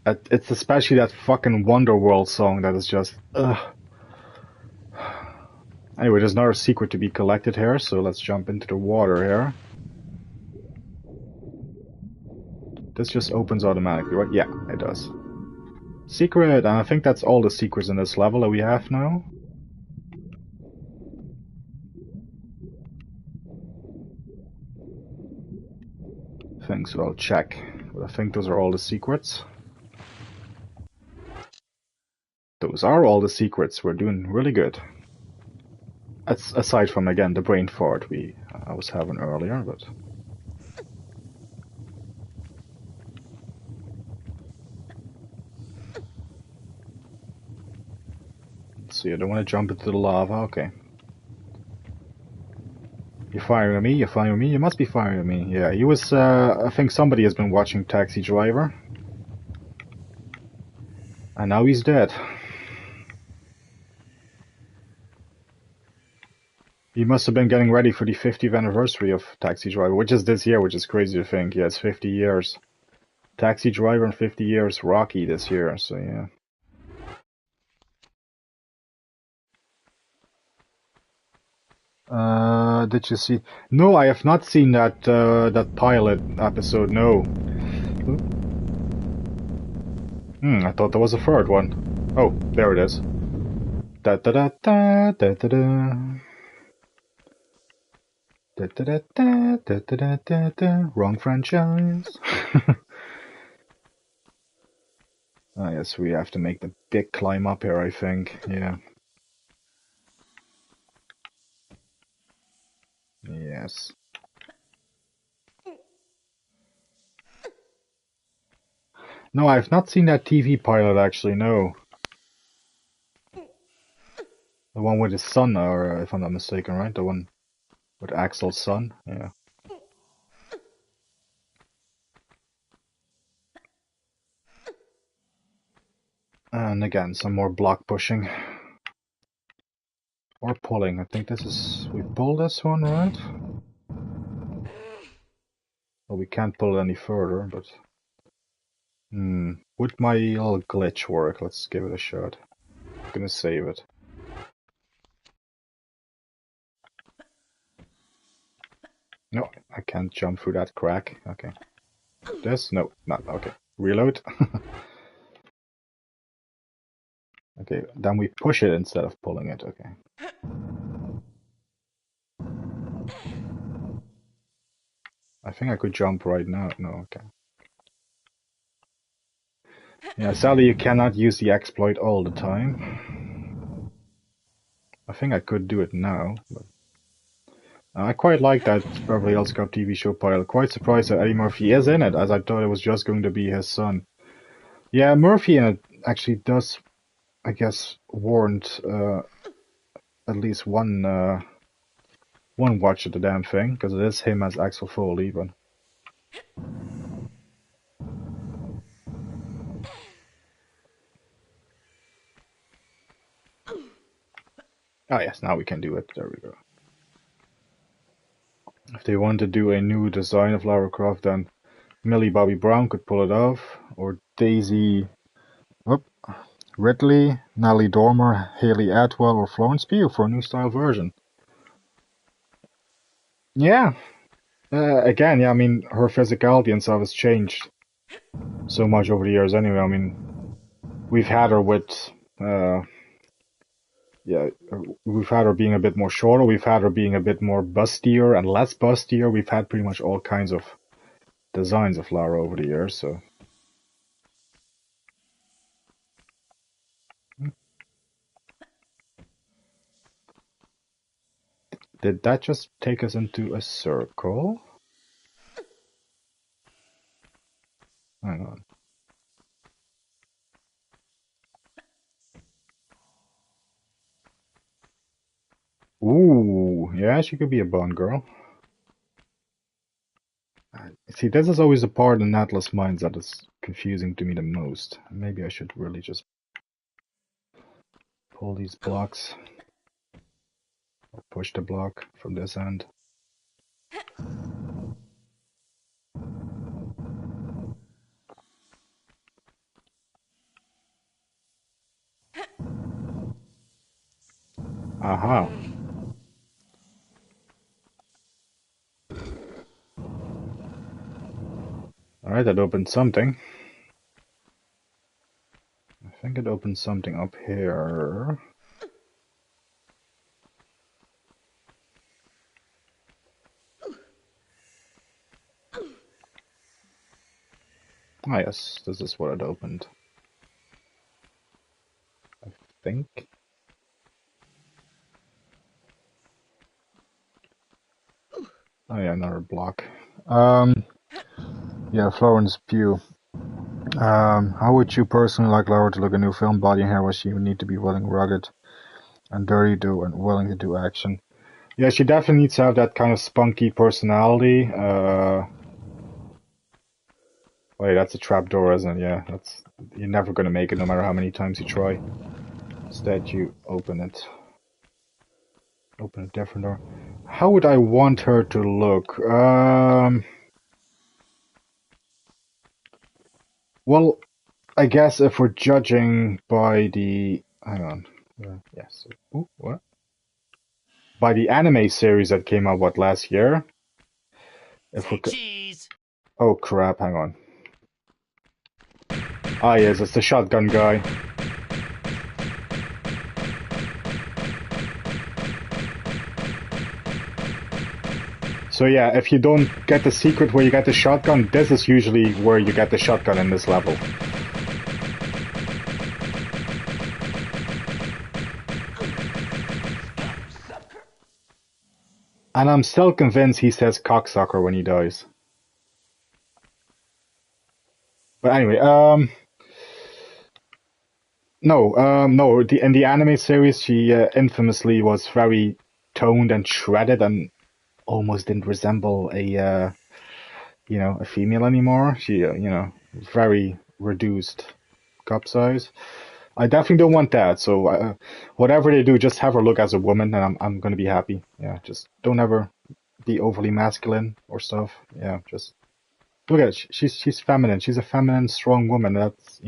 It's especially that fucking Wonderworld song that is just ugh. Anyway, there's another secret to be collected here, so let's jump into the water here. This just opens automatically, right? Yeah, it does. Secret, and I think that's all the secrets in this level that we have now. I think so, I'll check. But I think those are all the secrets. Those are all the secrets. We're doing really good. That's aside from, again, the brain fart I was having earlier, but... Let's see, I don't want to jump into the lava, okay. You're firing at me? You're firing at me? You must be firing at me. Yeah, he was, I think somebody has been watching Taxi Driver. And now he's dead. He must have been getting ready for the 50th anniversary of Taxi Driver, which is this year, which is crazy to think. Yeah, it's 50 years. Taxi Driver and 50 years Rocky this year, so yeah. Did you see? No, I have not seen that that pilot episode. No. I thought there was a third one. Oh, there it is. Da da da da da da da. Da da da da da da da da. Wrong franchise. Ah, yes, we have to make the big climb up here, I think. Yeah. Yes. No, I've not seen that TV pilot actually, no. The one with his son, or if I'm not mistaken, right? The one with Axel's son, yeah. And again, some more block pushing. Or pulling. I think this is... We pull this one, right? Well, we can't pull it any further, but... Would my little glitch work? Let's give it a shot. I'm gonna save it. No, I can't jump through that crack. Okay. This? No, not. Okay. Reload. Okay, then we push it instead of pulling it. Okay. I think I could jump right now. No, okay. Yeah, sadly you cannot use the exploit all the time. I think I could do it now, but... I quite like that Beverly Hills Cop TV show pilot. Quite surprised that Eddie Murphy is in it, as I thought it was just going to be his son. Yeah, Murphy in it actually does, I guess, warrant at least one watch of the damn thing, because it is him as Axel Foley, but... Oh yes, now we can do it. There we go. If they want to do a new design of Lara Croft, then Millie Bobby Brown could pull it off, or Daisy Ridley, Natalie Dormer, Haley Atwell, or Florence Pugh for a new style version. Yeah. Again, yeah, I mean, her physicality and stuff has changed so much over the years anyway. I mean, we've had her with... yeah, we've had her being a bit more shorter, we've had her being a bit more bustier and less bustier. We've had pretty much all kinds of designs of Lara over the years, so... Did that just take us into a circle? Hang on. Ooh, yeah, she could be a Bond girl. See, this is always the part in Atlas Minds that is confusing to me the most. Maybe I should really just pull these blocks. Or push the block from this end. Aha. Alright, that opened something. I think it opened something up here. Ah yes, this is what it opened. I think. Oh yeah, another block. Yeah, Florence Pugh. How would you personally like Laura to look in a new film? Body and hair, was she need to be willing, rugged, and dirty, and willing to do action? Yeah, she definitely needs to have that kind of spunky personality. Wait, that's a trapdoor, isn't it? Yeah, you're never gonna make it, no matter how many times you try. Instead, you open it. Open a different door. How would I want her to look? Well, I guess if we're judging by the... Hang on. Yes. Ooh, what? By the anime series that came out, what, last year? Say cheese. Oh, crap, hang on. Ah, yes, it's the shotgun guy. So yeah, if you don't get the secret where you get the shotgun, this is usually where you get the shotgun in this level. And I'm still convinced he says cocksucker when he dies. But anyway, no, in the anime series, she infamously was very toned and shredded and almost didn't resemble a female anymore. She, very reduced cup size. I definitely don't want that. So whatever they do, just have her look as a woman, and I'm gonna be happy. Yeah, just don't ever be overly masculine or stuff. Yeah, just look at it. She's feminine. She's a feminine, strong woman. That's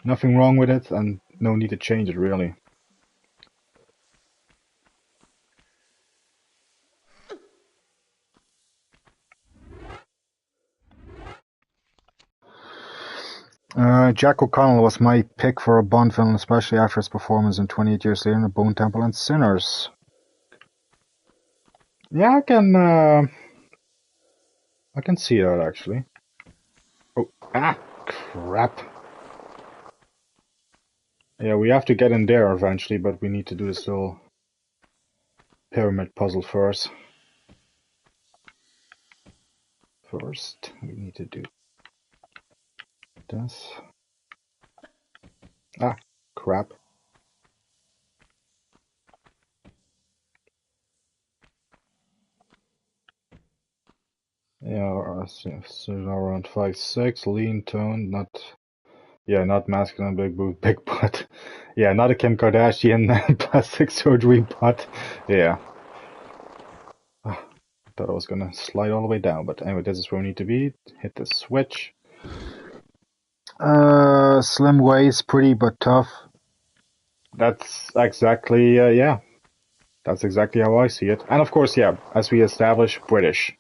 nothing wrong with it, and no need to change it really. Jack O'Connell was my pick for a Bond film, especially after his performance in 28 Years Later in The Bone Temple and Sinners. Yeah, I can see that actually. Oh, crap. Yeah, we have to get in there eventually, but we need to do this little pyramid puzzle first. First, we need to do this. Ah, crap. Yeah, so around 5'6", lean toned, not masculine, big boob, big butt. Yeah, not a Kim Kardashian plastic surgery butt. Yeah. Thought I was gonna slide all the way down, but anyway, this is where we need to be. Hit the switch. Slim waist, pretty but tough. That's exactly, yeah. That's exactly how I see it. And of course, yeah, as we established, British.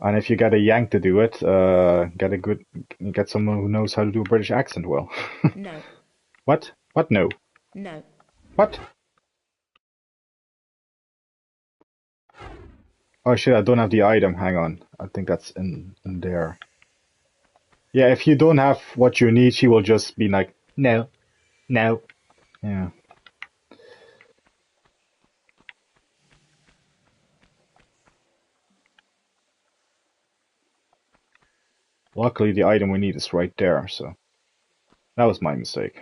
And if you get a Yank to do it, get someone who knows how to do a British accent well. No. What? What? No. No. What? Oh shit, I don't have the item. Hang on. I think that's in there. Yeah, if you don't have what you need, she will just be like, no. No. Yeah. Luckily, the item we need is right there, so that was my mistake.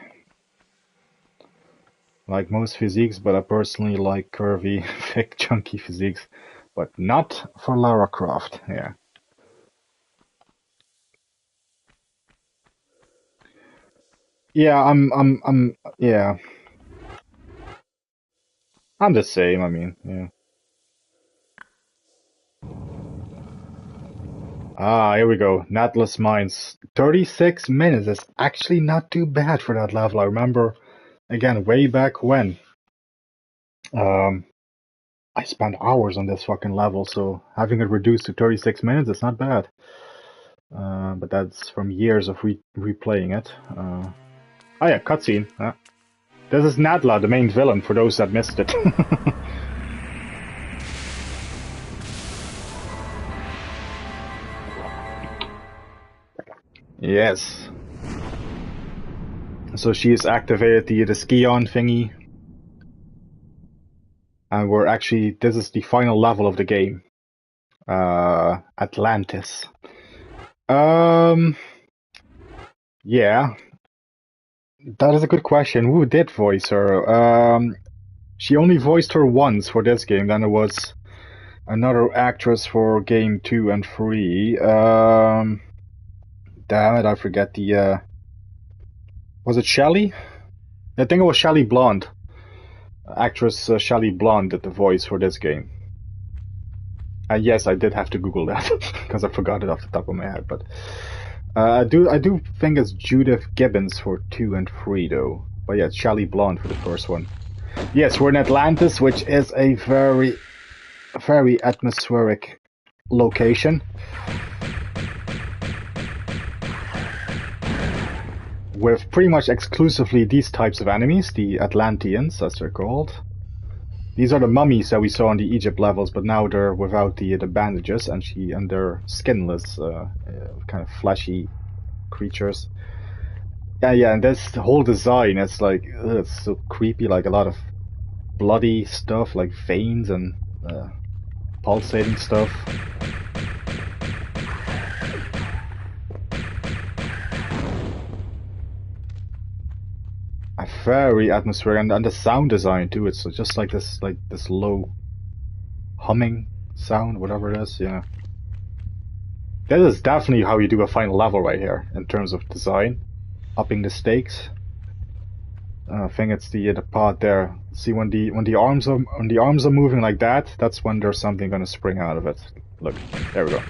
Like most physiques, but I personally like curvy, thick, chunky physiques, but not for Lara Croft. Yeah. Yeah, yeah, I'm the same. I mean, yeah. Ah, here we go. Natless Mines. 36 minutes is actually not too bad for that level. I remember, again, way back when. Um, I spent hours on this fucking level, so having it reduced to 36 minutes is not bad. But that's from years of replaying it. Oh yeah, cutscene. This is Nadla, the main villain, for those that missed it. Yes. So she has activated the ski-on thingy. And we're actually, this is the final level of the game. Atlantis. Yeah. That is a good question. Who did voice her? She only voiced her once for this game, then it was another actress for game 2 and 3. Damn it, I forget the, was it Shelley? I think it was Shelley Blonde. Actress Shelley Blonde did the voice for this game. And yes, I did have to Google that because I forgot it off the top of my head. But I do think it's Judith Gibbons for 2 and 3 though. But yeah, it's Shelley Blonde for the first one. Yes, we're in Atlantis, which is a very, very atmospheric location. With pretty much exclusively these types of enemies, the Atlanteans, as they're called. These are the mummies that we saw in the Egypt levels, but now they're without the bandages, and they're skinless, kind of fleshy creatures. Yeah, and this whole design, it's like it's so creepy, like a lot of bloody stuff, like veins and pulsating stuff. Very atmospheric, and the sound design too. It's just like this low humming sound, whatever it is. Yeah, that is definitely how you do a final level right here in terms of design, upping the stakes. I think it's the part there. See, when the arms are moving like that, that's when there's something gonna spring out of it. Look, there we go.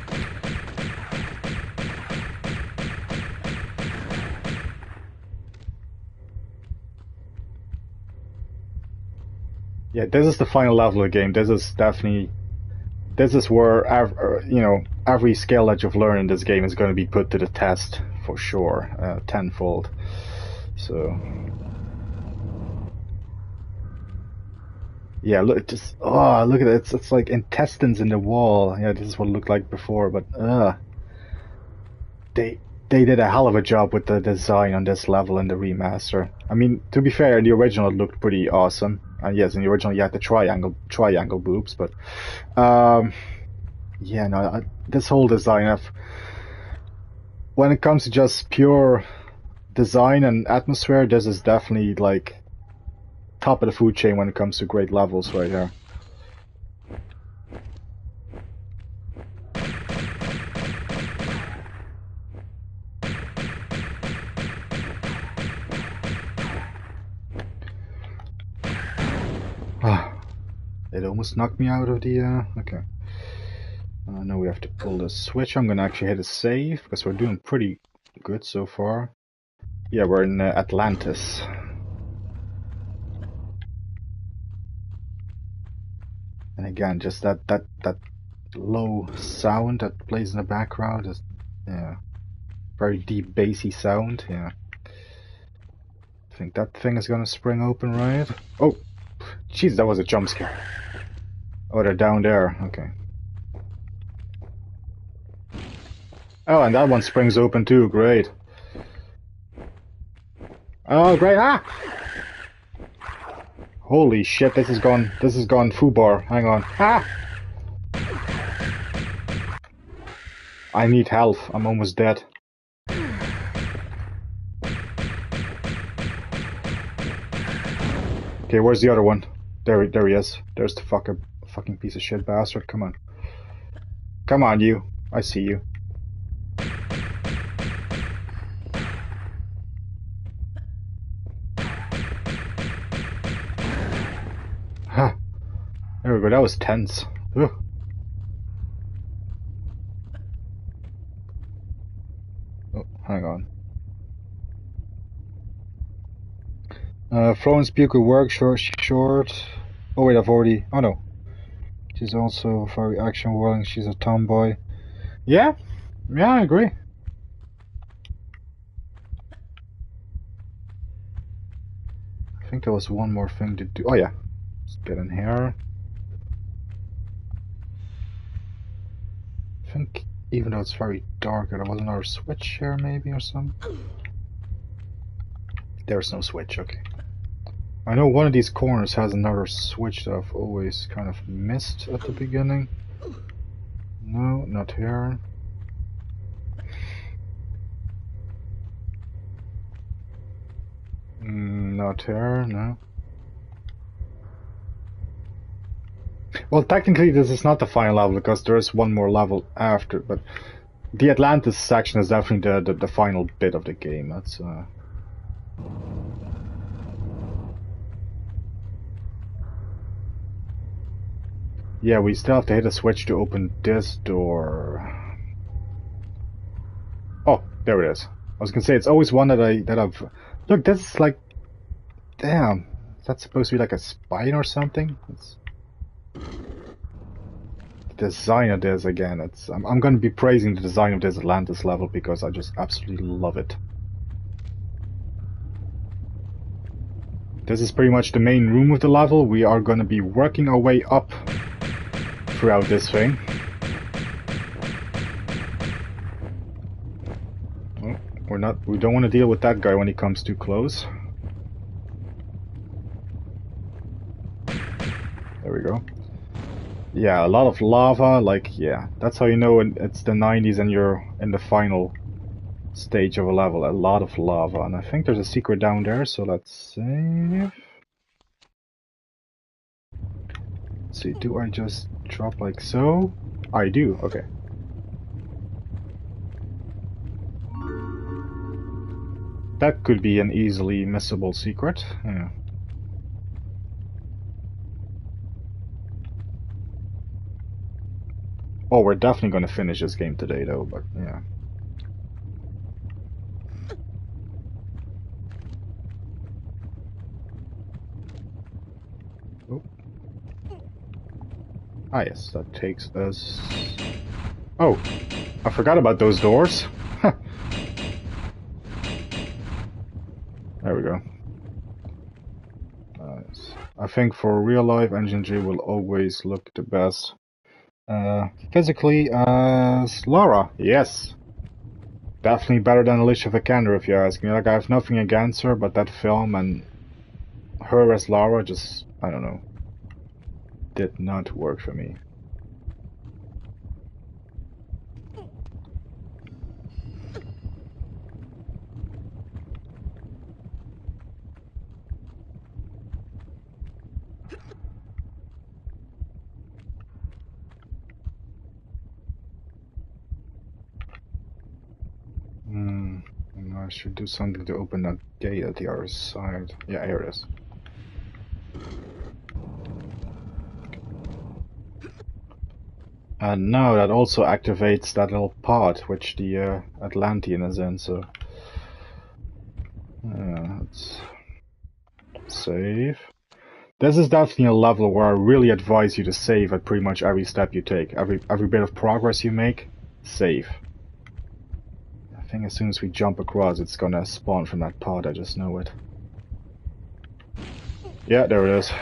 Yeah, this is the final level of the game. This is where every skill that you've learned in this game is going to be put to the test for sure, tenfold. So yeah, look at it. It's like intestines in the wall. Yeah, this is what it looked like before, but they did a hell of a job with the design on this level in the remaster. I mean, to be fair, in the original it looked pretty awesome. And yes, in the original you had the triangle boobs, but yeah, no, this whole design when it comes to just pure design and atmosphere, this is definitely like top of the food chain when it comes to great levels right here. It almost knocked me out of the, okay. Now we have to pull the switch. I'm gonna actually hit a save, because we're doing pretty good so far. Yeah, we're in Atlantis. And again, just that low sound that plays in the background is, yeah, very deep bassy sound, yeah. I think that thing is gonna spring open, right? Oh, jeez, that was a jump scare. Oh, they're down there, okay. Oh, and that one springs open too, great. Oh, great, ah! Holy shit, this has gone foobar, hang on. Ah! I need health, I'm almost dead. Okay, where's the other one? There he is. There's the fucking piece of shit bastard, come on. Come on, you. I see you. There we go, that was tense. Ugh. Oh, hang on. Florence Pugh could work short. Oh wait, I've already... Oh no. She's also very action-willing, she's a tomboy. Yeah, I agree. I think there was one more thing to do. Oh yeah, let's get in here. I think even though it's very dark, there was another switch here maybe or something. There's no switch, okay. I know one of these corners has another switch that I've always kind of missed at the beginning. No, not here. Not here, no. Well, technically this is not the final level because there is one more level after, but the Atlantis section is definitely the final bit of the game. That's yeah, we still have to hit a switch to open this door. Oh, there it is. I was gonna say it's always one that I've look. This is like, damn. Is that supposed to be like a spine or something? It's... The design of this again. It's I'm gonna be praising the design of this Atlantis level because I just absolutely love it. This is pretty much the main room of the level. We are gonna be working our way up throughout this thing. Oh, we don't want to deal with that guy when he comes too close. There we go. Yeah, a lot of lava, like, yeah, that's how you know it's the 90s and you're in the final stage of a level. A lot of lava, and I think there's a secret down there, so let's save. Let's see, do I just drop like so? I do, okay. That could be an easily missable secret, yeah. Oh, we're definitely gonna finish this game today though, but yeah. Oh. Ah yes, that takes us... Oh, I forgot about those doors. There we go. Nice. I think for real life, Engine 3 will always look the best. Physically as Lara, yes. Definitely better than Alicia Vikander if you ask me. Like, I have nothing against her, but that film and her as Lara just, I don't know, did not work for me. I should do something to open that gate at the other side. Yeah, here it is. And now that also activates that little pod which the Atlantean is in, so... let's save. This is definitely a level where I really advise you to save at pretty much every step you take. Every bit of progress you make, save. I think as soon as we jump across, it's gonna spawn from that pod, I just know it. Yeah, there it is.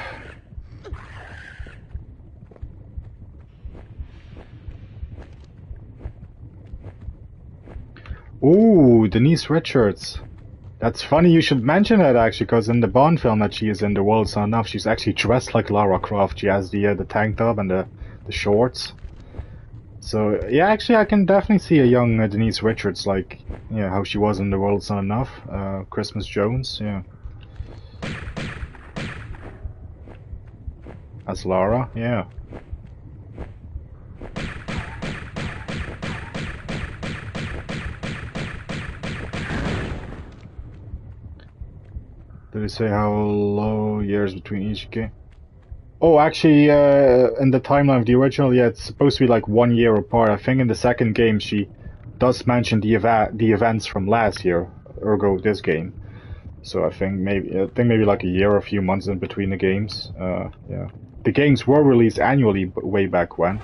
Ooh, Denise Richards. That's funny you should mention that actually, because in the Bond film that she is in, The World's Not Enough, she's actually dressed like Lara Croft. She has the tank top and the shorts. So yeah, actually I can definitely see a young Denise Richards, like, yeah, how she was in The World's Not Enough, Christmas Jones, yeah. As Lara, yeah. Did they say how low years between each game? Oh, actually, in the timeline of the original, yeah, it's supposed to be like 1 year apart. I think in the second game she does mention the events from last year, ergo this game. So I think maybe like a year or a few months in between the games. Yeah, the games were released annually way back when.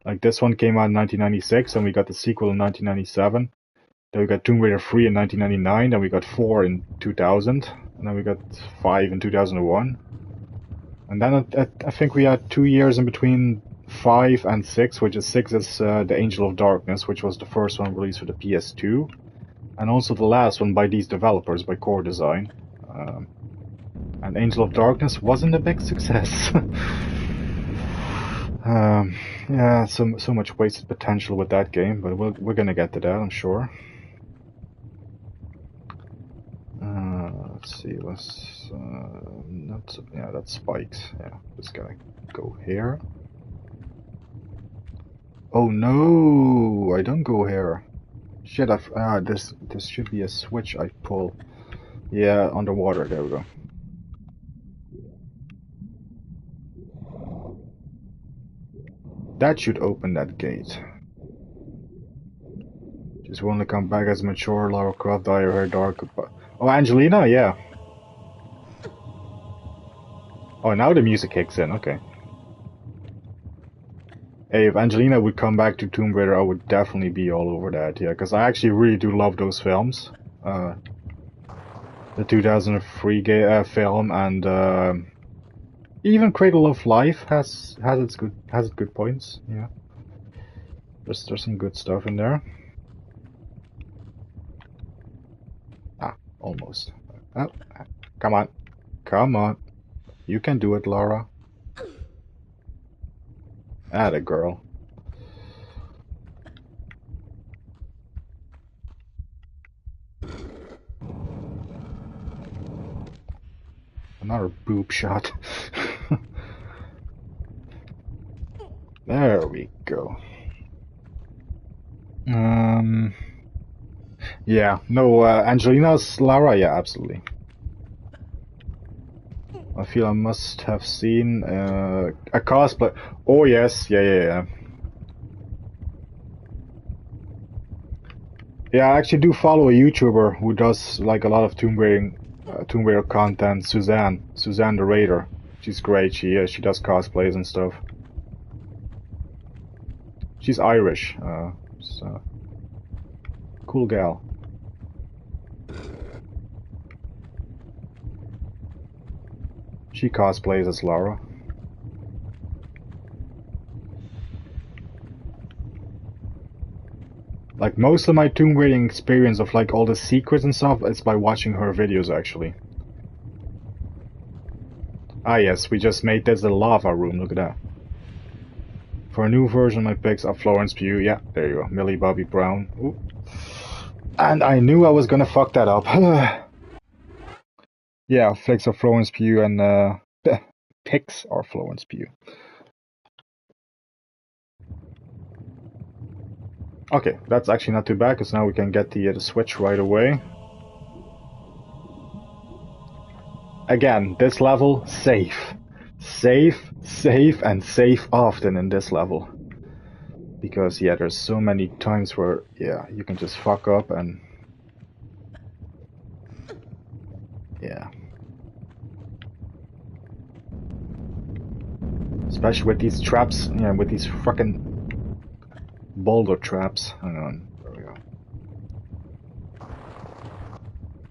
Like this one came out in 1996, and we got the sequel in 1997. Then we got Tomb Raider 3 in 1999. Then we got 4 in 2000, and then we got 5 in 2001. And then I think we had 2 years in between 5 and 6, which is 6 is the Angel of Darkness, which was the first one released for the PS2, and also the last one by these developers, by Core Design. And Angel of Darkness wasn't a big success. Yeah, so much wasted potential with that game, but we're gonna get to that, I'm sure. Let's see, yeah, that's spikes. Yeah, just gotta go here. Oh no, I don't go here. Shit, this should be a switch I pull. Yeah, underwater, there we go. That should open that gate. Just want to come back as mature Lara Croft, dye her hair dark. Oh, Angelina, yeah. Oh, now the music kicks in, okay. Hey, if Angelina would come back to Tomb Raider, I would definitely be all over that, yeah, because I actually really do love those films. The 2003 film, and even Cradle of Life has its good points, yeah. There's some good stuff in there. Ah, almost. Oh, come on. Come on. You can do it, Laura. Atta girl. Another boob shot. There we go. Yeah, no, Angelina's Lara, yeah, absolutely. I feel I must have seen a cosplay. Oh yes, yeah. Yeah, I actually do follow a YouTuber who does like a lot of Tomb Raider content. Suzanne the Raider. She's great. She does cosplays and stuff. She's Irish. So cool gal. She cosplays as Lara. Like most of my Tomb Raiding experience of like all the secrets and stuff, it's by watching her videos actually. Ah yes, we just made this a lava room, look at that. For a new version, my picks are Florence Pugh, yeah, there you go, Millie Bobby Brown. Ooh. And I knew I was gonna fuck that up. Yeah, flicks are Florence Pugh and picks are Florence Pugh. Okay, that's actually not too bad, because now we can get the switch right away. Again, this level, safe. Safe, and safe often in this level. Because, yeah, there's so many times where, yeah, you can just fuck up and... Yeah. Especially with these traps, yeah, with these fucking boulder traps. Hang on, there we go.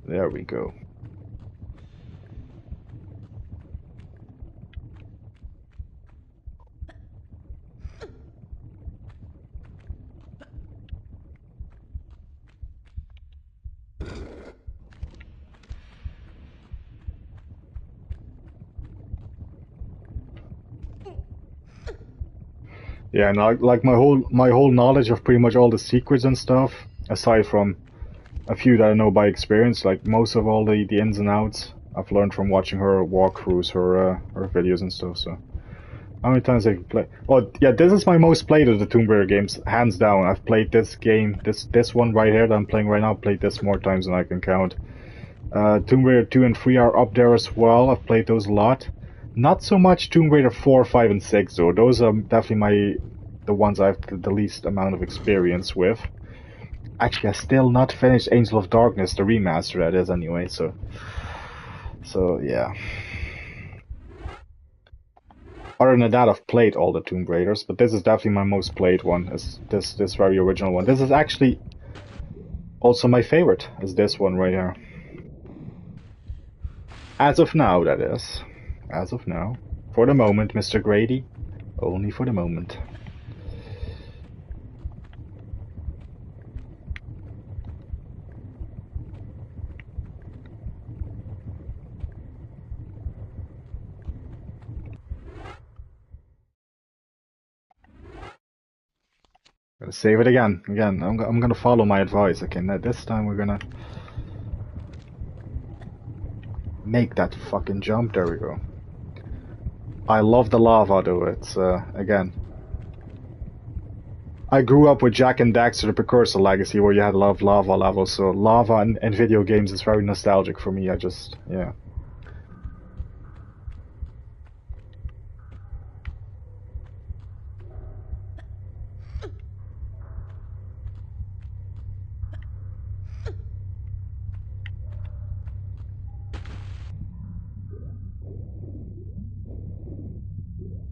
There we go. Yeah, and like my whole knowledge of pretty much all the secrets and stuff, aside from a few that I know by experience, like most of all the ins and outs, I've learned from watching her walkthroughs, her videos and stuff. So, how many times have you played? Oh, yeah, this is my most played of the Tomb Raider games, hands down. I've played this game, this one right here that I'm playing right now. I've played this more times than I can count. Tomb Raider 2 and 3 are up there as well. I've played those a lot. Not so much Tomb Raider 4, 5, and 6, though. Those are definitely the ones I have the least amount of experience with. Actually, I still not finished Angel of Darkness, the remaster that is anyway, so yeah. Other than that, I've played all the Tomb Raiders, but this is definitely my most played one, is this very original one. This is actually also my favorite, is this one right here. As of now, that is. As of now. For the moment, Mr. Grady. Only for the moment. Gonna save it again. I'm gonna follow my advice. Okay, now this time we're gonna make that fucking jump. There we go. I love the lava though. It's again. I grew up with Jak and Daxter, the Precursor Legacy, where you had a lot of lava levels. So lava and video games is very nostalgic for me. Yeah.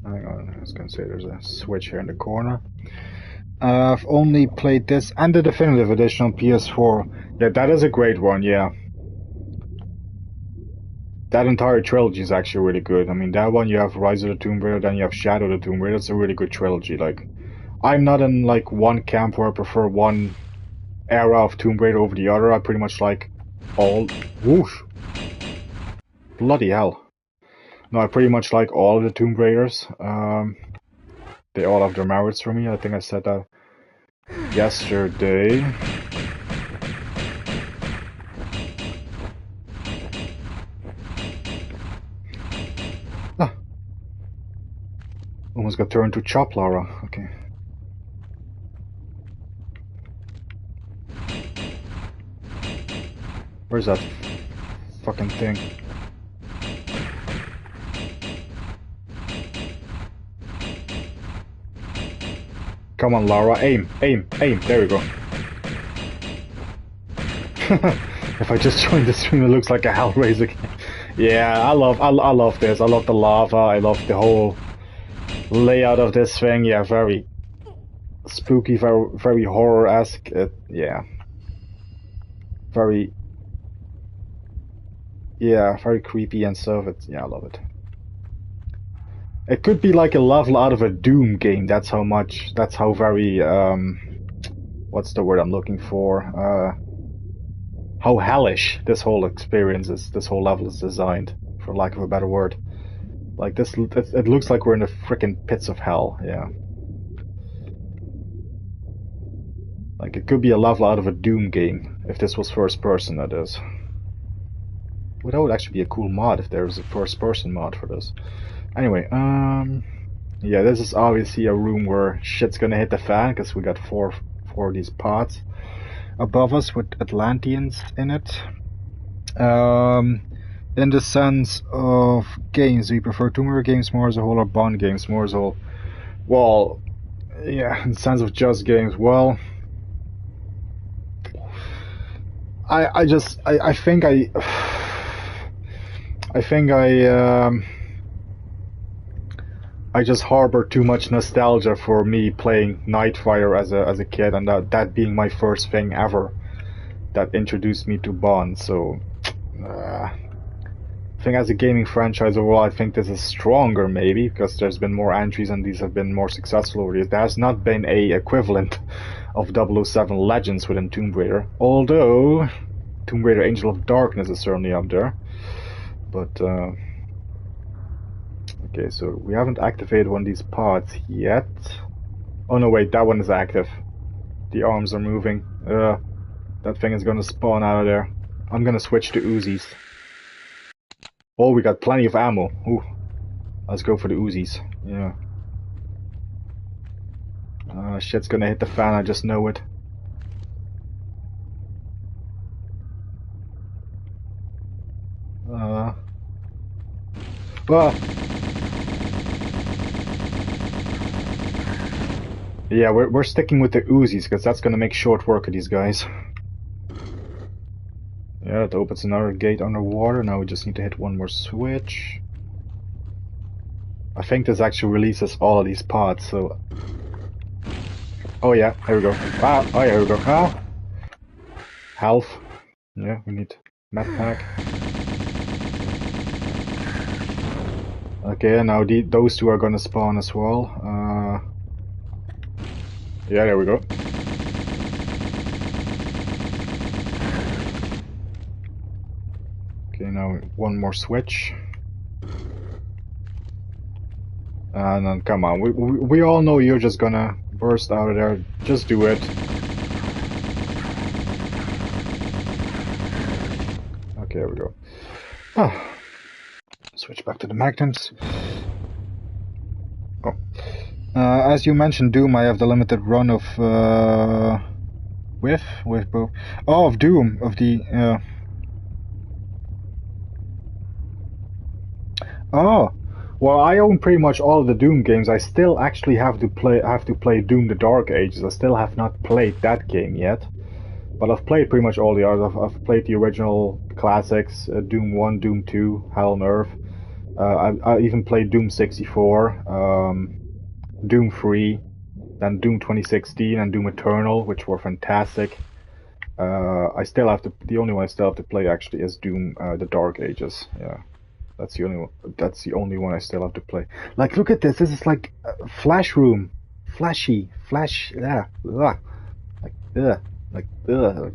Hang on, I was gonna say there's a switch here in the corner. I've only played this and the Definitive Edition on PS4. Yeah, that is a great one, yeah. That entire trilogy is actually really good. I mean, that one you have Rise of the Tomb Raider, then you have Shadow of the Tomb Raider. It's a really good trilogy. Like, I'm not in like one camp where I prefer one era of Tomb Raider over the other. I pretty much like all. Whoosh! Bloody hell. No, I pretty much like all of the Tomb Raiders. They all have their merits for me. I think I said that yesterday. Ah. Almost got turned to Chop Lara. Okay. Where's that fucking thing? Come on, Lara, aim. There we go. If I just joined the stream, it looks like a Hellraiser game. Yeah, I love this. I love the lava. I love the whole layout of this thing. Yeah, very spooky, very horror-esque. Yeah, very creepy and stuff. Yeah, I love it. It could be like a level out of a Doom game. That's how very, what's the word I'm looking for? How hellish this whole experience is, this whole level is designed, for lack of a better word. Like this, it looks like we're in the frickin' pits of hell, yeah. Like it could be a level out of a Doom game, if this was first person, that is. Well, that would actually be a cool mod if there was a first person mod for this. Anyway, yeah, this is obviously a room where shit's gonna hit the fan, because we got four of these pods above us with Atlanteans in it. In the sense of games, we prefer Tomb Raider games more as a whole or Bond games more as a whole? Well, yeah, in the sense of just games, well, I just harbor too much nostalgia for me playing Nightfire as a kid, and that being my first thing ever that introduced me to Bond. So I think as a gaming franchise overall, I think this is stronger maybe because there's been more entries and these have been more successful over the years. There has not been a equivalent of 007 Legends within Tomb Raider, although Tomb Raider Angel of Darkness is certainly up there. But okay, so we haven't activated one of these pods yet. Oh no, wait, that one is active. The arms are moving. That thing is gonna spawn out of there. I'm gonna switch to Uzis. Oh, we got plenty of ammo. Ooh, let's go for the Uzis. Yeah. Shit's gonna hit the fan, I just know it. Yeah, we're sticking with the Uzis because that's gonna make short work of these guys. Yeah, that opens another gate underwater. Now we just need to hit one more switch. I think this actually releases all of these pods, so... Oh yeah, here we go. Ah, oh yeah, here we go. Ah! Health. Yeah, we need med pack. Okay, now those two are gonna spawn as well. Yeah, there we go. Okay, now one more switch. And then, come on, we all know you're just gonna burst out of there. Just do it. Okay, there we go. Ah. Switch back to the magnums. Oh. As you mentioned, Doom, I have the limited run of, with both. Oh, of Doom, of the, Oh, well, I own pretty much all of the Doom games. I still actually have to play Doom: The Dark Ages. I still have not played that game yet, but I've played pretty much all the others. I've played the original classics, Doom 1, Doom 2, Hell on Earth. I even played Doom 64, Doom 3, then Doom 2016 and Doom Eternal, which were fantastic. I still have to. The only one I still have to play actually is Doom: The Dark Ages. Yeah. That's the only one. That's the only one I still have to play. Like, look at this. This is like Flash Room, flashy, flash. Yeah, ugh. Like, ugh, like, ugh.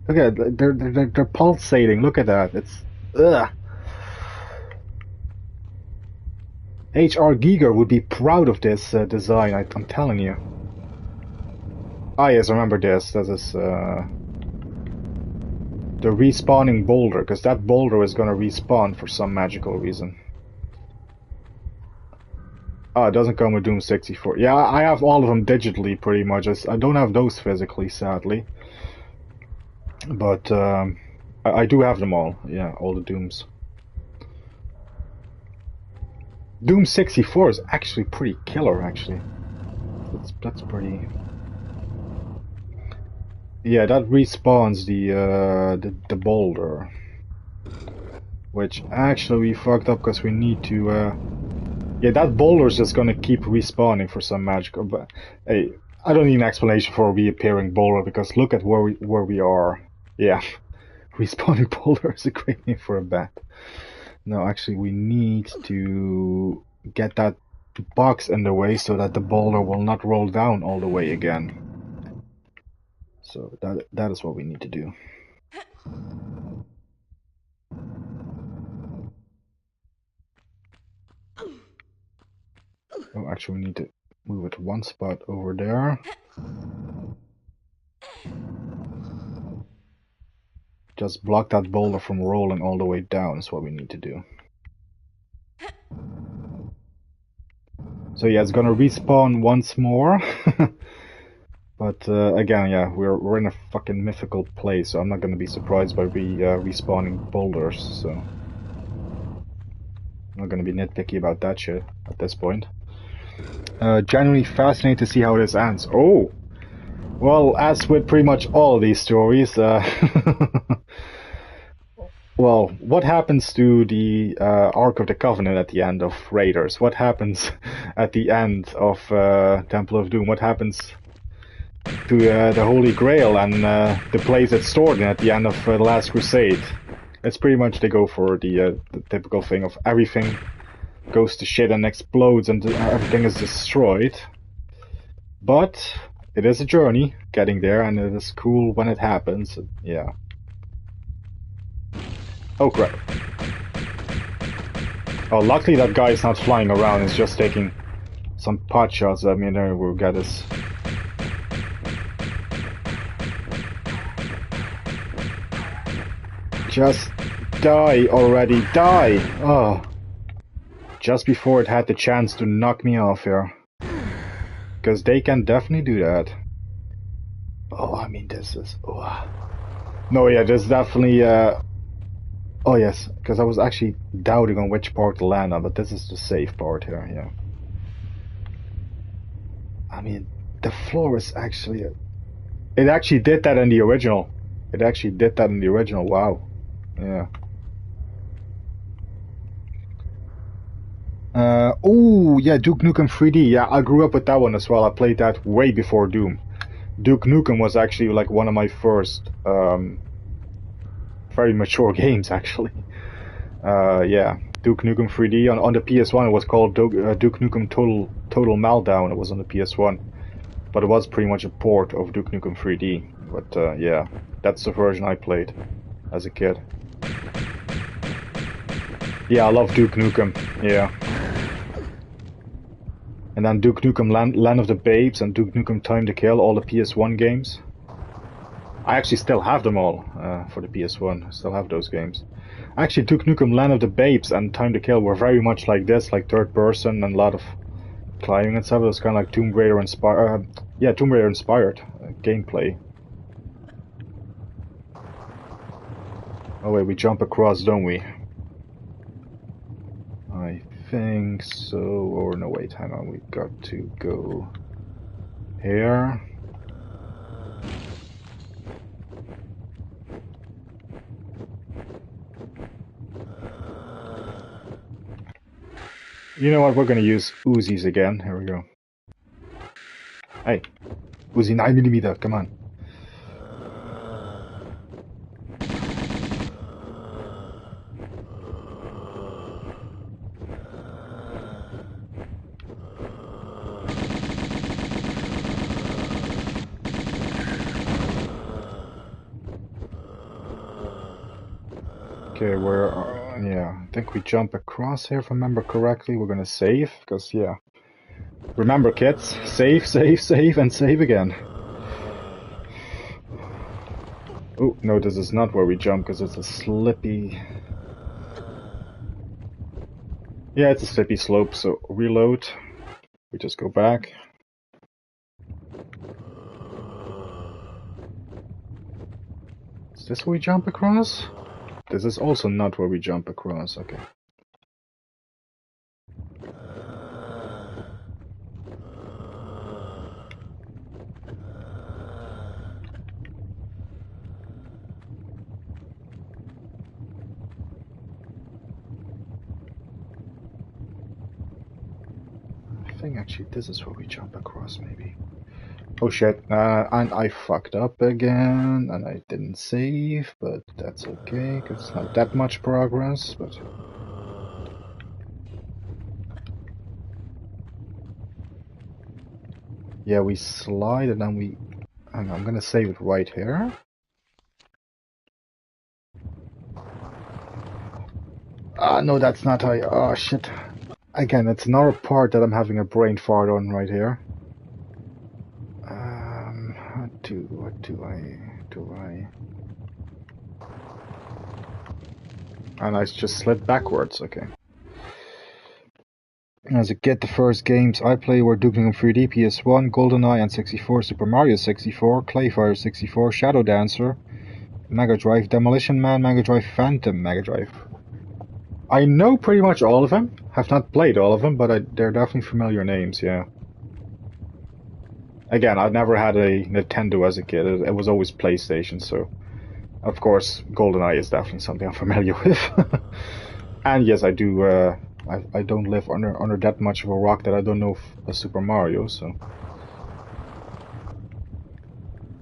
Look at it. They're pulsating. Look at that. It's ugh. H.R. Giger would be proud of this design. I'm telling you. Ah, yes, I remember this. This is the respawning boulder, because that boulder is gonna respawn for some magical reason. Oh, it doesn't come with Doom 64. Yeah, I have all of them digitally, pretty much. I don't have those physically, sadly. But, I do have them all. Yeah, all the Dooms. Doom 64 is actually pretty killer, actually. That's pretty... Yeah, that respawns the boulder. Which, actually, we fucked up because we need to, yeah, that boulder's just gonna keep respawning for some magical. But hey, I don't need an explanation for a reappearing boulder because look at where we are. Yeah, respawning boulder is a great name for a bat. No, actually, we need to get that box in the way so that the boulder will not roll down all the way again. So that is what we need to do. Oh, actually, we need to move it one spot over there. Just block that boulder from rolling all the way down is what we need to do. So yeah, it's gonna respawn once more. But again, yeah, we're in a fucking mythical place, so I'm not gonna be surprised by respawning boulders, so... I'm not gonna be nitpicky about that shit at this point. Genuinely fascinated to see how this ends. Oh! Well, as with pretty much all of these stories, well, what happens to the Ark of the Covenant at the end of Raiders? What happens at the end of Temple of Doom? What happens to the Holy Grail and the place it's stored in at the end of The Last Crusade? It's pretty much they go for the typical thing of everything goes to shit and explodes and everything is destroyed. But it is a journey getting there, and it is cool when it happens. Yeah. Oh crap. Oh, luckily that guy is not flying around, he's just taking some pot shots at me, and then we'll get this. Just die already, die! Oh. Just before it had the chance to knock me off here. Because they can definitely do that. Oh, I mean, this is... Oh. No, yeah, there's definitely... Oh, yes, because I was actually doubting on which part to land on, but this is the safe part here, yeah. I mean, the floor is actually... It actually did that in the original. It actually did that in the original, wow. Yeah. Oh, yeah, Duke Nukem 3D. Yeah, I grew up with that one as well. I played that way before Doom. Duke Nukem was actually like one of my first very mature games, actually. Yeah, Duke Nukem 3D on the PS1. It was called Duke Nukem Total Meltdown. It was on the PS1, but it was pretty much a port of Duke Nukem 3D. But yeah, that's the version I played as a kid. Yeah, I love Duke Nukem. Yeah. And then Duke Nukem Land of the Babes and Duke Nukem Time to Kill, all the PS1 games. I actually still have them all for the PS1. I still have those games. Actually, Duke Nukem Land of the Babes and Time to Kill were very much like this, like third person and a lot of climbing and stuff. It was kind of like Tomb Raider inspired. Yeah, Tomb Raider inspired gameplay. Oh wait, we jump across, don't we? I think so. Or no, wait, hang on. We got to go here. You know what? We're gonna use Uzis again. Here we go. Hey, Uzi 9mm. Come on. Okay, yeah, I think we jump across here if I remember correctly. We're gonna save, because, yeah. Remember, kids, save, save, save, and save again. Oh, no, this is not where we jump, because it's a slippy... Yeah, it's a slippy slope, so reload. We just go back. Is this where we jump across? This is also not where we jump across, okay. I think actually this is where we jump across, maybe. Oh shit, and I fucked up again, and I didn't save, but that's okay, because it's not that much progress, but... Yeah, we slide, and then we... Hang on, I'm gonna save it right here. No, that's not how I... Oh shit. Again, it's another part that I'm having a brain fart on right here. What do I... And I just slid backwards, okay. As a kid, the first games I played were Duke Nukem 3D, PS1, GoldenEye and 64, Super Mario 64, Clayfire 64, Shadow Dancer, Mega Drive, Demolition Man, Mega Drive, Phantom, Mega Drive. I know pretty much all of them. Have not played all of them, but they're definitely familiar names, yeah. Again, I never had a Nintendo as a kid. It was always PlayStation, so... Of course, GoldenEye is definitely something I'm familiar with. And yes, I do... I don't live under that much of a rock that I don't know Super Mario, so...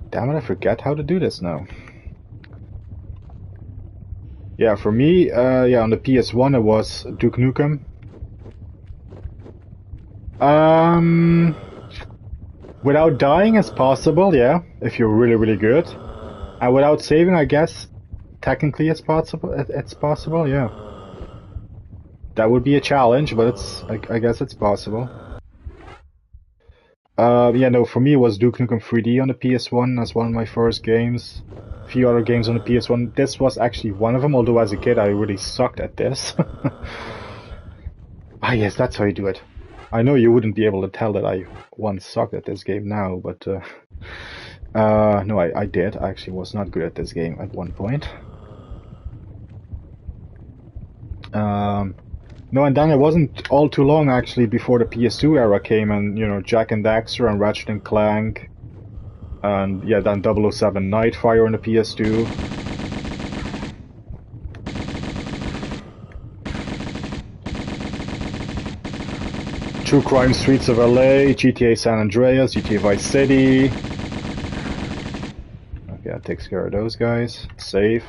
Damn it, I forget how to do this now. Yeah, for me, yeah, on the PS1 it was Duke Nukem. Without dying is possible, yeah, if you're really, really good. And without saving, I guess, technically it's possible, yeah. That would be a challenge, but I guess it's possible. Yeah, no, for me it was Duke Nukem 3D on the PS1 as one of my first games. A few other games on the PS1. This was actually one of them, although as a kid I really sucked at this. Ah yes, that's how you do it. I know you wouldn't be able to tell that I once sucked at this game now, but no, I did. I actually was not good at this game at one point. No, and then it wasn't all too long actually before the PS2 era came, and you know, Jak and Daxter and Ratchet and Clank, and yeah, then 007 Nightfire on the PS2. True Crime Streets of LA, GTA San Andreas, GTA Vice City. Okay, that takes care of those guys. Save.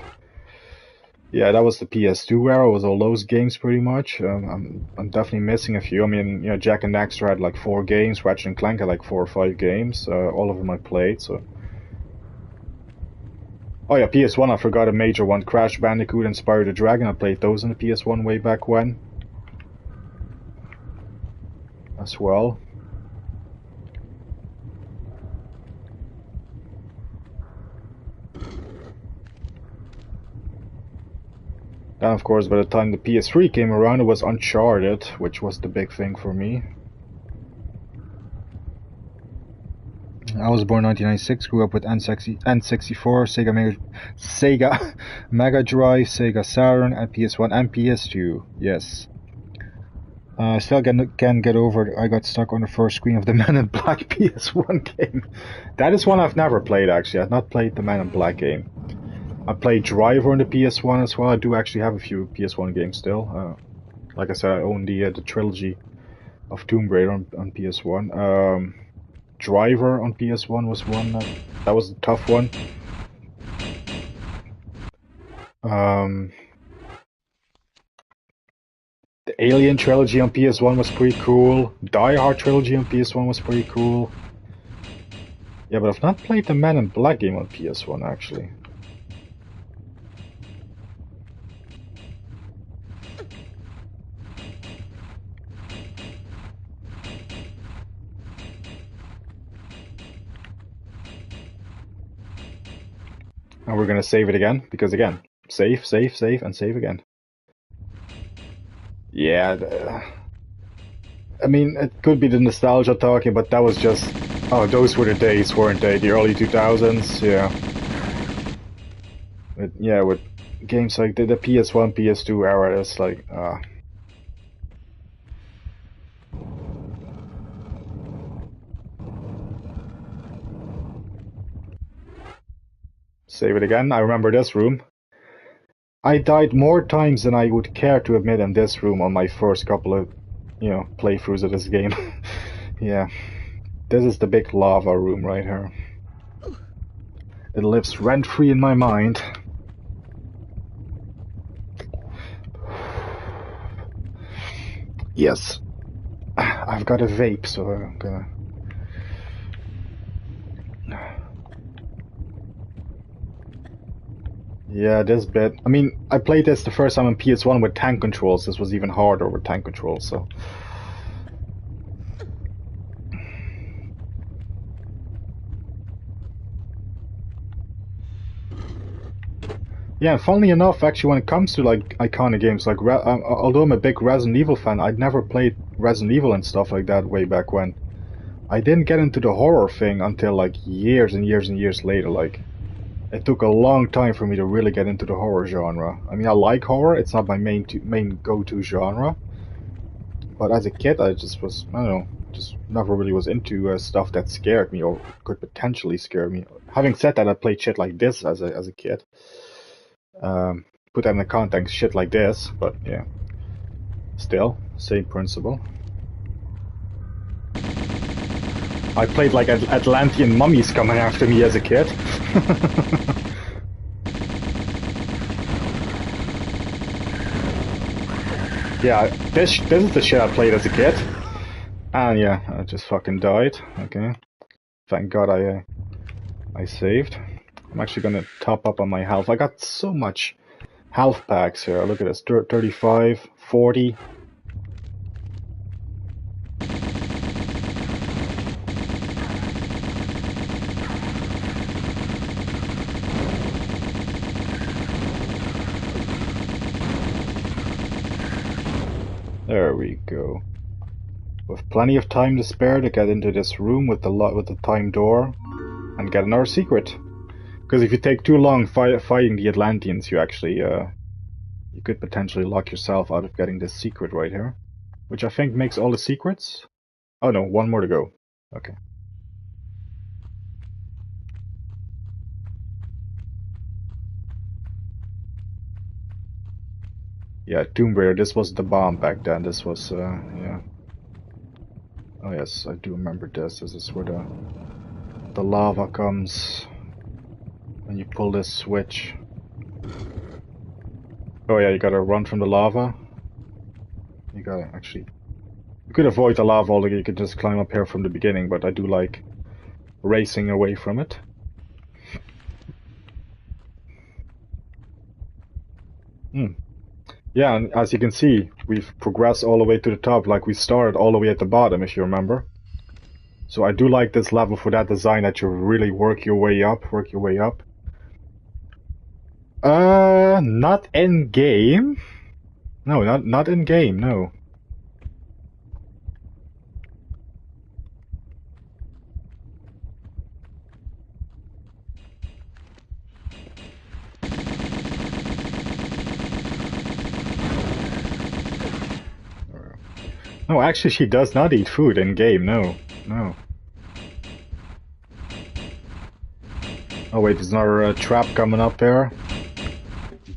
Yeah, that was the PS2 era. It was all those games pretty much. I'm definitely missing a few. I mean, you know, Jak and Daxter had like 4 games. Ratchet and Clank had like 4 or 5 games. All of them I played. So. Oh yeah, PS1. I forgot a major one. Crash Bandicoot and Spyro the Dragon. I played those on the PS1 way back when. As well. Then, of course, by the time the PS3 came around, it was Uncharted, which was the big thing for me. I was born in 1996, grew up with N64, Sega Mega Drive, Sega Saturn, and PS1 and PS2. Yes. Still can't get over it. I got stuck on the first screen of the Men in Black PS1 game. That is one I've never played, actually. I've not played the Men in Black game. I played Driver on the PS1 as well. I do actually have a few PS1 games still. Like I said, I own the trilogy of Tomb Raider on PS1. Driver on PS1 was one that was a tough one. The Alien trilogy on PS1 was pretty cool. Die Hard trilogy on PS1 was pretty cool. Yeah, but I've not played the Men in Black game on PS1 actually. And we're gonna save it again, because again, save, save, save, and save again. Yeah, I mean, it could be the nostalgia talking, but that was just... Oh, those were the days, weren't they? The early 2000s, yeah. With games like the PS1, PS2 era, it's like... Save it again. I remember this room. I died more times than I would care to admit in this room on my first couple of, you know, playthroughs of this game. Yeah. This is the big lava room right here. It lives rent-free in my mind. Yes. I've got a vape, so I'm gonna... Yeah, this bit. I mean, I played this the first time on PS1 with tank controls. This was even harder with tank controls, so... Yeah, funnily enough, actually, when it comes to, like, iconic games, like, although I'm a big Resident Evil fan, I'd never played Resident Evil and stuff like that way back when. I didn't get into the horror thing until, like, years and years and years later, like... It took a long time for me to really get into the horror genre. I mean, I like horror, it's not my main go-to genre. But as a kid, I just was, I don't know, just never really was into stuff that scared me or could potentially scare me. Having said that, I played shit like this as a kid. Put that in the context, shit like this, but yeah. Still, same principle. I played like Atlantean mummies coming after me as a kid. Yeah, this is the shit I played as a kid. And yeah, I just fucking died. Okay. Thank God I saved. I'm actually gonna top up on my health. I got so much health packs here. Look at this. 35, 40. There we go. With plenty of time to spare to get into this room with the time door and get another secret. Because if you take too long fighting the Atlanteans, you actually you could potentially lock yourself out of getting this secret right here. Which I think makes all the secrets. Oh no, one more to go. Okay. Yeah, Tomb Raider, this was the bomb back then. This was, yeah. Oh yes, I do remember this. This is where the lava comes when you pull this switch. Oh yeah, you gotta run from the lava. You gotta actually... You could avoid the lava altogether, you could just climb up here from the beginning, but I do like racing away from it. Yeah, and as you can see, we've progressed all the way to the top, like we started all the way at the bottom, if you remember. So I do like this level for that design, that you really work your way up, not in game. No, not in game, no. No, actually she does not eat food in game, no. No. Oh wait, there's another trap coming up there.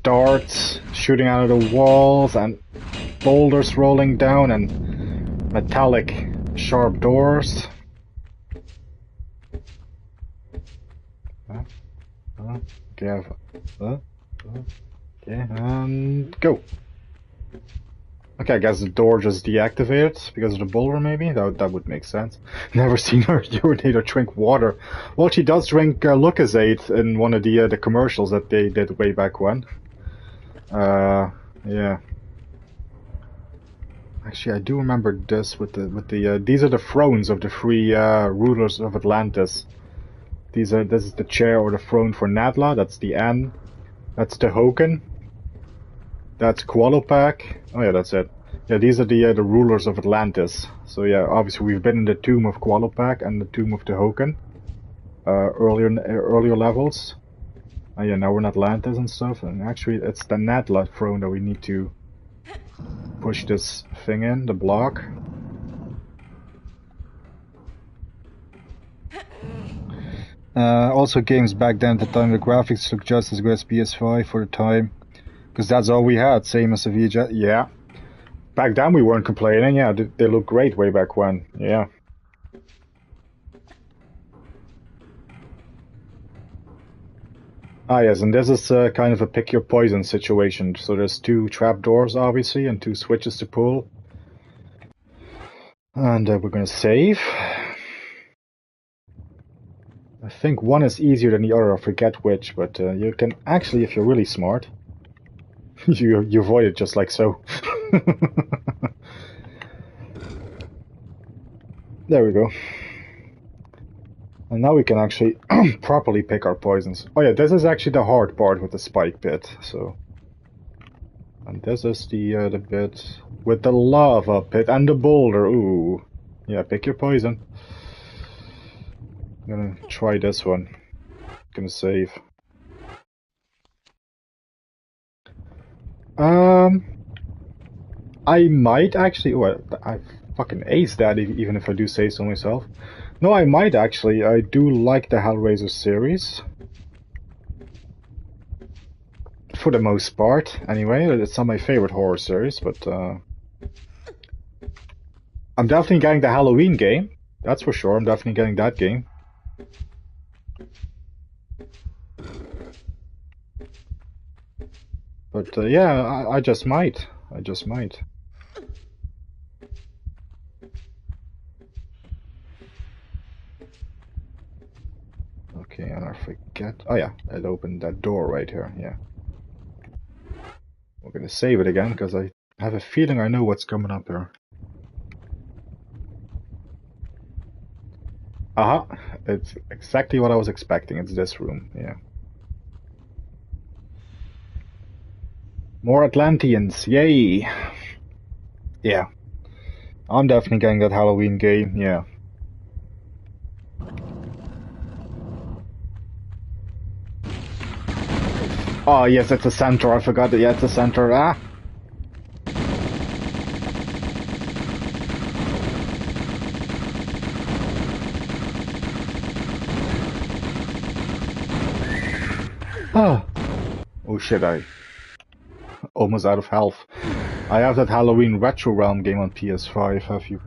Darts shooting out of the walls and boulders rolling down and metallic sharp doors. Okay, okay, and go. Okay, I guess the door just deactivated because of the boulder, maybe? That would make sense. Never seen her urinate or drink water. Well, she does drink Lucozade in one of the commercials that they did way back when. Yeah. Actually, I do remember this with the these are the thrones of the three rulers of Atlantis. This is the chair or the throne for Nadla. That's the N. That's the Hoken. That's Qualopak. Oh yeah, that's it. Yeah, these are the rulers of Atlantis. So yeah, obviously we've been in the tomb of Qualopak and the tomb of the Hoken. Earlier levels. Oh yeah, now we're in Atlantis and stuff. And actually, it's the Nadla throne that we need to push this thing in, the block. Also, games back then at the time, the graphics looked just as good as PS5 for the time. Because that's all we had, same as the VJ. Yeah. Back then we weren't complaining, yeah, they looked great way back when, yeah. Ah yes, and this is kind of a pick your poison situation. So there's two trapdoors, obviously, and two switches to pull. And we're gonna save. I think one is easier than the other, I forget which, but you can actually, if you're really smart, you avoid it just like so. There we go. And now we can actually properly pick our poisons. Oh yeah, this is actually the hard part with the spike pit, so... And this is the bit with the lava pit and the boulder, ooh. Yeah, pick your poison. I'm gonna try this one. Gonna save. I might actually... Well, I fucking aced that, even if I do say so myself. No, I might actually. I do like the Hellraiser series. For the most part, anyway. It's not my favorite horror series, but... I'm definitely getting the Halloween game. That's for sure, I'm definitely getting that game. But yeah, I just might. I just might. Okay, and I forget... Oh yeah, it opened that door right here, yeah. We're gonna save it again, because I have a feeling I know what's coming up here. Aha! It's exactly what I was expecting, it's this room, yeah. More Atlanteans, yay! Yeah. I'm definitely getting that Halloween game, yeah. Oh, yes, it's a centaur. I forgot that. Yeah, it's a centaur. Ah! Ah! Oh shit, I almost out of health. I have that Halloween Retro Realm game on PS5, have you?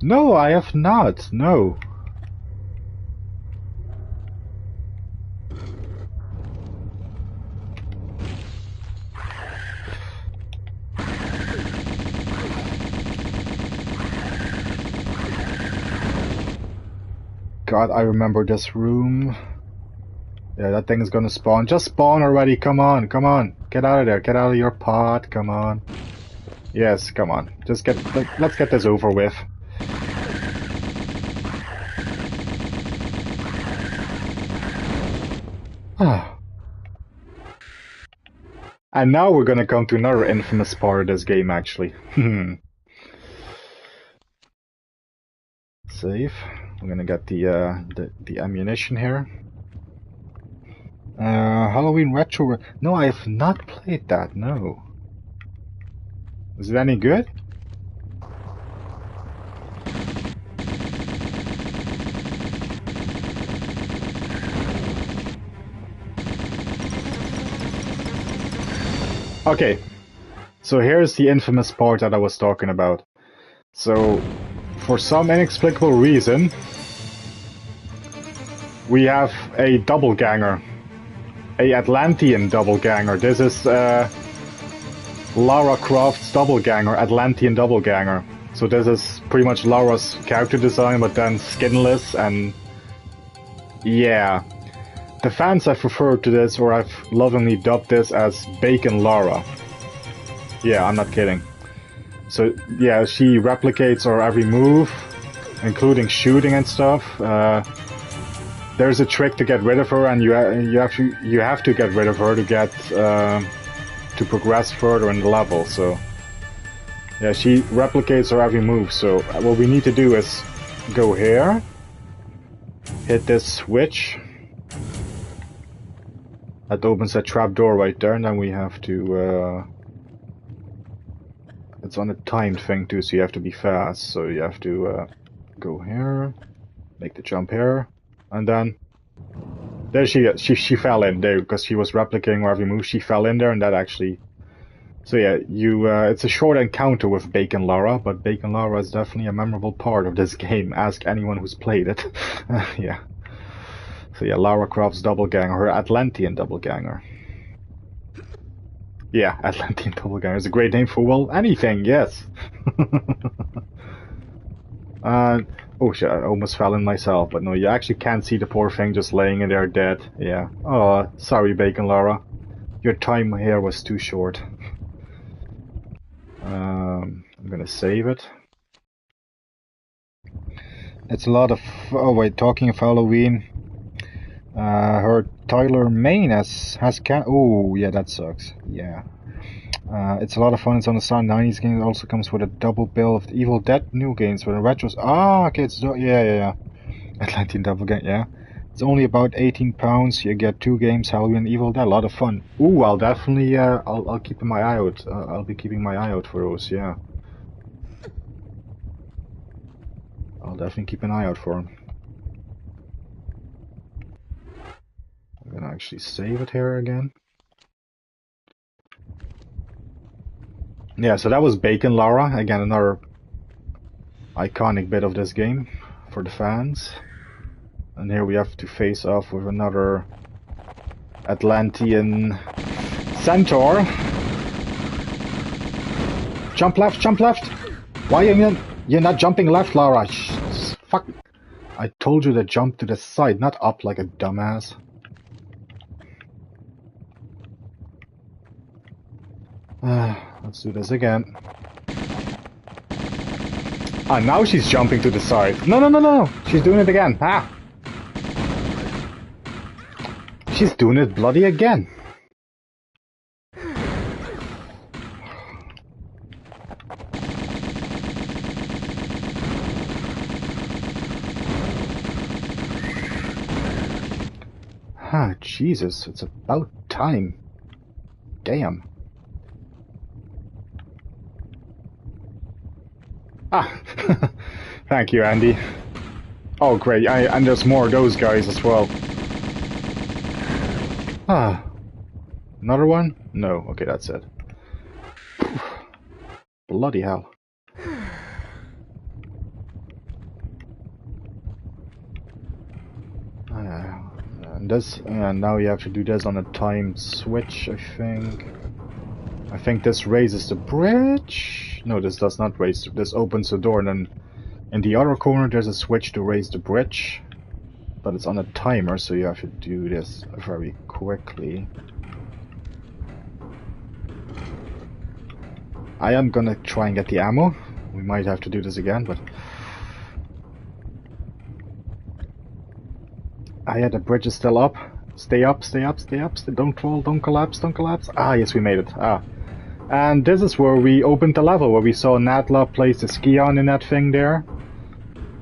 No, I have not. No. God, I remember this room. Yeah, that thing is gonna spawn. Just spawn already. Come on, come on. Get out of there. Get out of your pod. Come on. Yes, come on. Just let's get this over with. Ah. And now we're gonna come to another infamous part of this game, actually. Save. We're gonna get the ammunition here. Halloween Retro. No, I have not played that. No. Is it any good? Okay, so here's the infamous part that I was talking about. So, for some inexplicable reason, we have a doppelganger. A Atlantean doppelganger. This is Lara Croft's doppelganger, Atlantean doppelganger. So this is pretty much Lara's character design, but then skinless and... yeah. The fans have referred to this, or have lovingly dubbed this as Bacon Lara. Yeah, I'm not kidding. So, yeah, she replicates her every move, including shooting and stuff. There's a trick to get rid of her, and you have to get rid of her to get to progress further in the level. So, yeah, she replicates her every move. So, what we need to do is go here, hit this switch. That opens a trapdoor right there, and then we have to... it's on a timed thing too, so you have to be fast. So you have to go here, make the jump here, and then... there she fell in there, because she was replicating her every move. She fell in there, and that actually... so yeah, it's a short encounter with Bacon Lara, but Bacon Lara is definitely a memorable part of this game. Ask anyone who's played it. Yeah. So yeah, Lara Croft's doppelganger, her Atlantean doppelganger. Yeah, Atlantean doppelganger is a great name for, well, anything, yes. Oh shit, I almost fell in myself, but no, you actually can't see the poor thing just laying in there dead. Yeah. Oh, sorry, Bacon Lara. Your time here was too short. I'm gonna save it. It's a lot of... oh wait, talking of Halloween... her Tyler Main has oh yeah, that sucks. Yeah. It's a lot of fun. It's on the Star 90s game. It also comes with a double bill of the Evil Dead new games with a retros. Ah, okay, it's yeah. Atlantean double game, yeah. It's only about £18. You get 2 games, Halloween and Evil Dead. A lot of fun. Ooh, I'll definitely I'll keep my eye out. I'll be keeping my eye out for those, yeah. I'll definitely keep an eye out for them. I'm gonna actually save it here again. Yeah, so that was Bacon Lara. Again, another iconic bit of this game for the fans. And here we have to face off with another Atlantean centaur. Jump left, jump left! Why are you're not jumping left, Lara? Fuck. I told you to jump to the side, not up like a dumbass. Let's do this again. Ah, now she's jumping to the side. No. She's doing it again. Ah! She's doing it bloody again. Ah, Jesus, it's about time. Damn. Ah! Thank you, Andy. Oh, great. And there's more of those guys as well. Ah. Another one? No. Okay, that's it. Bloody hell. And this, and now you have to do this on a timed switch, I think. I think this raises the bridge. No, this does not raise. This opens the door, and then in the other corner there's a switch to raise the bridge. But it's on a timer, so you have to do this very quickly. I am gonna try and get the ammo. We might have to do this again, but... Ah, yeah, the bridge is still up. Stay up, stay up, stay up. Don't fall, don't collapse, don't collapse. Ah, yes, we made it. Ah. And this is where we opened the level, where we saw Nadla place the ski on in that thing there.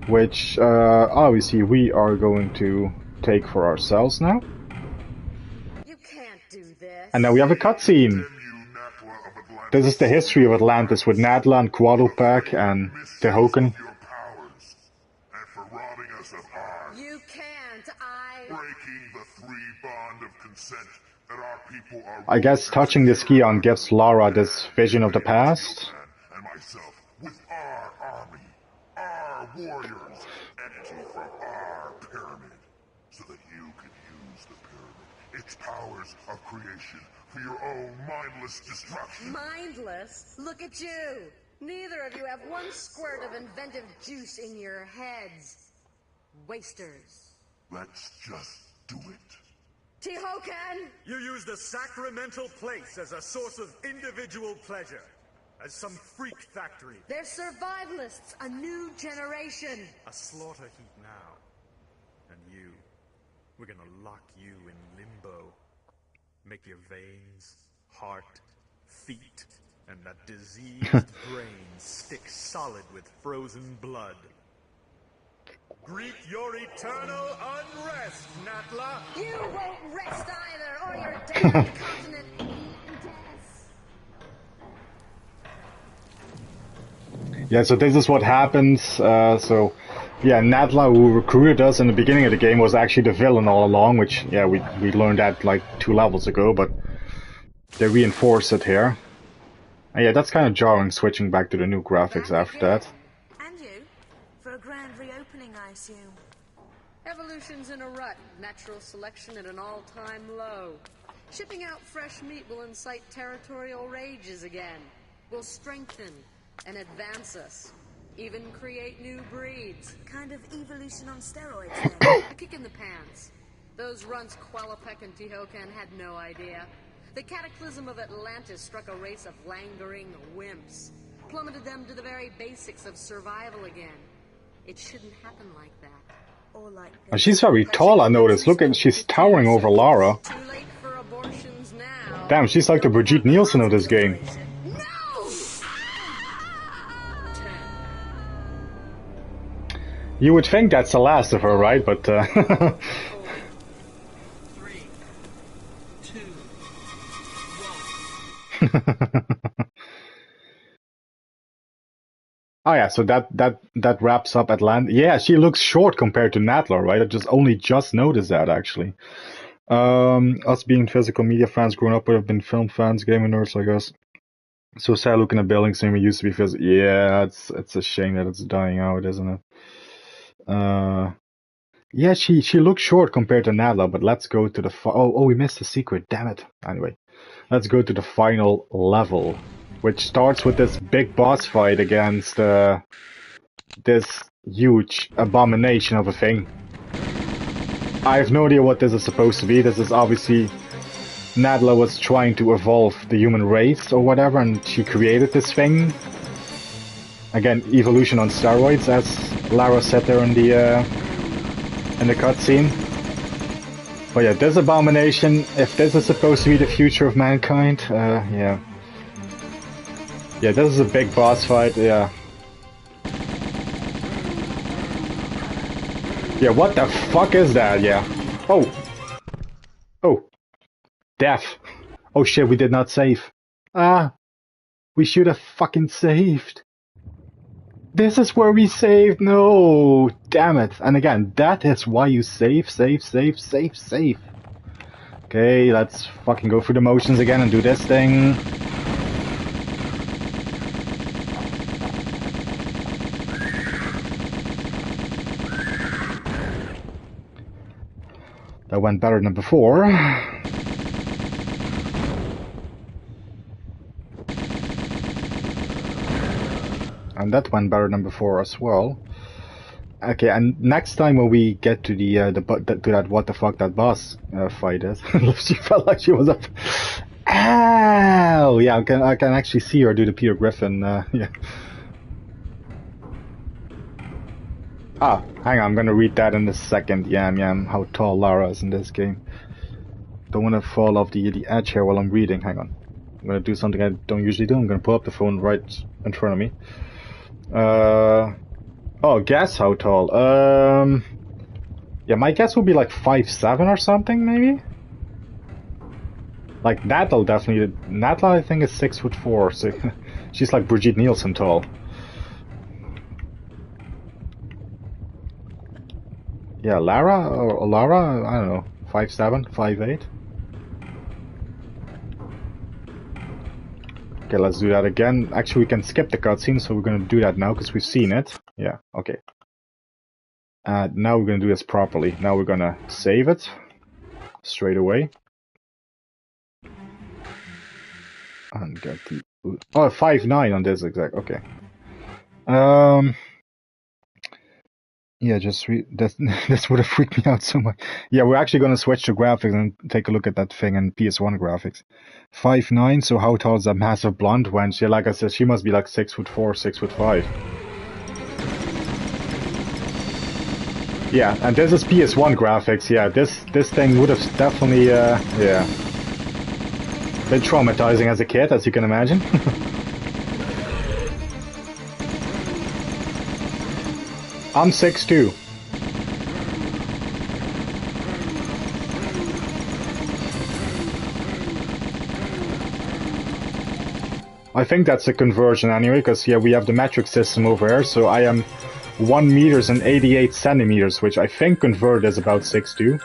Which, obviously, we are going to take for ourselves now. You can't do this. And now we have a cutscene. This is the history of Atlantis with Nadla and Quadlupak and Tehoken. You can't. Breaking the free bond of consent that our people are. I guess touching the ski on gives Lara this vision of the past. And myself with our army, our warriors, energy from our pyramid, so that you can use the pyramid, its powers of creation, for your own mindless destruction. Mindless? Look at you. Neither of you have one squirt of inventive juice in your heads. Wasters. Let's just do it. Tehoken! You use the sacramental place as a source of individual pleasure. As some freak factory. They're survivalists, a new generation. A slaughter heap now. And you. We're gonna lock you in limbo. Make your veins, heart, feet, and that diseased brain stick solid with frozen blood. Greet your eternal unrest, Natla! You won't rest either, or your damned continent death. Yeah, so this is what happens. So, yeah, Nadla, who recruited us in the beginning of the game, was actually the villain all along, which, yeah, we learned that like 2 levels ago, but they reinforce it here. And yeah, that's kind of jarring, switching back to the new graphics after that. And you? For a grand reopening, I assume. Evolution's in a rut. Natural selection at an all-time low. Shipping out fresh meat will incite territorial rages again. Will strengthen and advance us. Even create new breeds. Kind of evolution on steroids, then. A kick in the pants. Those runts Qualapec and Tehoken had no idea. The cataclysm of Atlantis struck a race of languoring wimps. Plummeted them to the very basics of survival again. It shouldn't happen like that. Or like And she's very tall, I noticed. Look at, she's towering over Lara. Too late for abortions now. Damn, she's like the Brigitte Nielsen of this game. No! 10. You would think that's the last of her, right? But, 3, 2, 1. Oh yeah, so that wraps up Atlantis. Yeah, she looks short compared to Nadler, right? I only just noticed that, actually. Us being physical media fans growing up would have been film fans, gaming nerds, I guess. So sad looking at buildings saying we used to be physical. Yeah, it's a shame that it's dying out, isn't it? Yeah, she looks short compared to Nadler, but let's go to the oh, we missed the secret, damn it. Anyway, let's go to the final level, which starts with this big boss fight against this huge abomination of a thing. I have no idea what this is supposed to be. This is obviously Nadla was trying to evolve the human race or whatever, and she created this thing. Again, evolution on steroids, as Lara said there in the cutscene. But yeah, this abomination, if this is supposed to be the future of mankind, yeah. Yeah, this is a big boss fight, yeah. Yeah, what the fuck is that, yeah. Oh! Oh! Death! Oh shit, we did not save. Ah, we should have fucking saved. This is where we saved. No, damn it. And again, that is why you save. Okay, let's fucking go through the motions again and do this thing. That went better than before. And that went better than before as well. Okay, and next time when we get to to that what the fuck that boss fight is, she felt like she was up. Ow! Yeah, I can actually see her do the Peter Griffin. Yeah. Ah, hang on, I'm gonna read that in a second. Yam, how tall Lara is in this game. Don't want to fall off the edge here while I'm reading. Hang on, I'm gonna do something I don't usually do. I'm gonna pull up the phone right in front of me. Oh, guess how tall? Yeah, my guess would be like 5'7" or something, maybe. Like Natla definitely. Natla, I think, is 6'4", so she's like Brigitte Nielsen tall. Yeah, Lara, I don't know, 5'7", 5'8". Okay, let's do that again. Actually, we can skip the cutscene, so we're gonna do that now because we've seen it. Yeah, okay. Now we're gonna do this properly. Now we're gonna save it straight away. And get the... Oh, 5'9" on this exact, okay. Yeah, just this would have freaked me out so much. Yeah, we're actually gonna switch to graphics and take a look at that thing in PS1 graphics. 5'9", so how tall is that massive blonde wench? Yeah, like I said, she must be like 6'4", 6'5". Yeah, and this is PS1 graphics. Yeah, this thing would have definitely yeah, been traumatizing as a kid, as you can imagine. I'm 6'2". I think that's a conversion anyway, because yeah, we have the metric system over here, so I am 1 meters and 88 centimeters, which I think converted is about 6'2".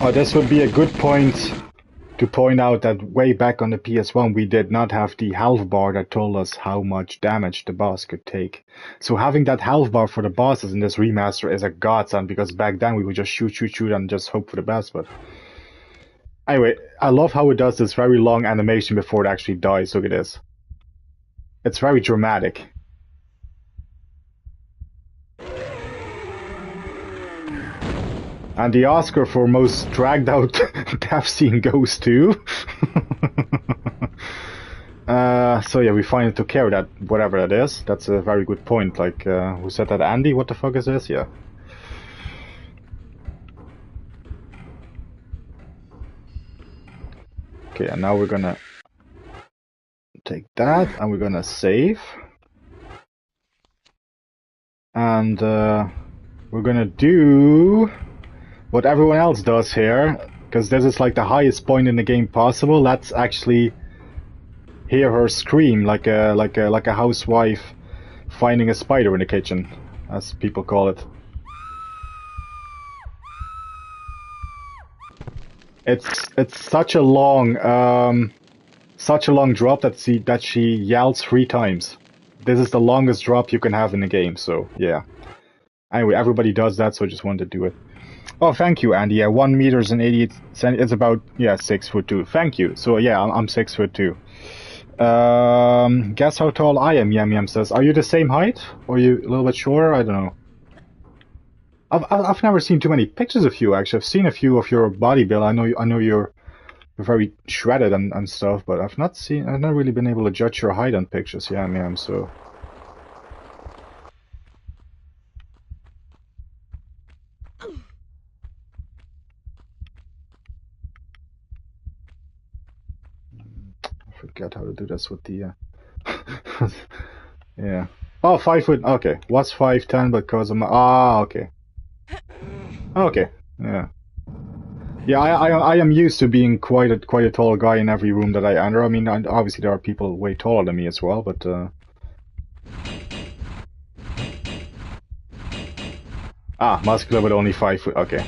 Oh, this would be a good point to point out that way back on the PS1 we did not have the health bar that told us how much damage the boss could take. So having that health bar for the bosses in this remaster is a godsend, because back then we would just shoot and just hope for the best. But anyway, I love how it does this very long animation before it actually dies. Look at this. It's very dramatic. And the Oscar for most dragged out death scene goes to... so yeah, we finally took care of that, whatever that is. That's a very good point. Like, who said that? Andy? What the fuck is this? Yeah. Okay, and now we're gonna take that, and we're gonna save. And we're gonna do what everyone else does here, because this is like the highest point in the game possible. Let's actually hear her scream like a housewife finding a spider in the kitchen, as people call it. It's such a long drop that she yells 3 times. This is the longest drop you can have in the game. So yeah. Anyway, everybody does that, so I just wanted to do it. Oh, thank you, Andy. Yeah, 1 meters and 88 centimeters. It's about 6'2". Thank you. So yeah, I'm 6'2". Guess how tall I am, Yam Yam says. Are you the same height? Or are you a little bit shorter? I don't know. I've never seen too many pictures of you, actually. I've seen a few of your body build. I know you're very shredded and stuff, but I've not really been able to judge your height on pictures, Yam Yam, so... I forget how to do this with the... yeah. Oh, 5 foot, okay. Was 5'10", because of my... Ah, okay. Okay, yeah. Yeah, I am used to being quite a tall guy in every room that I enter. I mean, obviously there are people way taller than me as well, but... Ah, muscular with only 5 foot, okay.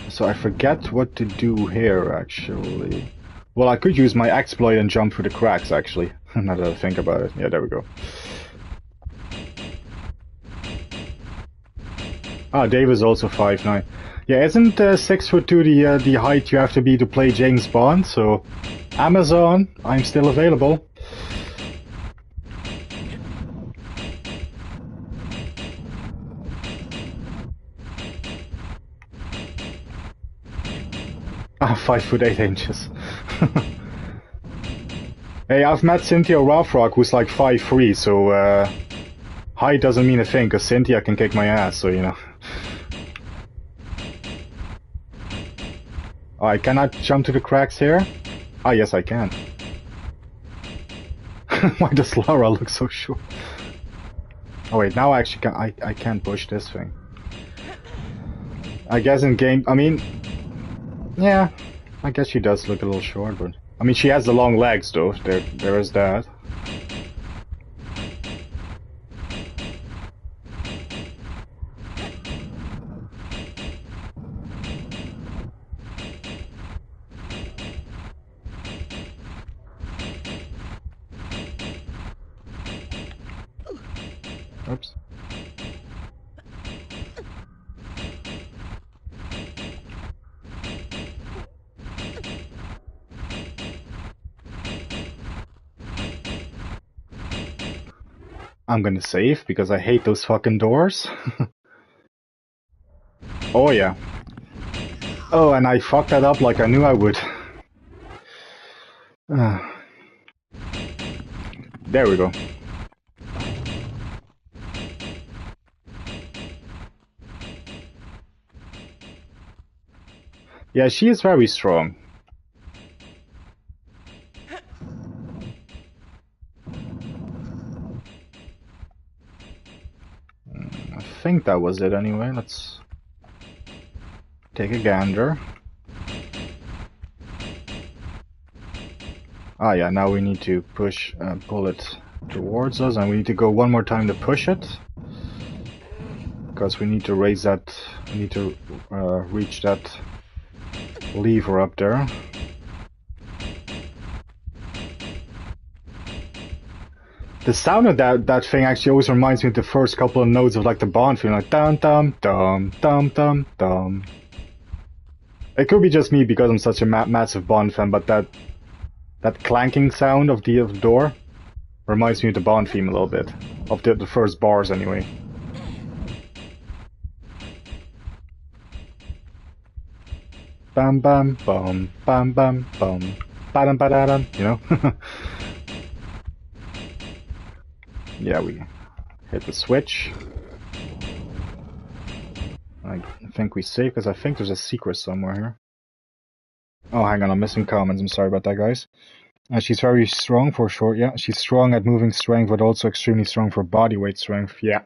So I forget what to do here, actually. Well, I could use my exploit and jump through the cracks, actually. Now that I think about it. Yeah, there we go. Ah, Dave is also 5'9". Yeah, isn't 6'2" the height you have to be to play James Bond? So, Amazon, I'm still available. Ah, 5'8". Hey, I've met Cynthia Roughrock, who's like 5'3", so height doesn't mean a thing, because Cynthia can kick my ass, so you know. Oh, I cannot jump to the cracks here? Ah, yes, I can. Why does Lara look so short? Oh wait, now I actually can, I can't push this thing. I guess in game, I mean, yeah, I guess she does look a little short, but I mean she has the long legs though. There is that. Oops. I'm gonna save because I hate those fucking doors. Oh yeah. Oh, and I fucked that up like I knew I would. There we go. Yeah, she is very strong. I think that was it anyway. Let's take a gander. Ah yeah, now we need to pull it towards us, and we need to go one more time to push it. Because we need to raise that, we need to reach that lever up there. The sound of that thing actually always reminds me of the first couple of notes of like the Bond film, like dum dum dum dum dum dum. It could be just me because I'm such a massive Bond fan, but that clanking sound of the door reminds me of the Bond theme a little bit, of the first bars anyway. Bam bam bum bam bam bum ba-dum ba-da-dum, you know? Yeah, we hit the switch. I think we save because I think there's a secret somewhere here. Oh, hang on, I'm missing comments. I'm sorry about that, guys. She's very strong for short, yeah. She's strong at moving strength, but also extremely strong for body weight strength, yeah.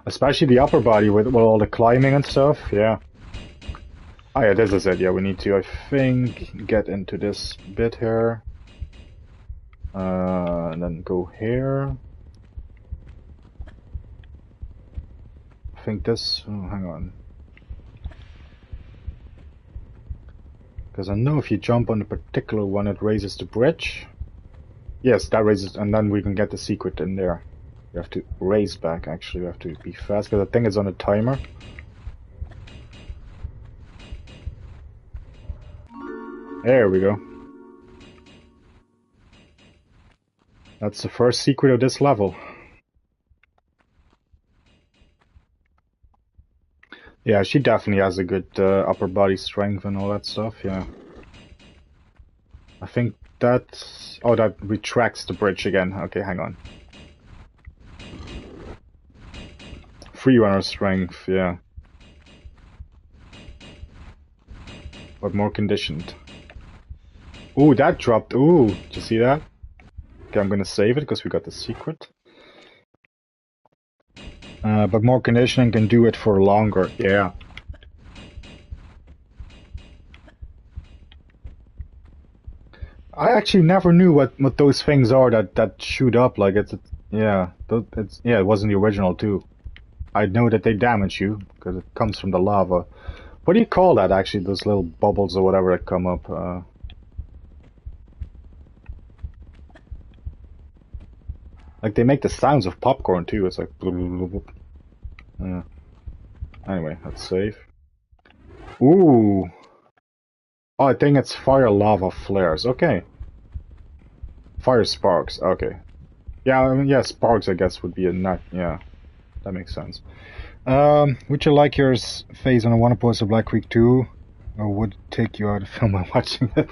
Especially the upper body with all the climbing and stuff, yeah. Oh yeah, this is it, yeah, we need to, I think, get into this bit here. And then go here. I think this, oh, hang on. Because I know if you jump on a particular one, it raises the bridge. Yes, that raises, and then we can get the secret in there. We have to raise back, actually, we have to be fast, because I think it's on a timer. There we go. That's the first secret of this level. Yeah, she definitely has a good upper body strength and all that stuff, yeah. I think that's... Oh, that retracts the bridge again. Okay, hang on. Free runner strength, yeah. But more conditioned. Ooh, that dropped. Ooh, did you see that? Okay, I'm gonna save it because we got the secret. But more conditioning can do it for longer, yeah. I actually never knew what those things are that shoot up, like it's yeah, it wasn't the original too. I know that they damage you because it comes from the lava. What do you call that actually, those little bubbles or whatever that come up? Like they make the sounds of popcorn too, it's like yeah. Anyway, let's save. Ooh. Oh, I think it's fire lava flares. Okay. Fire sparks. Okay. Yeah, I mean, yeah, sparks I guess would be a nut. Yeah, that makes sense. Would you like your face on a Wanna Post of Black Creek 2? Or would it take you out of film while watching it?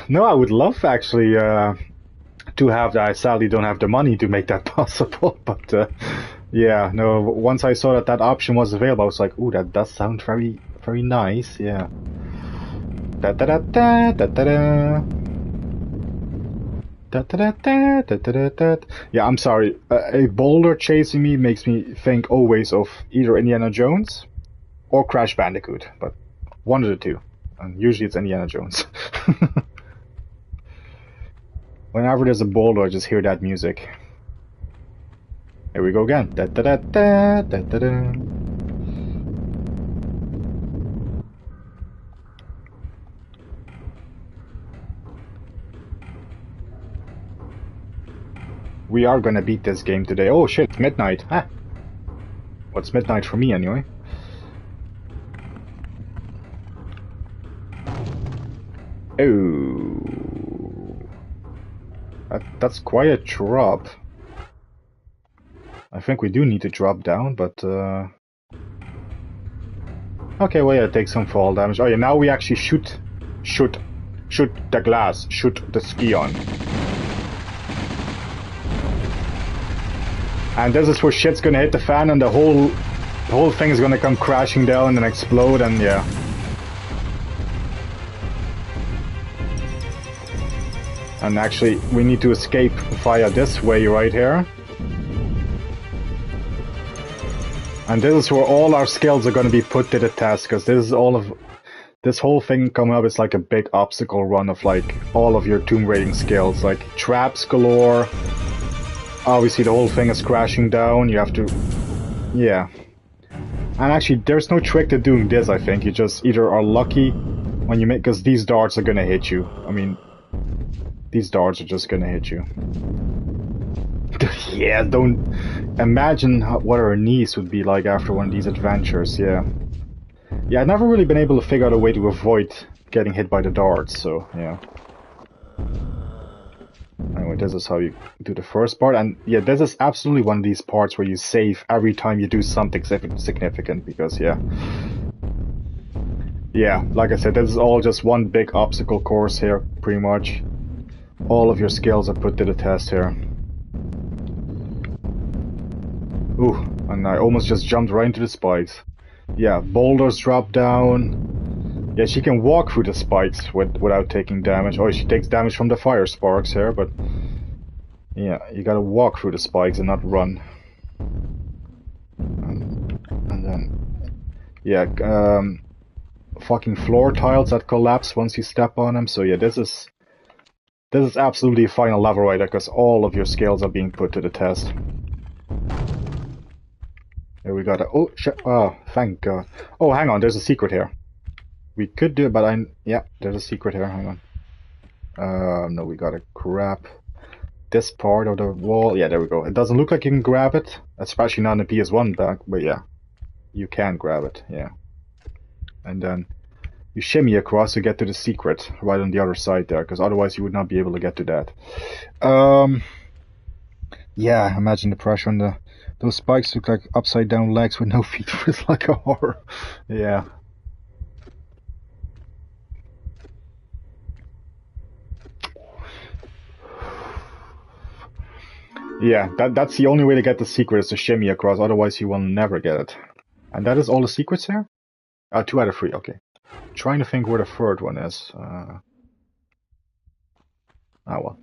No, I would love actually to have that. I sadly don't have the money to make that possible, but yeah, no, once I saw that option was available, I was like, ooh, that does sound very, very nice, yeah. Da da da da da da da. Da, da, da, da, da, da, da. Yeah, I'm sorry. A boulder chasing me makes me think always of either Indiana Jones or Crash Bandicoot, but one of the two. And usually it's Indiana Jones. Whenever there's a boulder, I just hear that music. Here we go again. Da da da da da da da. We are gonna beat this game today. Oh shit, it's midnight. Huh. What's midnight for me anyway? Oh. That's quite a drop. I think we do need to drop down, but okay, well yeah, take some fall damage. Oh yeah, now we actually shoot the glass, shoot the ski on. And this is where shit's gonna hit the fan and the whole thing is gonna come crashing down and explode, and yeah. And actually, we need to escape via this way right here. And this is where all our skills are gonna be put to the test, because this whole thing coming up is like a big obstacle run of like all of your tomb raiding skills, like traps galore. Obviously the whole thing is crashing down, you have to... yeah. And actually there's no trick to doing this, I think. You just either are lucky when you make... because these darts are gonna hit you. I mean, these darts are just gonna hit you. Yeah, don't... imagine what our knees would be like after one of these adventures, yeah. Yeah, I've never really been able to figure out a way to avoid getting hit by the darts, so, yeah. Anyway, this is how you do the first part, and yeah, this is absolutely one of these parts where you save every time you do something significant, because yeah, like I said, this is all just one big obstacle course here, pretty much. All of your skills are put to the test here. Ooh, and I almost just jumped right into the spikes. Yeah, boulders drop down. Yeah, she can walk through the spikes without taking damage. Oh, she takes damage from the fire sparks here, but... yeah, you gotta walk through the spikes and not run. And then... yeah, fucking floor tiles that collapse once you step on them. So yeah, this is absolutely a final level right there, because all of your skills are being put to the test. Here we got a... oh, shit. Oh, thank God. Oh, hang on, there's a secret here. We could do it, but yeah, there's a secret here, hang on. No, we gotta grab this part of the wall. Yeah, there we go. It doesn't look like you can grab it, especially not in the PS1 back, but yeah. You can grab it, yeah. And then You shimmy across to get to the secret right on the other side there, because otherwise you would not be able to get to that. Yeah, imagine the pressure on the... Those spikes look like upside down legs with no feet. It's like a horror. Yeah. Yeah, that's the only way to get the secret is to shimmy across, otherwise you will never get it. And that is all the secrets here? 2 out of 3, okay. Trying to think where the third one is. Well.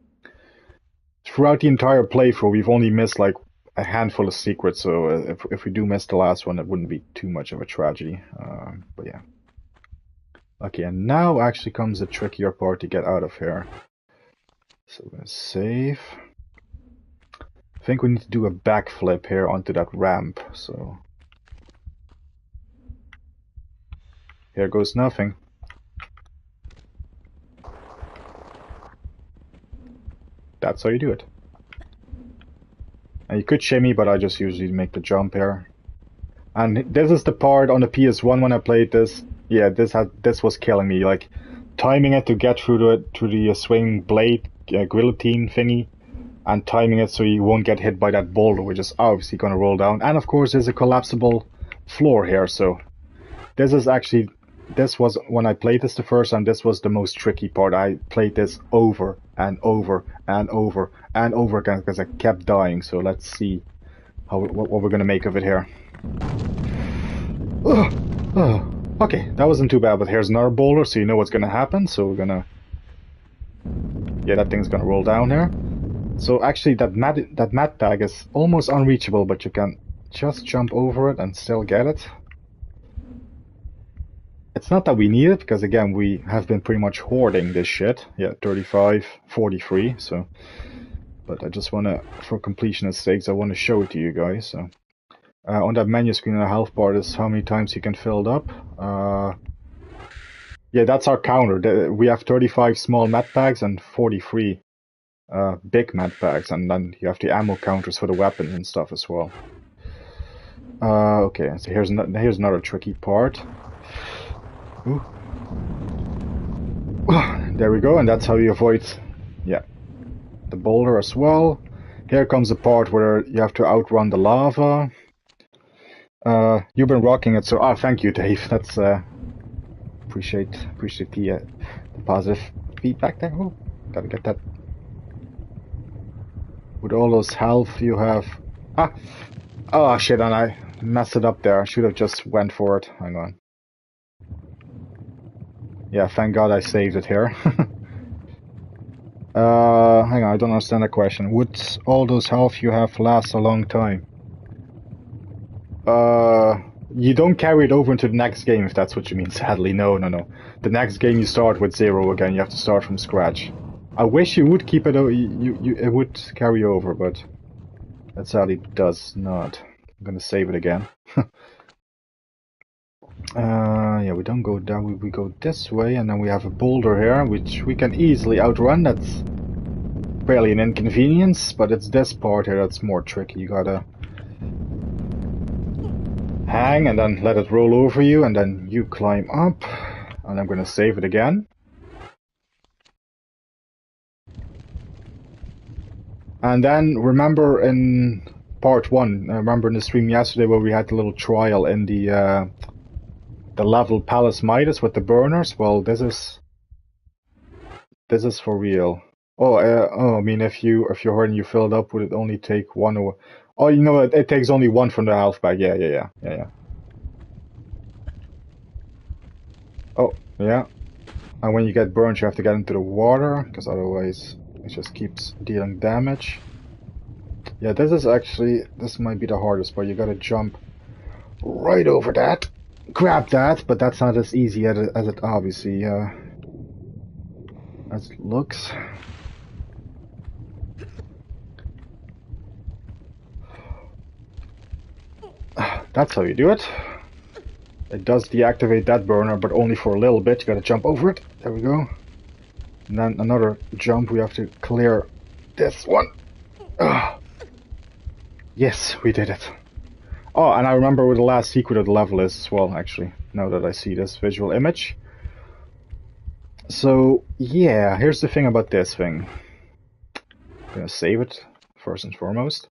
Throughout the entire playthrough, we've only missed like a handful of secrets, so if we do miss the last one, it wouldn't be too much of a tragedy. But yeah. Okay, and now actually comes the trickier part to get out of here. So we're gonna save. I think we need to do a backflip here onto that ramp, so... Here goes nothing. That's how you do it. And you could shimmy, but I just usually make the jump here. And this is the part on the PS1 when I played this. Yeah, this was killing me. Like timing it to get through the swing blade guillotine thingy, and timing it so you won't get hit by that boulder, which is obviously going to roll down. And of course, there's a collapsible floor here. So this was when I played this the first time. This was the most tricky part. I played this over and over and over and over again because I kept dying. So let's see what we're gonna make of it here. Okay, that wasn't too bad. But here's another boulder, so you know what's gonna happen. So we're gonna, yeah, that thing's gonna roll down here. So actually, that mat bag is almost unreachable, but you can just jump over it and still get it. It's not that we need it, because again, we have been pretty much hoarding this shit. Yeah, 35, 43, so... But I just want to, for completionist sakes, I want to show it to you guys, so... on that menu screen, the health bar is how many times you can fill it up. Yeah, that's our counter. We have 35 small med packs and 43 big med packs, and then you have the ammo counters for the weapons and stuff as well. Okay, so here's another tricky part. Ooh. There we go, and that's how you avoid, yeah, the boulder as well. Here comes the part where you have to outrun the lava. You've been rocking it, so thank you, Dave. That's appreciate the positive feedback there. Oh, gotta get that. With all those health you have. Oh shit! And I messed it up there. I should have just went for it. Hang on. Yeah, thank God I saved it here. Hang on, I don't understand the question. Would all those health you have last a long time? You don't carry it over into the next game, if that's what you mean, sadly. No. The next game you start with 0 again, you have to start from scratch. I wish you would keep it, it would carry over, but that sadly does not. I'm gonna save it again. Yeah, we don't go down, we go this way, and then we have a boulder here, which we can easily outrun. That's barely an inconvenience, but it's this part here that's more tricky. You gotta hang and then let it roll over you, and then you climb up, and I'm gonna save it again. And then remember in part 1, remember in the stream yesterday where we had the little trial in the level Palace Midas with the burners? Well, this is for real. I mean, if you're hurt and you fill it up, would it only take one or... Oh, you know what? It takes only one from the health bag. Yeah. Oh, yeah. And when you get burned, you have to get into the water, because otherwise it just keeps dealing damage. Yeah, this might be the hardest part. You gotta jump right over that. Grab that, but that's not as easy as it obviously as it looks. That's how you do it. It does deactivate that burner, but only for a little bit. You gotta jump over it. There we go. And then another jump. We have to clear this one. Yes, we did it. Oh, and I remember what the last secret of the level is as well, actually, now that I see this visual image. So, yeah, here's the thing about this thing. I'm gonna save it, first and foremost.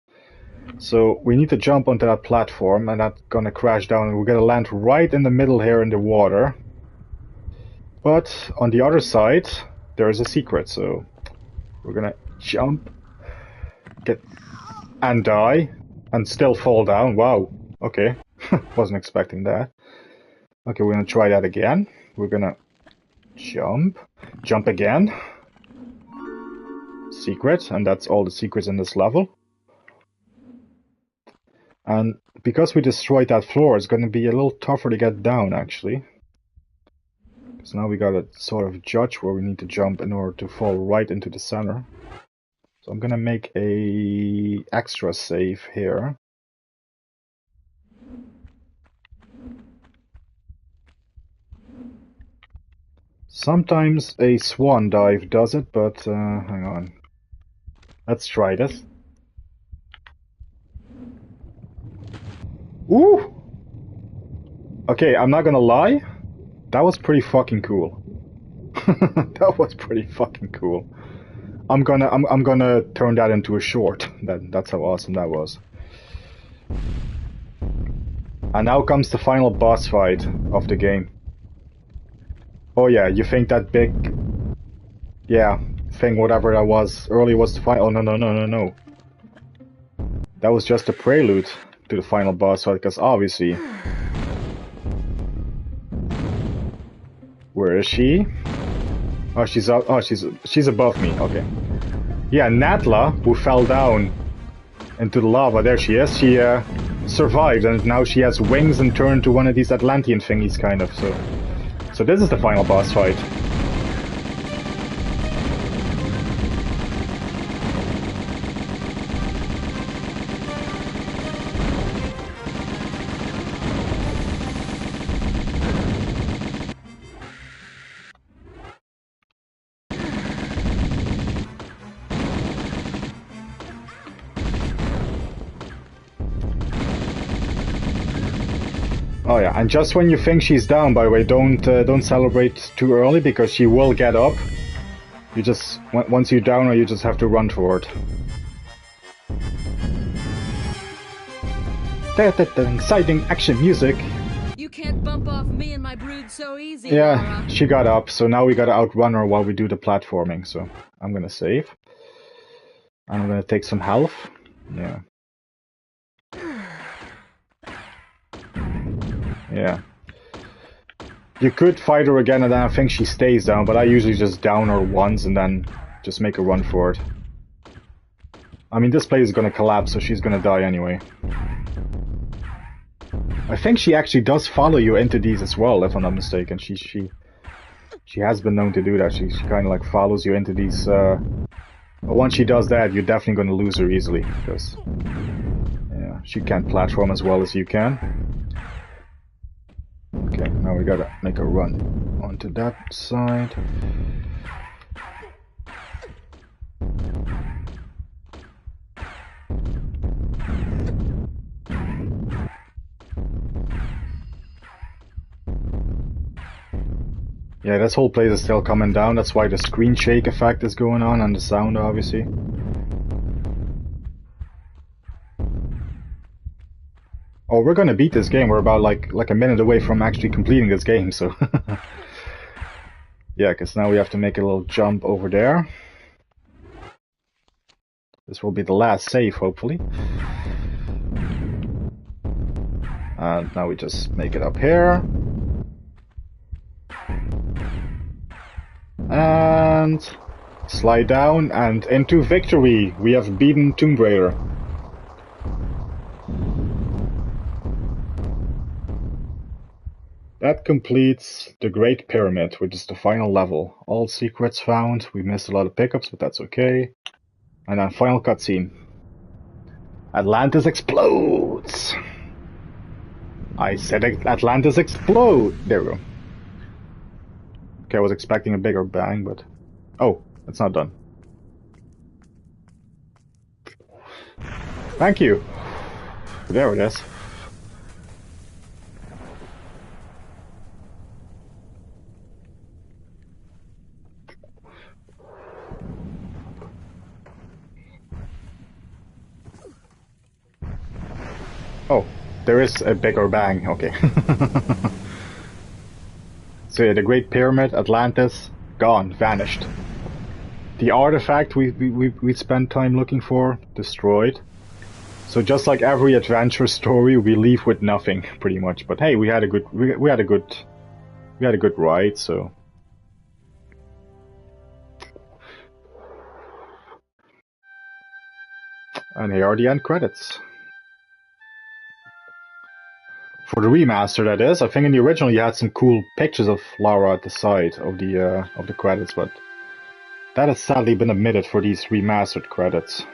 So, we need to jump onto that platform, and that's gonna crash down, and we're gonna land right in the middle here in the water. But, on the other side, there's a secret, so... We're gonna jump, get... and die, and still fall down. Wow, okay. Wasn't expecting that. Okay, we're gonna try that again. We're gonna jump again. Secret, and that's all the secrets in this level. And because we destroyed that floor, it's gonna be a little tougher to get down, actually. Because now we gotta sort of judge where we need to jump in order to fall right into the center. So I'm gonna make a extra save here. Sometimes a swan dive does it, but hang on. Let's try this. Ooh! Okay, I'm not gonna lie. That was pretty fucking cool. That was pretty fucking cool. I'm gonna turn that into a short. That's how awesome that was. And now comes the final boss fight of the game. Oh yeah, you think that big... Yeah, thing, whatever that was, earlier was the final... Oh no. That was just a prelude to the final boss fight, because obviously... Where is she? Oh, she's up. Oh, she's above me. Okay. Yeah, Natla, who fell down into the lava. There she is. She survived, and now she has wings and turned to one of these Atlantean thingies, kind of. So this is the final boss fight. Oh yeah, and just when you think she's down, by the way, don't celebrate too early, because she will get up. You just once you're down, or you just have to run for it. Exciting action music. You can't bump off me and my brood so easy, Yeah, Laura. she got up, so now we gotta outrun her while we do the platforming. So I'm gonna save. And I'm gonna take some health. Yeah. Yeah. You could fight her again, and then I think she stays down, but I usually just down her once and then just make a run for it. I mean, this place is gonna collapse, so she's gonna die anyway. I think she actually does follow you into these as well, if I'm not mistaken. She has been known to do that. She kind of like follows you into these. But once she does that, you're definitely gonna lose her easily, because yeah, she can't platform as well as you can. Okay, now we gotta make a run onto that side. Yeah, this whole place is still coming down, that's why the screen shake effect is going on, and the sound, obviously. Oh, we're gonna beat this game. We're about like a minute away from actually completing this game, so... Yeah, because now we have to make a little jump over there. This will be the last save, hopefully. And now we just make it up here. And... slide down, and into victory! We have beaten Tomb Raider. That completes the Great Pyramid, which is the final level. All secrets found. We missed a lot of pickups, but that's okay. And then final cutscene. Atlantis explodes! I said Atlantis explode! There we go. Okay, I was expecting a bigger bang, but... Oh, it's not done. Thank you! There it is. There is a bigger bang, okay. So yeah, the Great Pyramid, Atlantis, gone, vanished. The artifact we spent time looking for, destroyed. So just like every adventure story, we leave with nothing, pretty much. But hey, we had a good ride, so. And here are the end credits. For the remaster, that is. I think in the original you had some cool pictures of Lara at the side of the credits, but that has sadly been omitted for these remastered credits.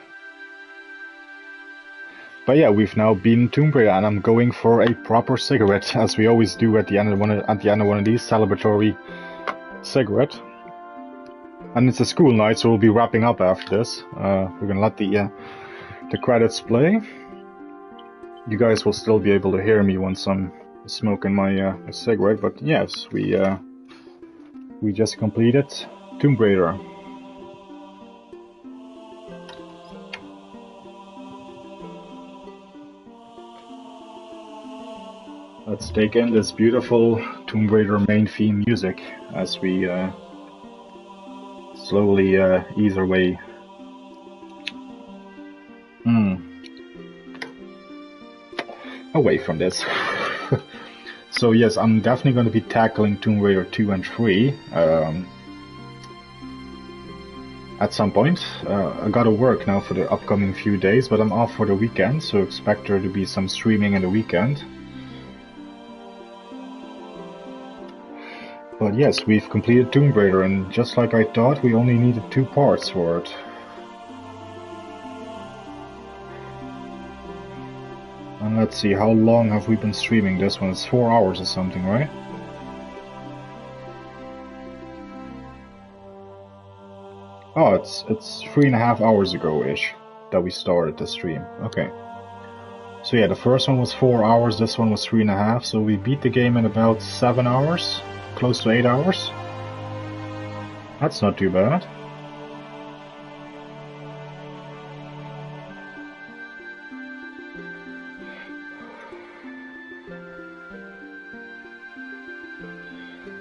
But yeah, we've now beaten Tomb Raider, and I'm going for a proper cigarette, as we always do at the end of one of these celebratory cigarette. And it's a school night, so we'll be wrapping up after this. We're gonna let the credits play. You guys will still be able to hear me once I'm smoking my cigarette, but yes, we just completed Tomb Raider. Let's take in this beautiful Tomb Raider main theme music as we slowly ease our way. Away from this. So yes, I'm definitely going to be tackling Tomb Raider 2 and 3 at some point. I gotta work now for the upcoming few days, but I'm off for the weekend, so expect there to be some streaming in the weekend. But yes, we've completed Tomb Raider, and just like I thought, we only needed 2 parts for it. And let's see, how long have we been streaming this one? It's 4 hours or something, right? Oh, it's 3.5 hours ago-ish that we started the stream. Okay. So yeah, the first one was 4 hours, this one was 3.5, so we beat the game in about 7 hours, close to 8 hours. That's not too bad.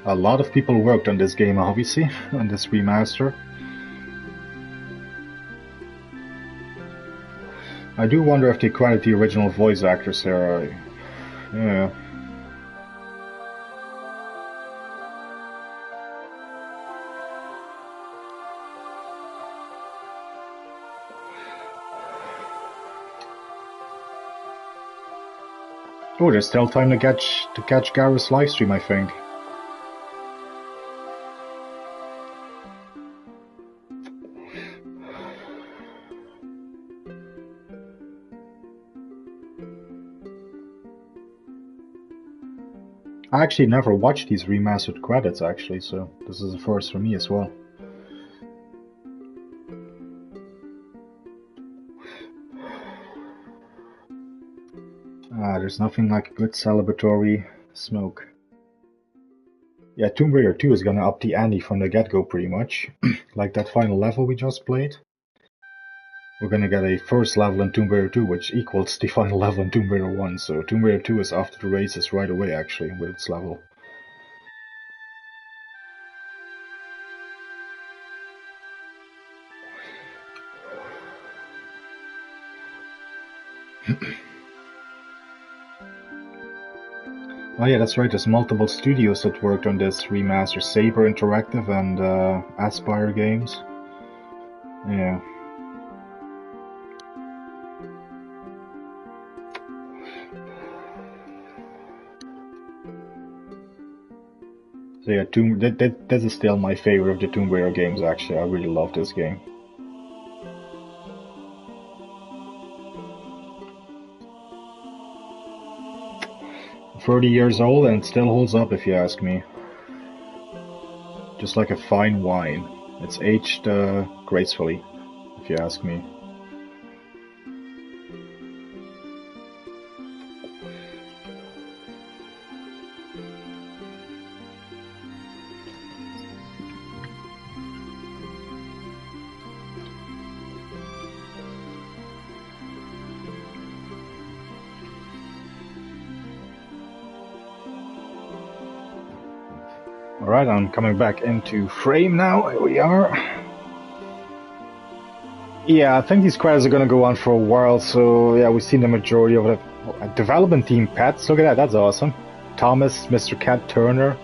A lot of people worked on this game, obviously, on this remaster. I do wonder if they credit the original voice actors here. Yeah. Oh, there's still time to catch Gareth's livestream, I think. I actually never watched these remastered credits, actually, so this is a first for me as well. There's nothing like a good celebratory smoke. Yeah, Tomb Raider 2 is gonna up the ante from the get-go pretty much. Like that final level we just played. We're gonna get a first level in Tomb Raider 2 which equals the final level in Tomb Raider 1, so Tomb Raider 2 is after the races right away actually with its level. Oh yeah, that's right, there's multiple studios that worked on this remaster. Saber Interactive and Aspire Games. Yeah. So yeah, this is still my favorite of the Tomb Raider games actually. I really love this game. I'm 30 years old and it still holds up if you ask me. Just like a fine wine. It's aged gracefully, if you ask me. Alright, I'm coming back into frame now. Here we are. Yeah, I think these credits are gonna go on for a while, so yeah, we've seen the majority of the development team pets. Look at that, that's awesome. Thomas, Mr. Cat Turner.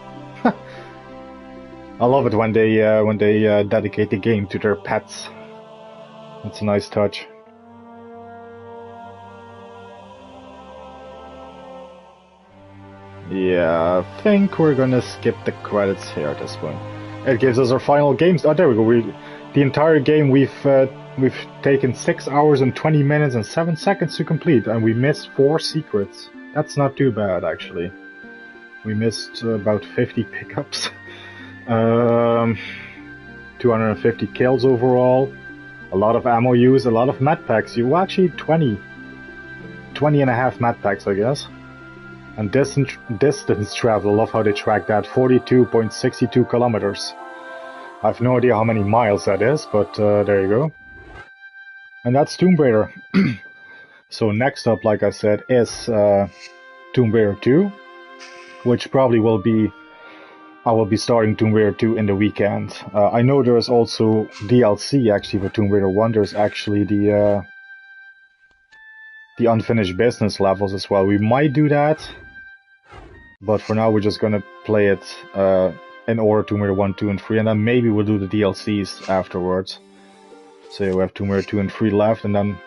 I love it when they dedicate the game to their pets. That's a nice touch. Yeah, I think we're gonna skip the credits here at this point. It gives us our final games. Oh, there we go. The entire game we've taken 6 hours and 20 minutes and 7 seconds to complete, and we missed 4 secrets. That's not too bad, actually. We missed about 50 pickups. 250 kills overall. A lot of ammo use, a lot of mat packs. You actually 20 and a half mat packs, I guess. And distance travel, I love how they track that, 42.62 kilometers. I have no idea how many miles that is, but there you go. And that's Tomb Raider. So next up, like I said, is Tomb Raider 2, which probably will be... I will be starting Tomb Raider 2 in the weekend. I know there is also DLC actually for Tomb Raider 1. There's actually the unfinished business levels as well. We might do that. But for now, we're just gonna play it in order Tomb Raider 1, 2, and 3, and then maybe we'll do the DLCs afterwards. So we have Tomb Raider 2 and 3 left, and then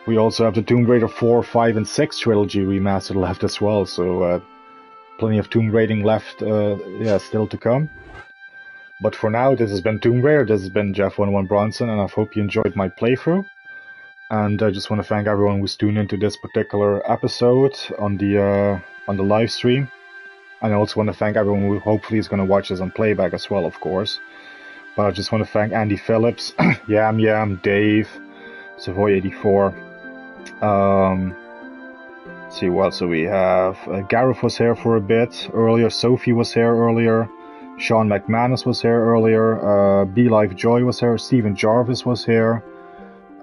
we also have the Tomb Raider 4, 5, and 6 trilogy remastered left as well. So plenty of Tomb Raiding left, still to come. But for now, this has been Tomb Raider. This has been Jeff11 Bronson, and I hope you enjoyed my playthrough. And I just want to thank everyone who's tuned into this particular episode on the live stream. And I also want to thank everyone who hopefully is going to watch this on playback as well, of course. But I just want to thank Andy Phillips, Yam, Dave, Savoy84. Let's see what else do we have. Gareth was here for a bit earlier. Sophie was here earlier. Sean McManus was here earlier. Be Life Joy was here. Stephen Jarvis was here.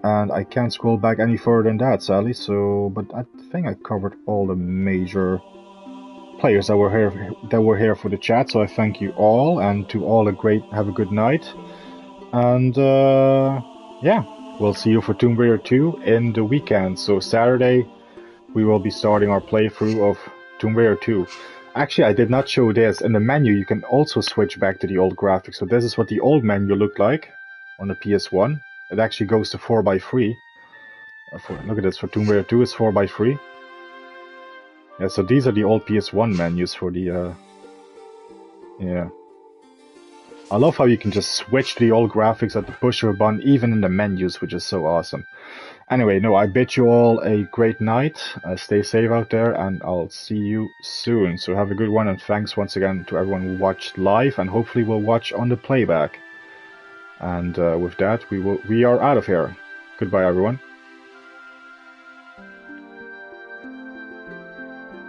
And I can't scroll back any further than that, sadly. But I think I covered all the major players that were here for the chat. So I thank you all, and to all have a good night. And we'll see you for Tomb Raider 2 in the weekend. So Saturday, we will be starting our playthrough of Tomb Raider 2. Actually, I did not show this. In the menu, you can also switch back to the old graphics. So this is what the old menu looked like on the PS1. It actually goes to 4x3. Look at this, for Tomb Raider 2 it's 4x3. Yeah, so these are the old PS1 menus for the... I love how you can just switch to the old graphics at the push of a button, even in the menus, which is so awesome. Anyway, I bid you all a great night. Stay safe out there, and I'll see you soon. So have a good one, and thanks once again to everyone who watched live, and hopefully will watch on the playback. And with that, we are out of here. Goodbye, everyone.